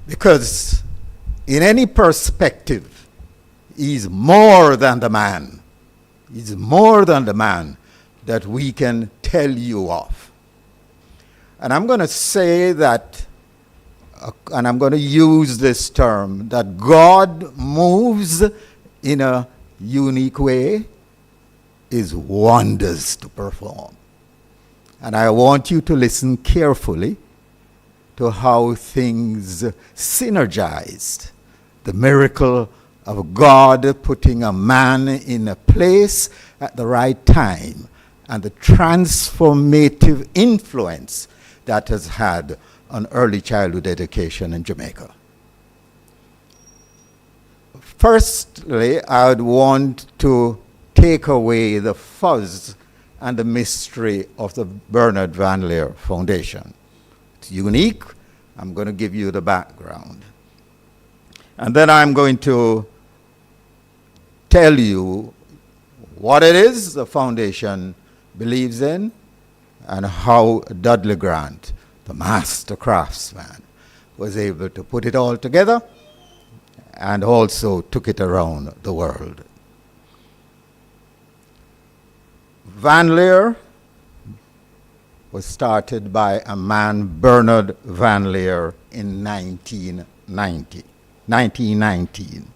because in any perspective, he's more than the man. He's more than the man that we can tell you of. And I'm going to say that, and I'm going to use this term, that God moves in a unique way, is wonders to perform. And I want you to listen carefully to how things synergized. The miracle of God putting a man in a place at the right time, and the transformative influence that has had on early childhood education in Jamaica. Firstly, I would want to take away the fuzz and the mystery of the Bernard Van Leer Foundation. It's unique. I'm going to give you the background. And then I'm going to tell you what it is the foundation believes in and how Dudley Grant, the master craftsman, was able to put it all together and also took it around the world. Van Leer was started by a man, Bernard Van Leer, in 1919.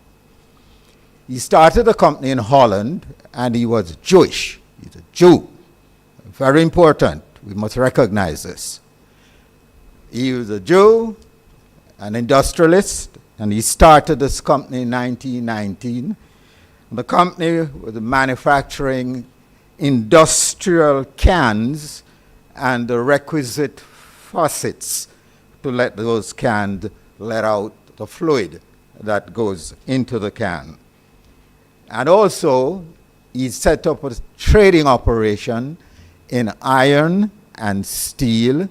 He started a company in Holland, and he was Jewish. He's a Jew. Very important. We must recognize this. He was a Jew, an industrialist, and he started this company in 1919. The company was manufacturing industrial cans and the requisite faucets to let those cans let out the fluid that goes into the can. And also, he set up a trading operation in iron and steel,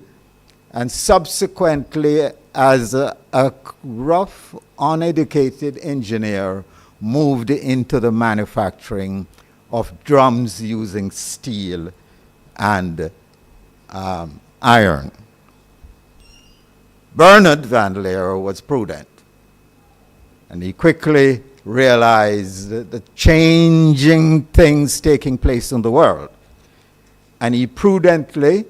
and subsequently, as a rough, uneducated engineer, moved into the manufacturing of drums using steel and iron. Bernard Van Leer was prudent, and he quickly realized the changing things taking place in the world. And he prudently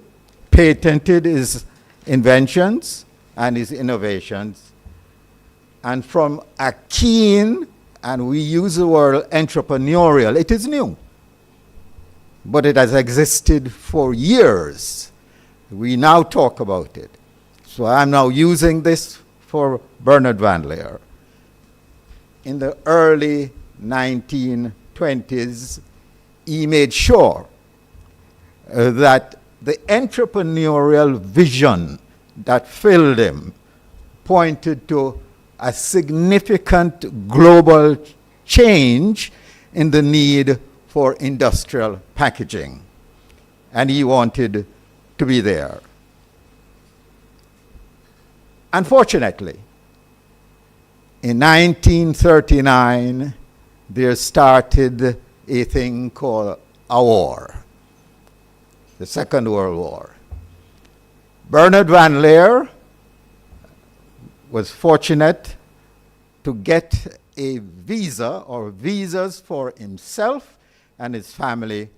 patented his inventions and his innovations. And from a keen, and we use the word entrepreneurial, it is new, but it has existed for years. We now talk about it. So I'm now using this for Bernard Van Leer. In the early 1920s, he made sure that the entrepreneurial vision that filled him pointed to a significant global change in the need for industrial packaging. And he wanted to be there. Unfortunately, in 1939, there started a thing called a war, the Second World War. Bernard Van Leer was fortunate to get a visa or visas for himself and his family,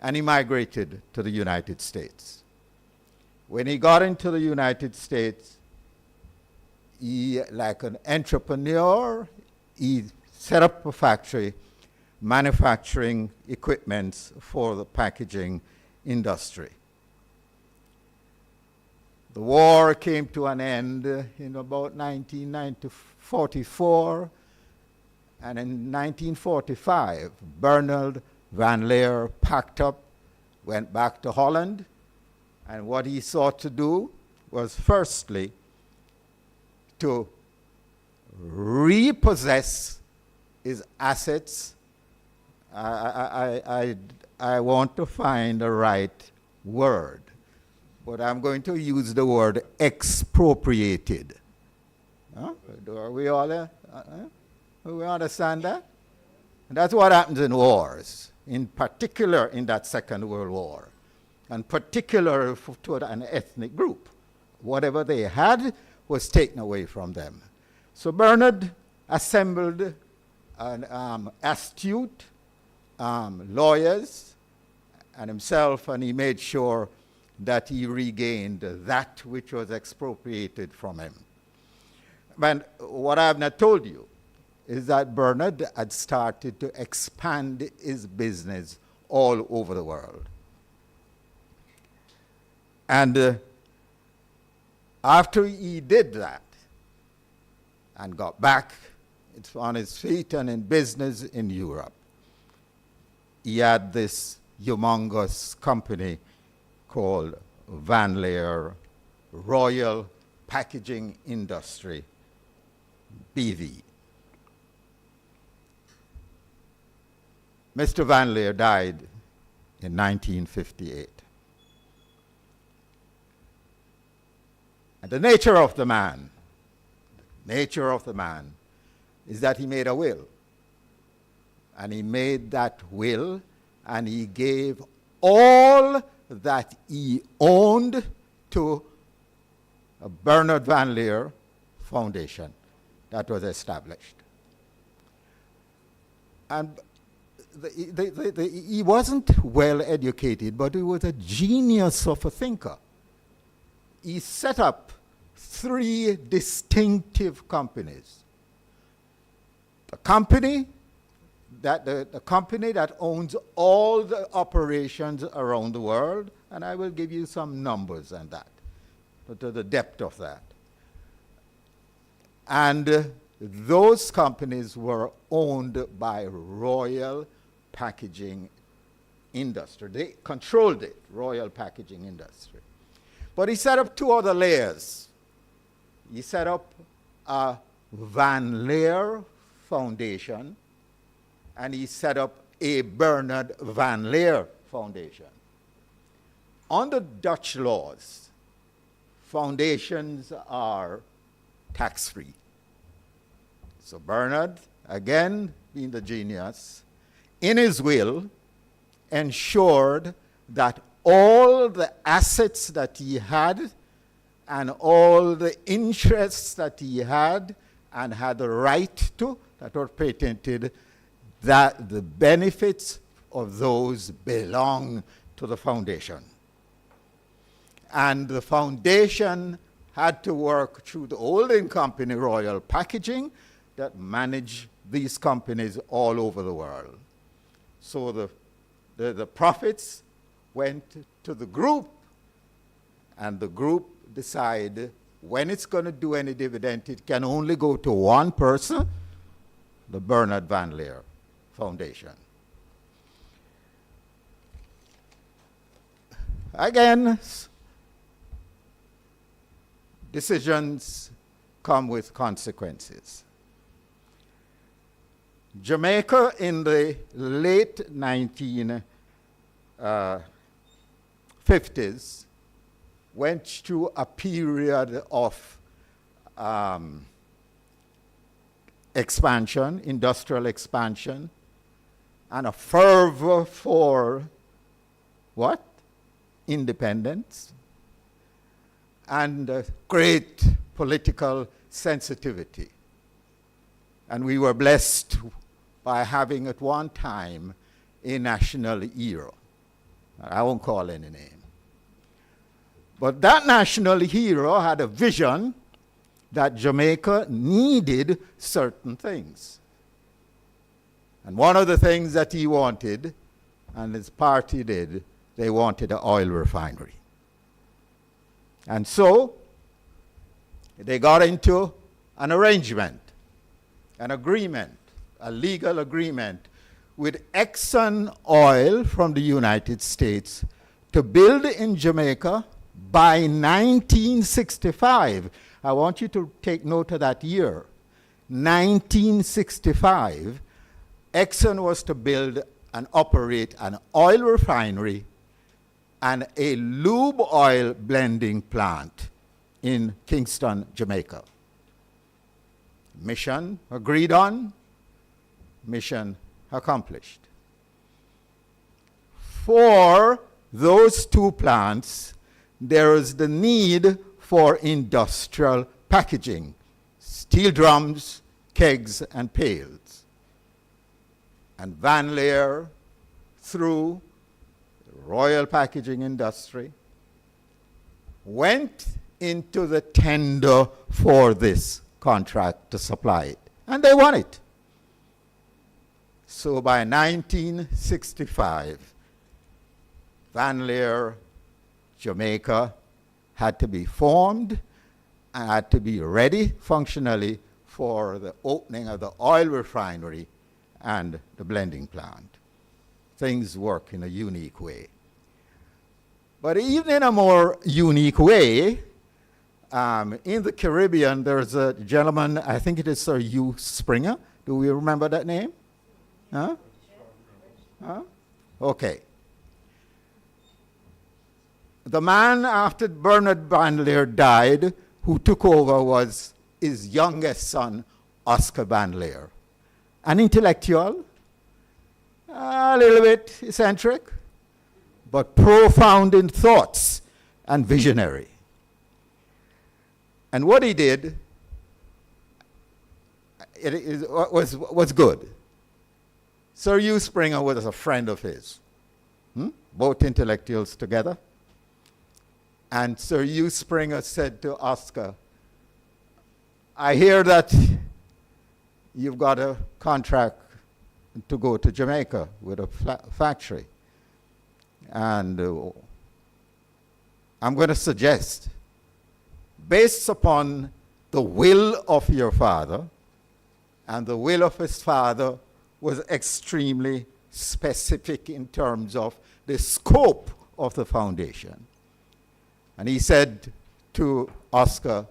and he migrated to the United States. When he got into the United States, he, like an entrepreneur, he set up a factory manufacturing equipment for the packaging industry. The war came to an end in about 1944, and in 1945, Bernard Van Leer packed up, went back to Holland, and what he sought to do was firstly to repossess his assets. I want to find the right word, but I'm going to use the word expropriated. Do we all we understand that? And that's what happens in wars, in particular in that Second World War, and particularly to an ethnic group. Whatever they had was taken away from them. So Bernard assembled an astute lawyers and himself, and he made sure that he regained that which was expropriated from him. But what I have not told you is that Bernard had started to expand his business all over the world. And after he did that and got back on his feet and in business in Europe, he had this humongous company called Van Leer Royal Packaging Industry, BV. Mr. Van Leer died in 1958. And the nature of the man is that he made a will. And he made that will, and he gave all that he owned to a Bernard Van Leer Foundation that was established. And he wasn't well educated, but he was a genius of a thinker. He set up 3 distinctive companies. The company that owns all the operations around the world, and I will give you some numbers on that, to the depth of that. And those companies were owned by Royal Packaging Industry. They controlled it, Royal Packaging Industry. But he set up 2 other layers. He set up a Van Leer Foundation, and he set up a Bernard Van Leer Foundation. Under Dutch laws, foundations are tax-free. So Bernard, again being the genius, in his will ensured that all the assets that he had and all the interests that he had and had the right to, that were patented, that the benefits of those belong to the foundation. And the foundation had to work through the holding company, Royal Packaging, that managed these companies all over the world. So the profits went to the group, and the group decide when it's going to do any dividend, it can only go to one person, the Bernard Van Leer Foundation. Again, decisions come with consequences. Jamaica in the late 1950s went through a period of expansion, industrial expansion, and a fervor for what? Independence, and great political sensitivity. And we were blessed by having at one time a national hero. I won't call any name. But that national hero had a vision that Jamaica needed certain things. And one of the things that he wanted, and his party did, they wanted an oil refinery. And so they got into an arrangement, an agreement, a legal agreement with Exxon Oil from the United States to build in Jamaica by 1965. I want you to take note of that year. 1965, Exxon was to build and operate an oil refinery and a lube oil blending plant in Kingston, Jamaica. Mission agreed on, mission accomplished. For those 2 plants, there is the need for industrial packaging, steel drums, kegs, and pails. And Van Leer, through the Royal Packaging Industry, went into the tender for this contract to supply it. And they won it. So by 1965, Van Leer, Jamaica, had to be formed and had to be ready functionally for the opening of the oil refinery and the blending plant. Things work in a unique way. But even in a more unique way, in the Caribbean, there's a gentleman, I think it is Sir Hugh Springer. Do we remember that name? Huh? Huh? Okay. The man after Bernard Van Leer died, who took over, was his youngest son, Oscar Van Leer. An intellectual, a little bit eccentric, but profound in thoughts and visionary. And what he did was good. Sir Hugh Springer was a friend of his, both intellectuals together. And Sir Hugh Springer said to Oscar, I hear that you've got a contract to go to Jamaica with a factory. And I'm going to suggest, based upon the will of your father, and the will of his father was extremely specific in terms of the scope of the foundation. And he said to Oscar,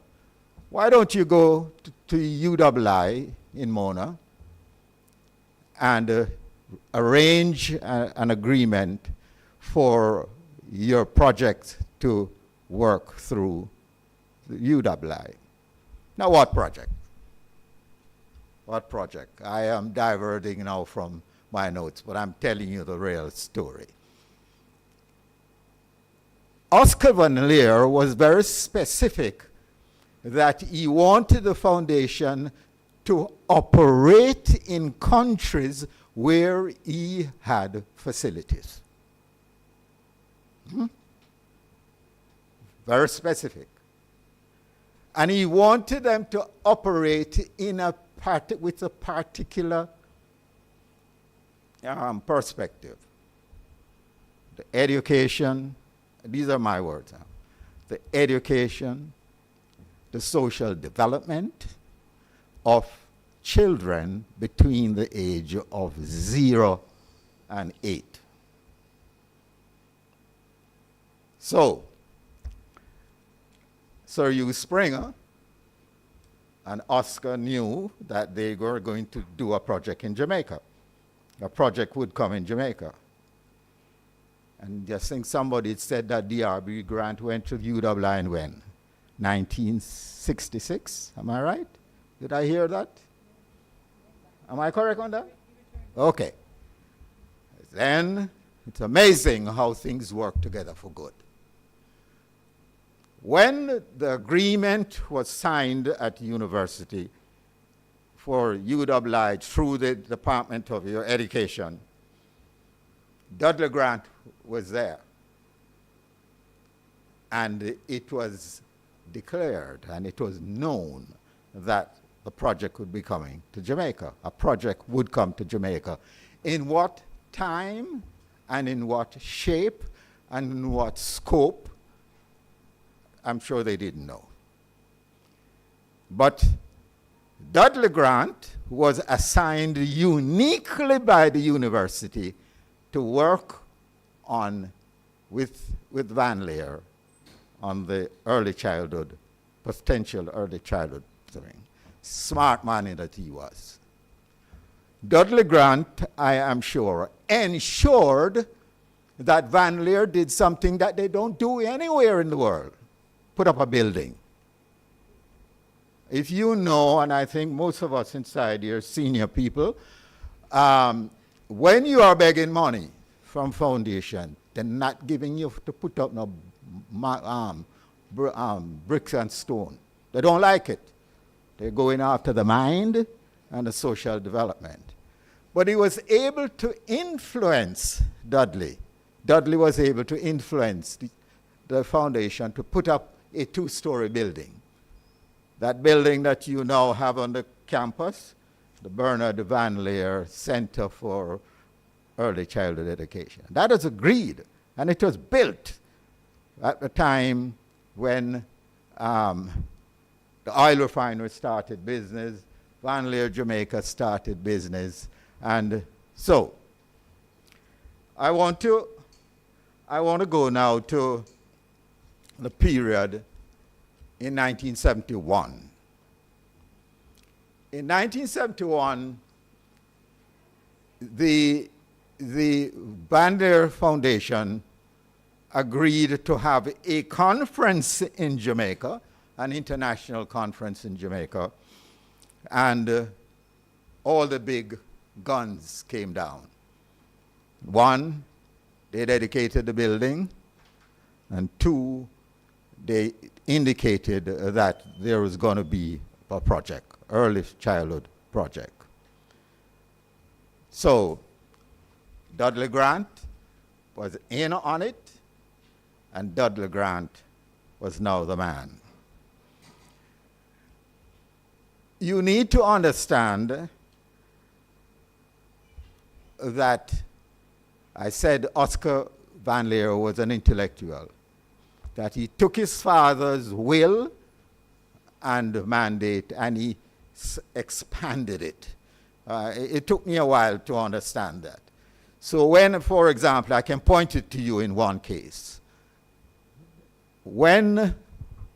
why don't you go to UII in Mona and arrange an agreement for your project to work through the UII. Now, what project? What project? I am diverting now from my notes, but I'm telling you the real story. Oscar Van Leer was very specific that he wanted the foundation to operate in countries where he had facilities. Very specific. And he wanted them to operate in with a particular perspective. The education, these are my words now. The education, the social development of children between the age of 0 and 8. So, Sir Hugh Springer and Oscar knew that they were going to do a project in Jamaica. A project would come in Jamaica. And I think somebody said that Dudley Grant went to UII in when? 1966, am I right? Did I hear that? Am I correct on that? Okay. Then it's amazing how things work together for good. When the agreement was signed at university for UII through the Department of Education, Dudley Grant was there. And it was declared and it was known that the project would be coming to Jamaica. A project would come to Jamaica. In what time and in what shape and in what scope, I'm sure they didn't know. But Dudley Grant was assigned uniquely by the university to work on with Van Leer on the early childhood, potential early childhood thing. Smart man that he was. Dudley Grant, I am sure, ensured that Van Leer did something that they don't do anywhere in the world. Put up a building. If you know, and I think most of us inside here, senior people, when you are begging money from foundation, they're not giving you to put up no bricks and stone. They don't like it. They're going after the mind and the social development. But he was able to influence Dudley. Dudley was able to influence the foundation to put up a 2-story building. That building that you now have on the campus, the Bernard Van Leer Center for Early Childhood Education. That was agreed, and it was built at the time when the oil refinery started business, Van Leer Jamaica started business, and so I want to go now to the period in 1971. In 1971, the Van Leer Foundation agreed to have a conference in Jamaica, an international conference in Jamaica, and all the big guns came down. One, they dedicated the building, and two, they indicated that there was going to be a project, early childhood project. So Dudley Grant was in on it, and Dudley Grant was now the man. You need to understand that I said Oscar Van Leer was an intellectual, that he took his father's will and mandate and he expanded it. It took me a while to understand that. So when, for example, I can point it to you in one case. When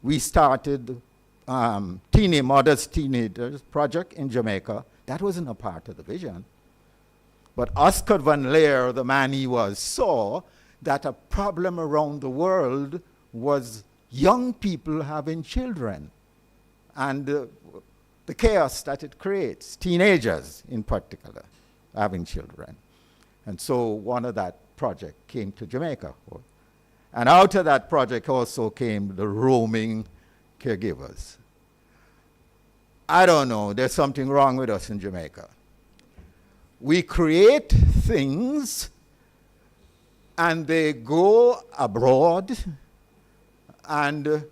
we started Modest Teenagers Project in Jamaica, that wasn't a part of the vision. But Oscar Van Leer, the man he was, saw that a problem around the world was young people having children and the chaos that it creates, teenagers in particular having children. And so one of that project came to Jamaica. And out of that project also came the roaming caregivers. I don't know, there's something wrong with us in Jamaica. We create things and they go abroad and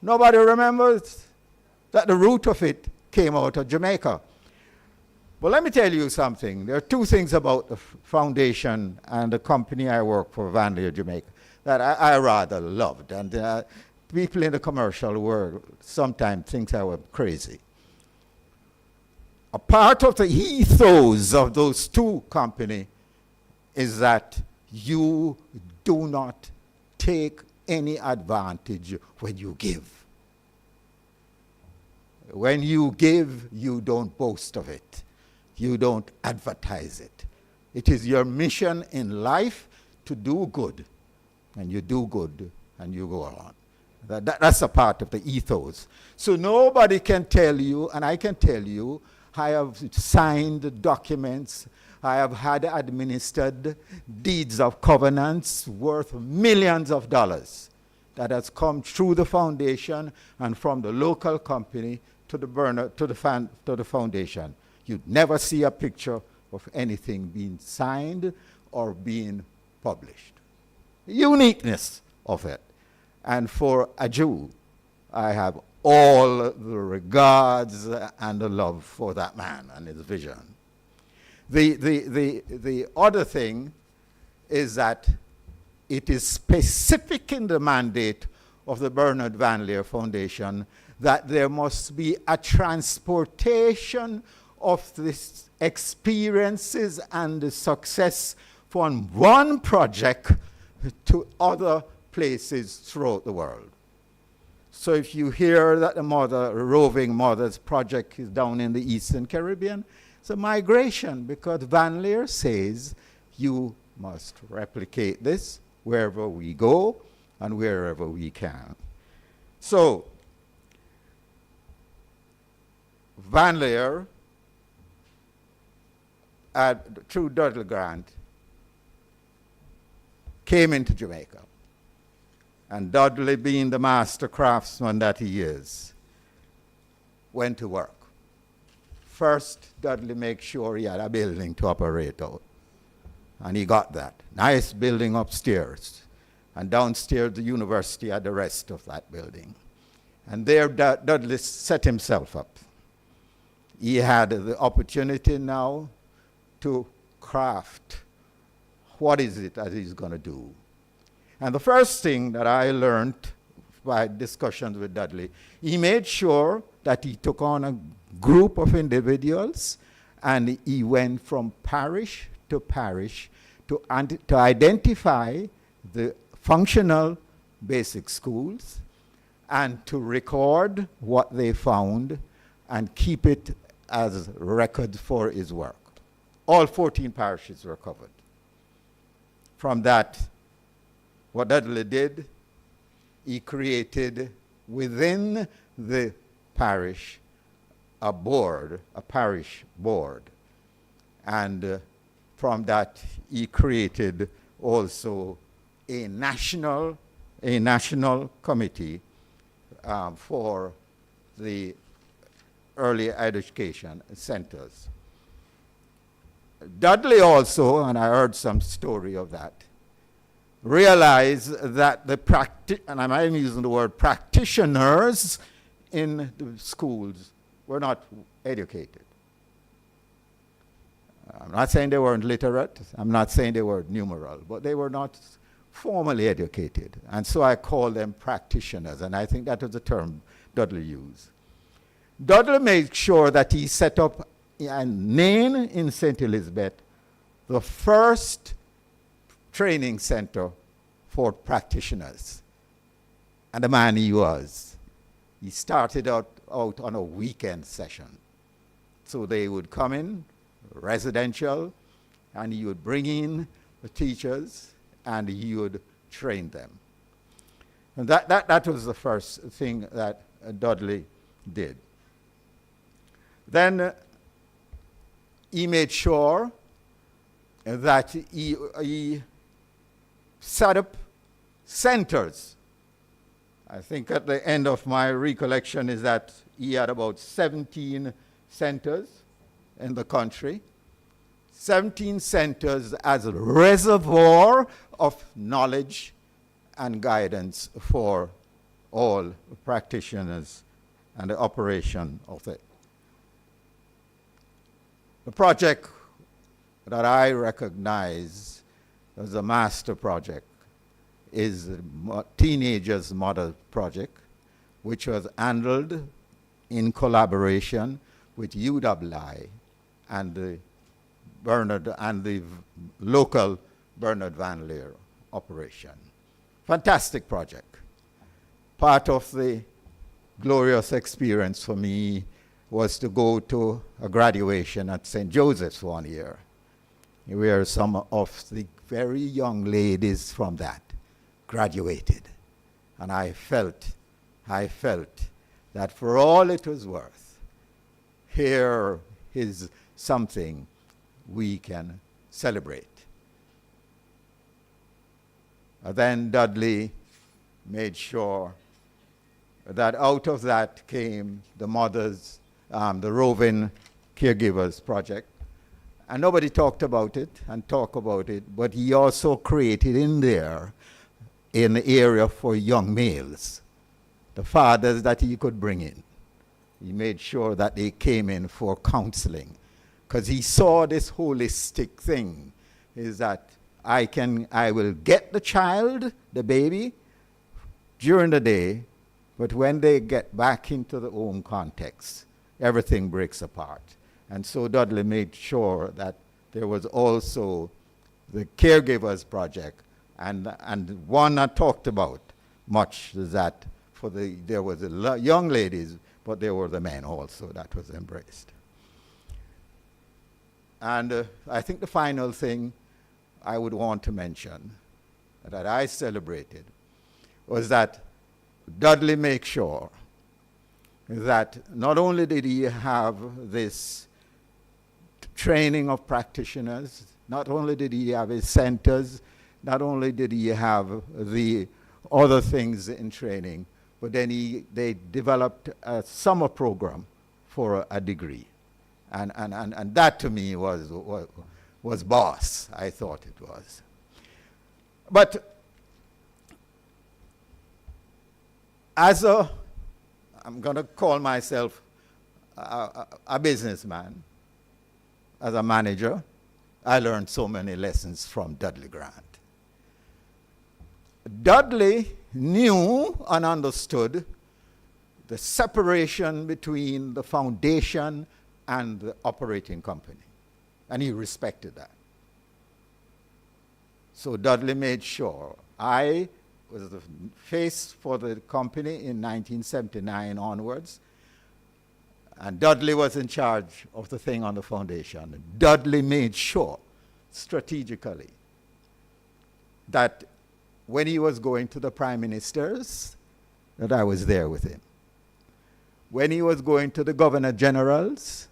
nobody remembers that the root of it came out of Jamaica. Well, let me tell you something. There are two things about the foundation and the company I work for, Van Leer Jamaica, that I rather loved. And people in the commercial world sometimes think I was crazy. A part of the ethos of those two companies is that you do not take any advantage when you give. When you give, you don't boast of it. You don't advertise it. It is your mission in life to do good. And you do good and you go on. That's a part of the ethos. So nobody can tell you, and I can tell you, I have signed documents, I have had administered deeds of covenants worth millions of dollars that has come through the foundation and from the local company to the foundation. You'd never see a picture of anything being signed or being published. The uniqueness of it. And for a Jew, I have all the regards and the love for that man and his vision. The other thing is that it is specific in the mandate of the Bernard Van Leer Foundation that there must be a transportation of these experiences and the success from one project to other places throughout the world. So if you hear that the Roving Mothers Project is down in the Eastern Caribbean, it's a migration because Van Leer says you must replicate this wherever we go and wherever we can. So Van Leer, through Dudley Grant, came into Jamaica. And Dudley, being the master craftsman that he is, went to work. First, Dudley made sure he had a building to operate out. And he got that. Nice building upstairs. And downstairs, the university had the rest of that building. And there, Dudley set himself up. He had the opportunity now to craft what is it that he's going to do. And the first thing that I learned by discussions with Dudley, he made sure that he took on a group of individuals and he went from parish to parish to identify the functional basic schools and to record what they found and keep it as record for his work. All 14 parishes were covered. From that, what Dudley did, he created within the parish a board, a parish board. And from that, he created also a national committee for the early education centers. Dudley also, and I heard some story of that, realized that and I'm using the word practitioners in the schools were not educated. I'm not saying they weren't literate. I'm not saying they were numeral, but they were not formally educated. And so I call them practitioners, and I think that was the term Dudley used. Dudley made sure that he set up in Nain in St. Elizabeth the first training center for practitioners. And the man he was. He started out on a weekend session. So they would come in, residential, and he would bring in the teachers, and he would train them. And that was the first thing that Dudley did. Then he made sure that he set up centers. I think at the end of my recollection is that he had about 17 centers in the country. 17 centers as a reservoir of knowledge and guidance for all practitioners and the operation of it. The project that I recognize as a master project is the Teenagers Model Project, which was handled in collaboration with UWI and the local Bernard Van Leer operation. Fantastic project. Part of the glorious experience for me was to go to a graduation at St. Joseph's one year, where some of the very young ladies from that graduated. And I felt that for all it was worth, here is something we can celebrate. Then Dudley made sure that out of that came the mothers, the roving caregivers project. And nobody talked about it, but he also created in there an area for young males, the fathers that he could bring in. He made sure that they came in for counseling, because he saw this holistic thing, is that I will get the child, the baby, during the day, but when they get back into the home context, everything breaks apart. And so Dudley made sure that there was also the caregivers project, and one I talked about much is that there was the young ladies, but there were the men also that was embraced. And I think the final thing I would want to mention that I celebrated was that Dudley made sure that not only did he have this training of practitioners, not only did he have his centers, not only did he have the other things in training, but then they developed a summer program for a degree. And that to me was boss, I thought it was. But I'm going to call myself a businessman, as a manager, I learned so many lessons from Dudley Grant. Dudley knew and understood the separation between the foundation and the operating company, and he respected that. So Dudley made sure I was the face for the company in 1979 onwards, and Dudley was in charge of the thing on the foundation. Dudley made sure, strategically, that when he was going to the prime ministers, that I was there with him. When he was going to the governor generals,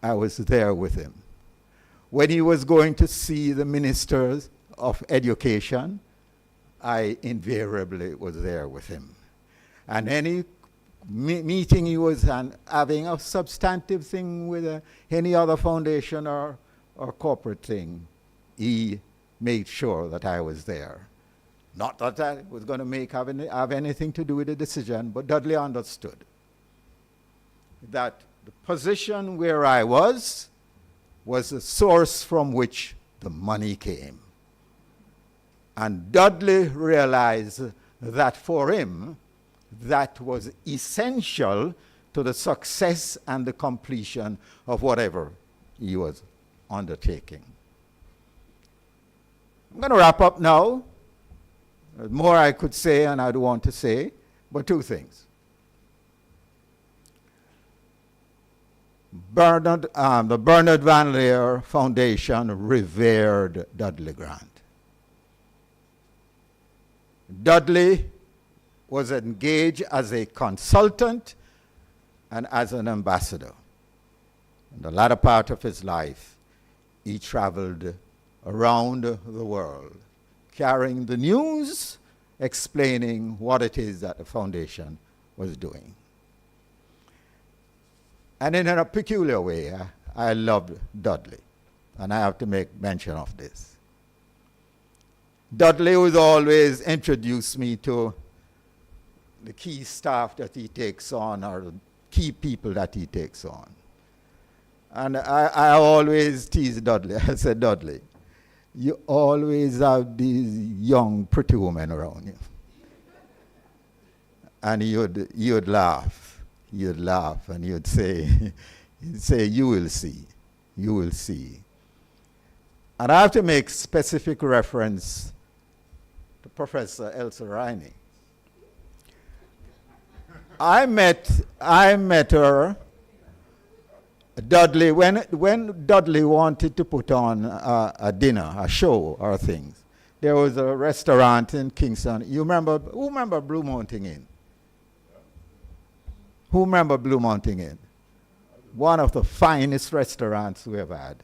I was there with him. When he was going to see the ministers of education, I invariably was there with him. And any meeting he was having a substantive thing with any other foundation or or corporate thing, he made sure that I was there. Not that I was going to have anything to do with the decision, but Dudley understood that the position where I was the source from which the money came. And Dudley realized that for him, that was essential to the success and the completion of whatever he was undertaking. I'm going to wrap up now. There's more I could say and I'd want to say, but two things. The Bernard Van Leer Foundation revered Dudley Grant. Dudley was engaged as a consultant and as an ambassador. In the latter part of his life, he traveled around the world, carrying the news, explaining what it is that the foundation was doing. And in a peculiar way, I loved Dudley, and I have to make mention of this. Dudley would always introduce me to the key staff that he takes on, or the key people that he takes on. And I always tease Dudley. I said, Dudley, you always have these young, pretty women around you. And he would laugh. You'd laugh and you'd say, you will see, you will see. And I have to make specific reference to Professor Elsa Riney. I met her, Dudley, when Dudley wanted to put on a dinner, a show or things. There was a restaurant in Kingston. Who remember Blue Mountain Inn? Who remember Blue Mountain Inn? One of the finest restaurants we have had.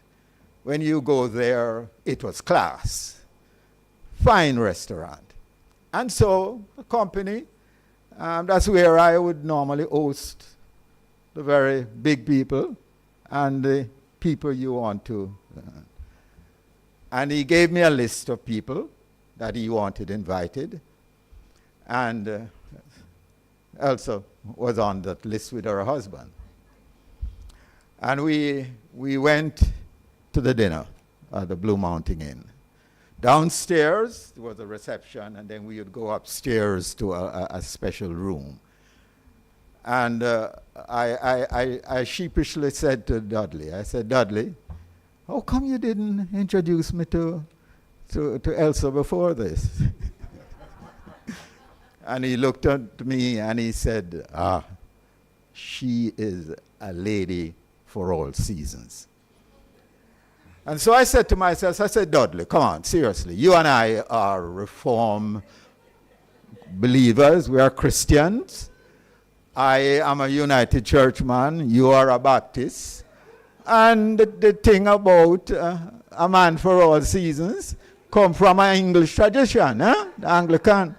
When you go there, it was class. Fine restaurant. And so, the company, that's where I would normally host the very big people and the people you want to. And he gave me a list of people that he wanted invited. And Elsa was on that list with her husband. And we went to the dinner at the Blue Mountain Inn. Downstairs there was a reception, and then we would go upstairs to a special room. And I sheepishly said to Dudley, I said, Dudley, how come you didn't introduce me to Elsa before this? And he looked at me and he said, she is a lady for all seasons. And so I said to myself, I said, Dudley, come on, seriously. You and I are Reformed believers. We are Christians. I am a United Churchman. You are a Baptist. And the thing about a man for all seasons come from an English tradition, the Anglican.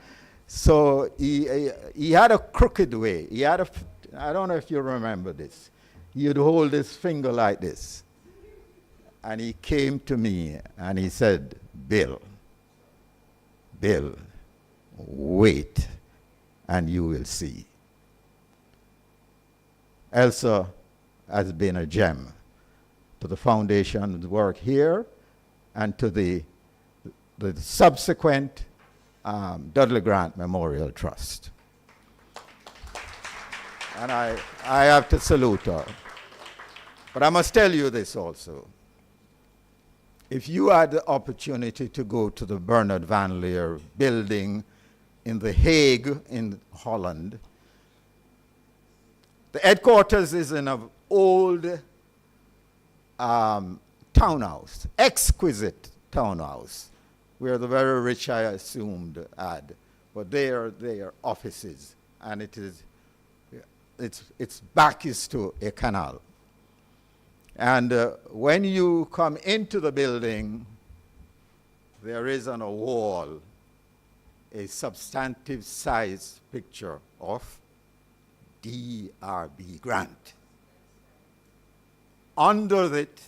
So he had a crooked way. He had I don't know if you remember this. He would hold his finger like this. And he came to me and he said, Bill, wait and you will see. Elsa has been a gem to the foundation's work here and to the subsequent Dudley Grant Memorial Trust. And I have to salute her. But I must tell you this also. If you had the opportunity to go to the Bernard Van Leer building in The Hague in Holland, the headquarters is in an old townhouse, exquisite townhouse, where the very rich, I assumed, had. But they are offices, and its back is to a canal. And when you come into the building, there is on a wall a substantive size picture of D.R.B. Grant. Under it,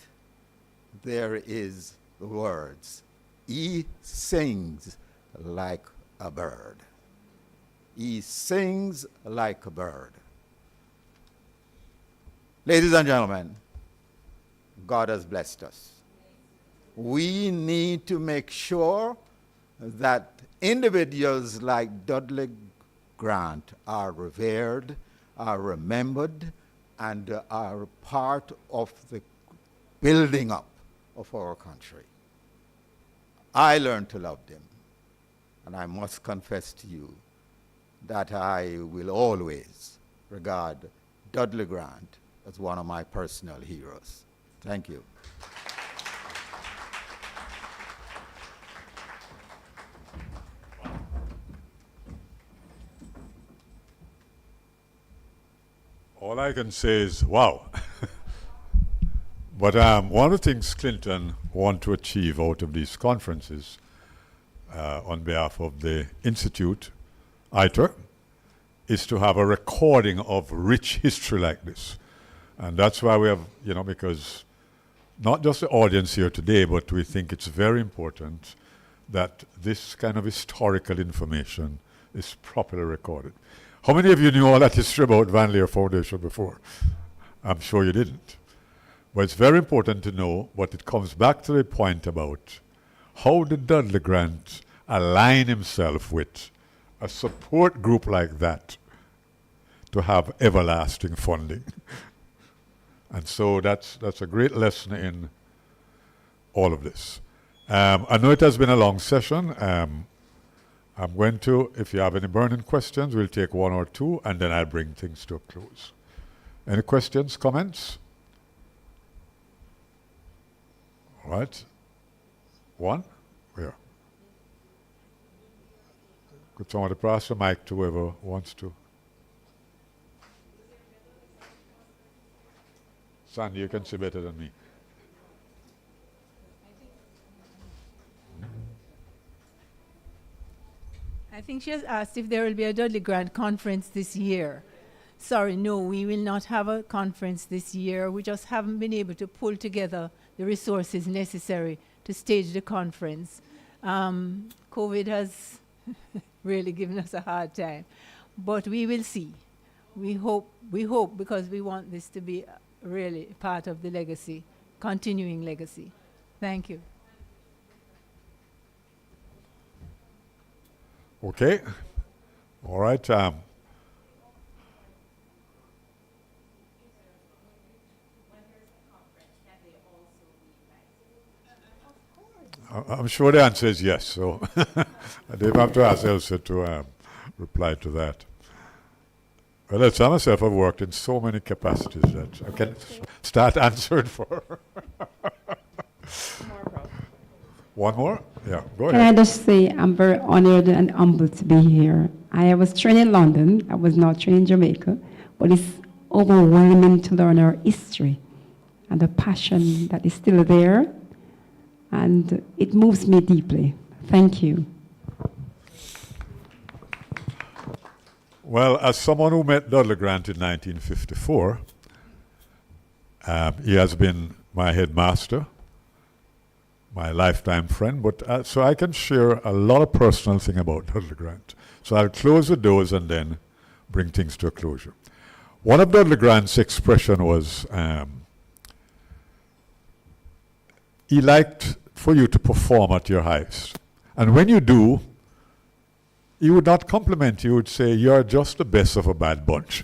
there is the words, he sings like a bird. He sings like a bird. Ladies and gentlemen, God has blessed us. We need to make sure that individuals like Dudley Grant are revered, are remembered, and are part of the building up of our country. I learned to love them, and I must confess to you that I will always regard Dudley Grant as one of my personal heroes. Thank you. All I can say is, wow. But one of the things Clinton wants to achieve out of these conferences on behalf of the Institute, ITER, is to have a recording of rich history like this. And that's why we have, because not just the audience here today, but we think it's very important that this kind of historical information is properly recorded. How many of you knew all that history about Van Leer Foundation before? I'm sure you didn't. But it's very important to know, but it comes back to the point about how did Dudley Grant align himself with a support group like that to have everlasting funding. And so that's a great lesson in all of this. I know it has been a long session. I'm going to, if you have any burning questions, we'll take one or two, and then I'll bring things to a close. Any questions, comments? All right. One? Where? Could somebody pass the mic to whoever wants to? Sandy, you can see better than me. I think she has asked if there will be a Dudley Grant conference this year. Sorry, no, we will not have a conference this year. We just haven't been able to pull together the resources necessary to stage the conference. COVID has really given us a hard time, but we will see. We hope because we want this to be really part of the legacy, continuing legacy. Thank you. Okay. All right. I'm sure the answer is yes. So I didn't have to ask Elsa to reply to that. Well, I myself have worked in so many capacities that I can start answering for. One more? Yeah, go ahead. Can I just say I'm very honored and humbled to be here. I was trained in London. I was not trained in Jamaica. But it's overwhelming to learn our history and the passion that is still there. And it moves me deeply. Thank you. Well, as someone who met Dudley Grant in 1954, he has been my headmaster, my lifetime friend, but so I can share a lot of personal thing about Dudley Grant. So I'll close with those and then bring things to a closure. One of Dudley Grant's expression was, he liked for you to perform at your highest. And when you do, he would not compliment you, he would say, you're just the best of a bad bunch.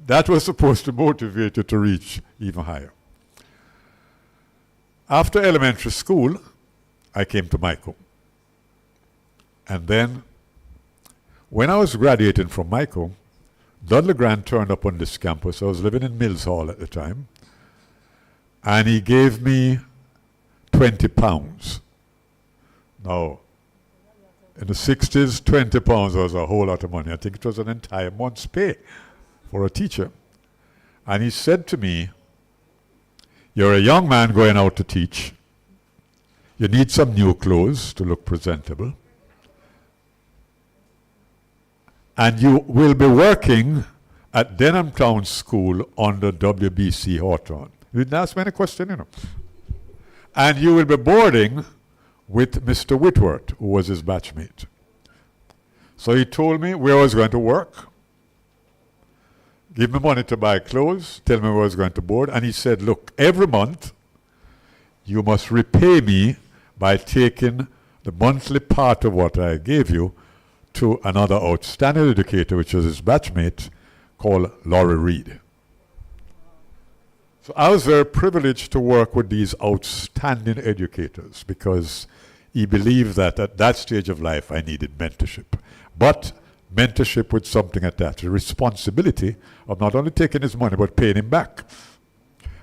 That was supposed to motivate you to reach even higher. After elementary school, I came to Michael. And then, when I was graduating from Michael, Dudley Grant turned up on this campus. I was living in Mills Hall at the time. And he gave me 20 pounds. Now, in the 60s, 20 pounds was a whole lot of money. I think it was an entire month's pay for a teacher. And he said to me, you're a young man going out to teach. You need some new clothes to look presentable. And you will be working at Denham Town School under WBC Hawthorne. You didn't ask me any question, you know. And you will be boarding with Mr. Whitworth, who was his batchmate. So he told me where I was going to work, give me money to buy clothes, tell me where I was going to board, and he said, look, every month you must repay me by taking the monthly part of what I gave you to another outstanding educator, which was his batchmate, called Laurie Reed. So I was very privileged to work with these outstanding educators because he believed that at that stage of life I needed mentorship. But mentorship with something attached, the responsibility of not only taking his money but paying him back.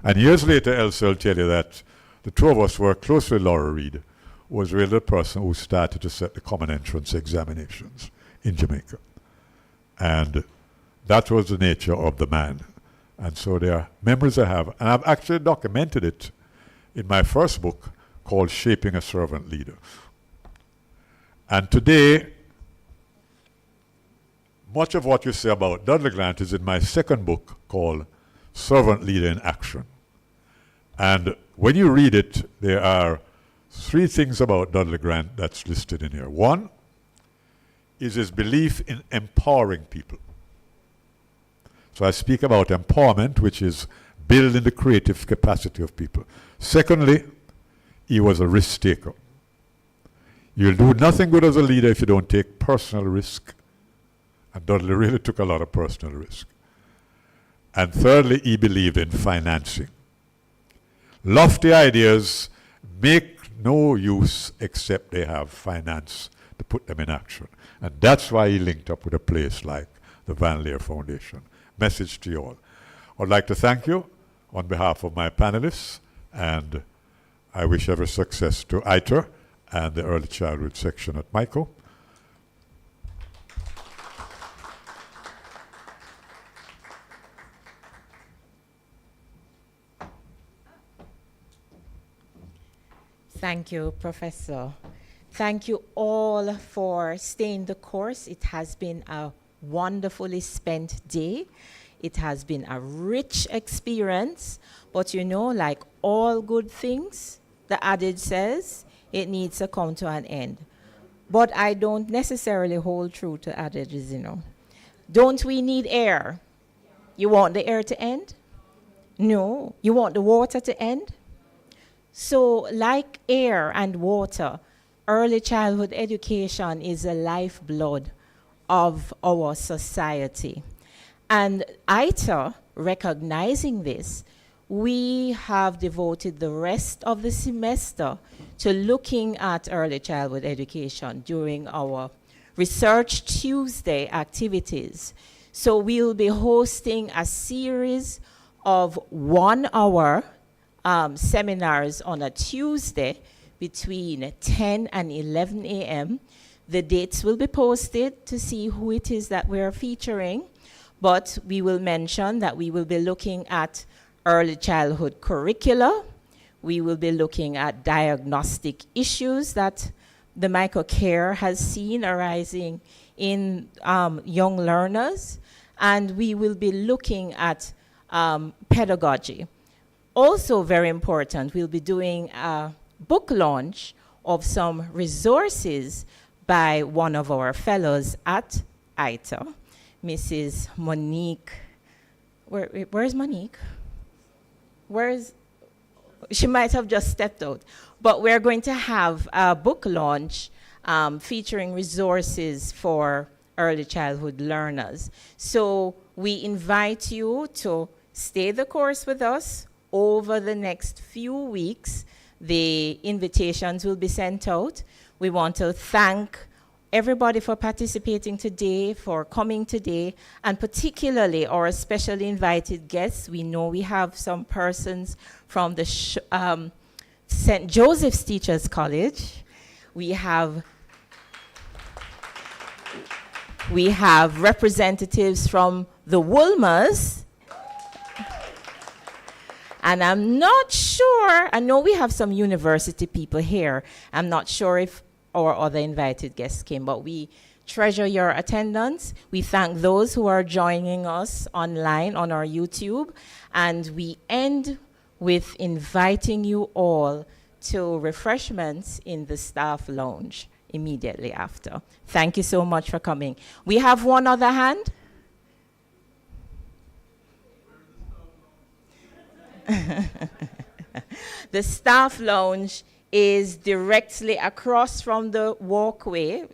And years later, Elsa will tell you that the two of us worked closely with Laura Reed, who was really the person who started to set the common entrance examinations in Jamaica. And that was the nature of the man. And so there are memories I have. And I've actually documented it in my first book called Shaping a Servant Leader. And today, much of what you say about Dudley Grant is in my second book called Servant Leader in Action. And when you read it, there are 3 things about Dudley Grant that's listed in here. One is his belief in empowering people. So I speak about empowerment, which is building the creative capacity of people. Secondly, he was a risk taker. You'll do nothing good as a leader if you don't take personal risk. And Dudley really took a lot of personal risk. And thirdly, he believed in financing. Lofty ideas make no use except they have finance to put them in action. And that's why he linked up with a place like the Van Leer Foundation. Message to you all. I'd like to thank you on behalf of my panelists, and I wish every success to ITER and the early childhood section at MICO. Thank you, Professor. Thank you all for staying the course. It has been a wonderfully spent day. It has been a rich experience, but you know, like all good things, the adage says, it needs to come to an end. But I don't necessarily hold true to adages, you know. Don't we need air? You want the air to end? No. You want the water to end? So like air and water, early childhood education is the lifeblood of our society. And ITER, recognizing this, we have devoted the rest of the semester to looking at early childhood education during our Research Tuesday activities. So we'll be hosting a series of 1-hour seminars on a Tuesday between 10 and 11 a.m. The dates will be posted to see who it is that we're featuring, but we will mention that we will be looking at early childhood curricula. We will be looking at diagnostic issues that the microcare has seen arising in young learners, and we will be looking at pedagogy. Also very important, we'll be doing a book launch of some resources by one of our fellows at ITER, Mrs. Monique. Where's Monique? She might have just stepped out. But we're going to have a book launch featuring resources for early childhood learners. So we invite you to stay the course with us. Over the next few weeks, the invitations will be sent out. We want to thank everybody for participating today, for coming today, and particularly our specially invited guests. We know we have some persons from the St. Joseph's Teachers College. We have representatives from the Woolmers. And I'm not sure, I know we have some university people here. I'm not sure if our other invited guests came, but we treasure your attendance. We thank those who are joining us online on our YouTube. And we end with inviting you all to refreshments in the staff lounge immediately after. Thank you so much for coming. We have one other hand. The staff lounge is directly across from the walkway,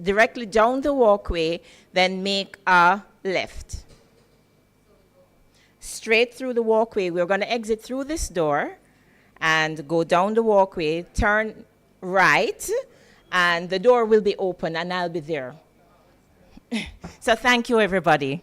directly down the walkway, then make a left. Straight through the walkway. We're going to exit through this door and go down the walkway, turn right, and the door will be open and I'll be there. So thank you, everybody.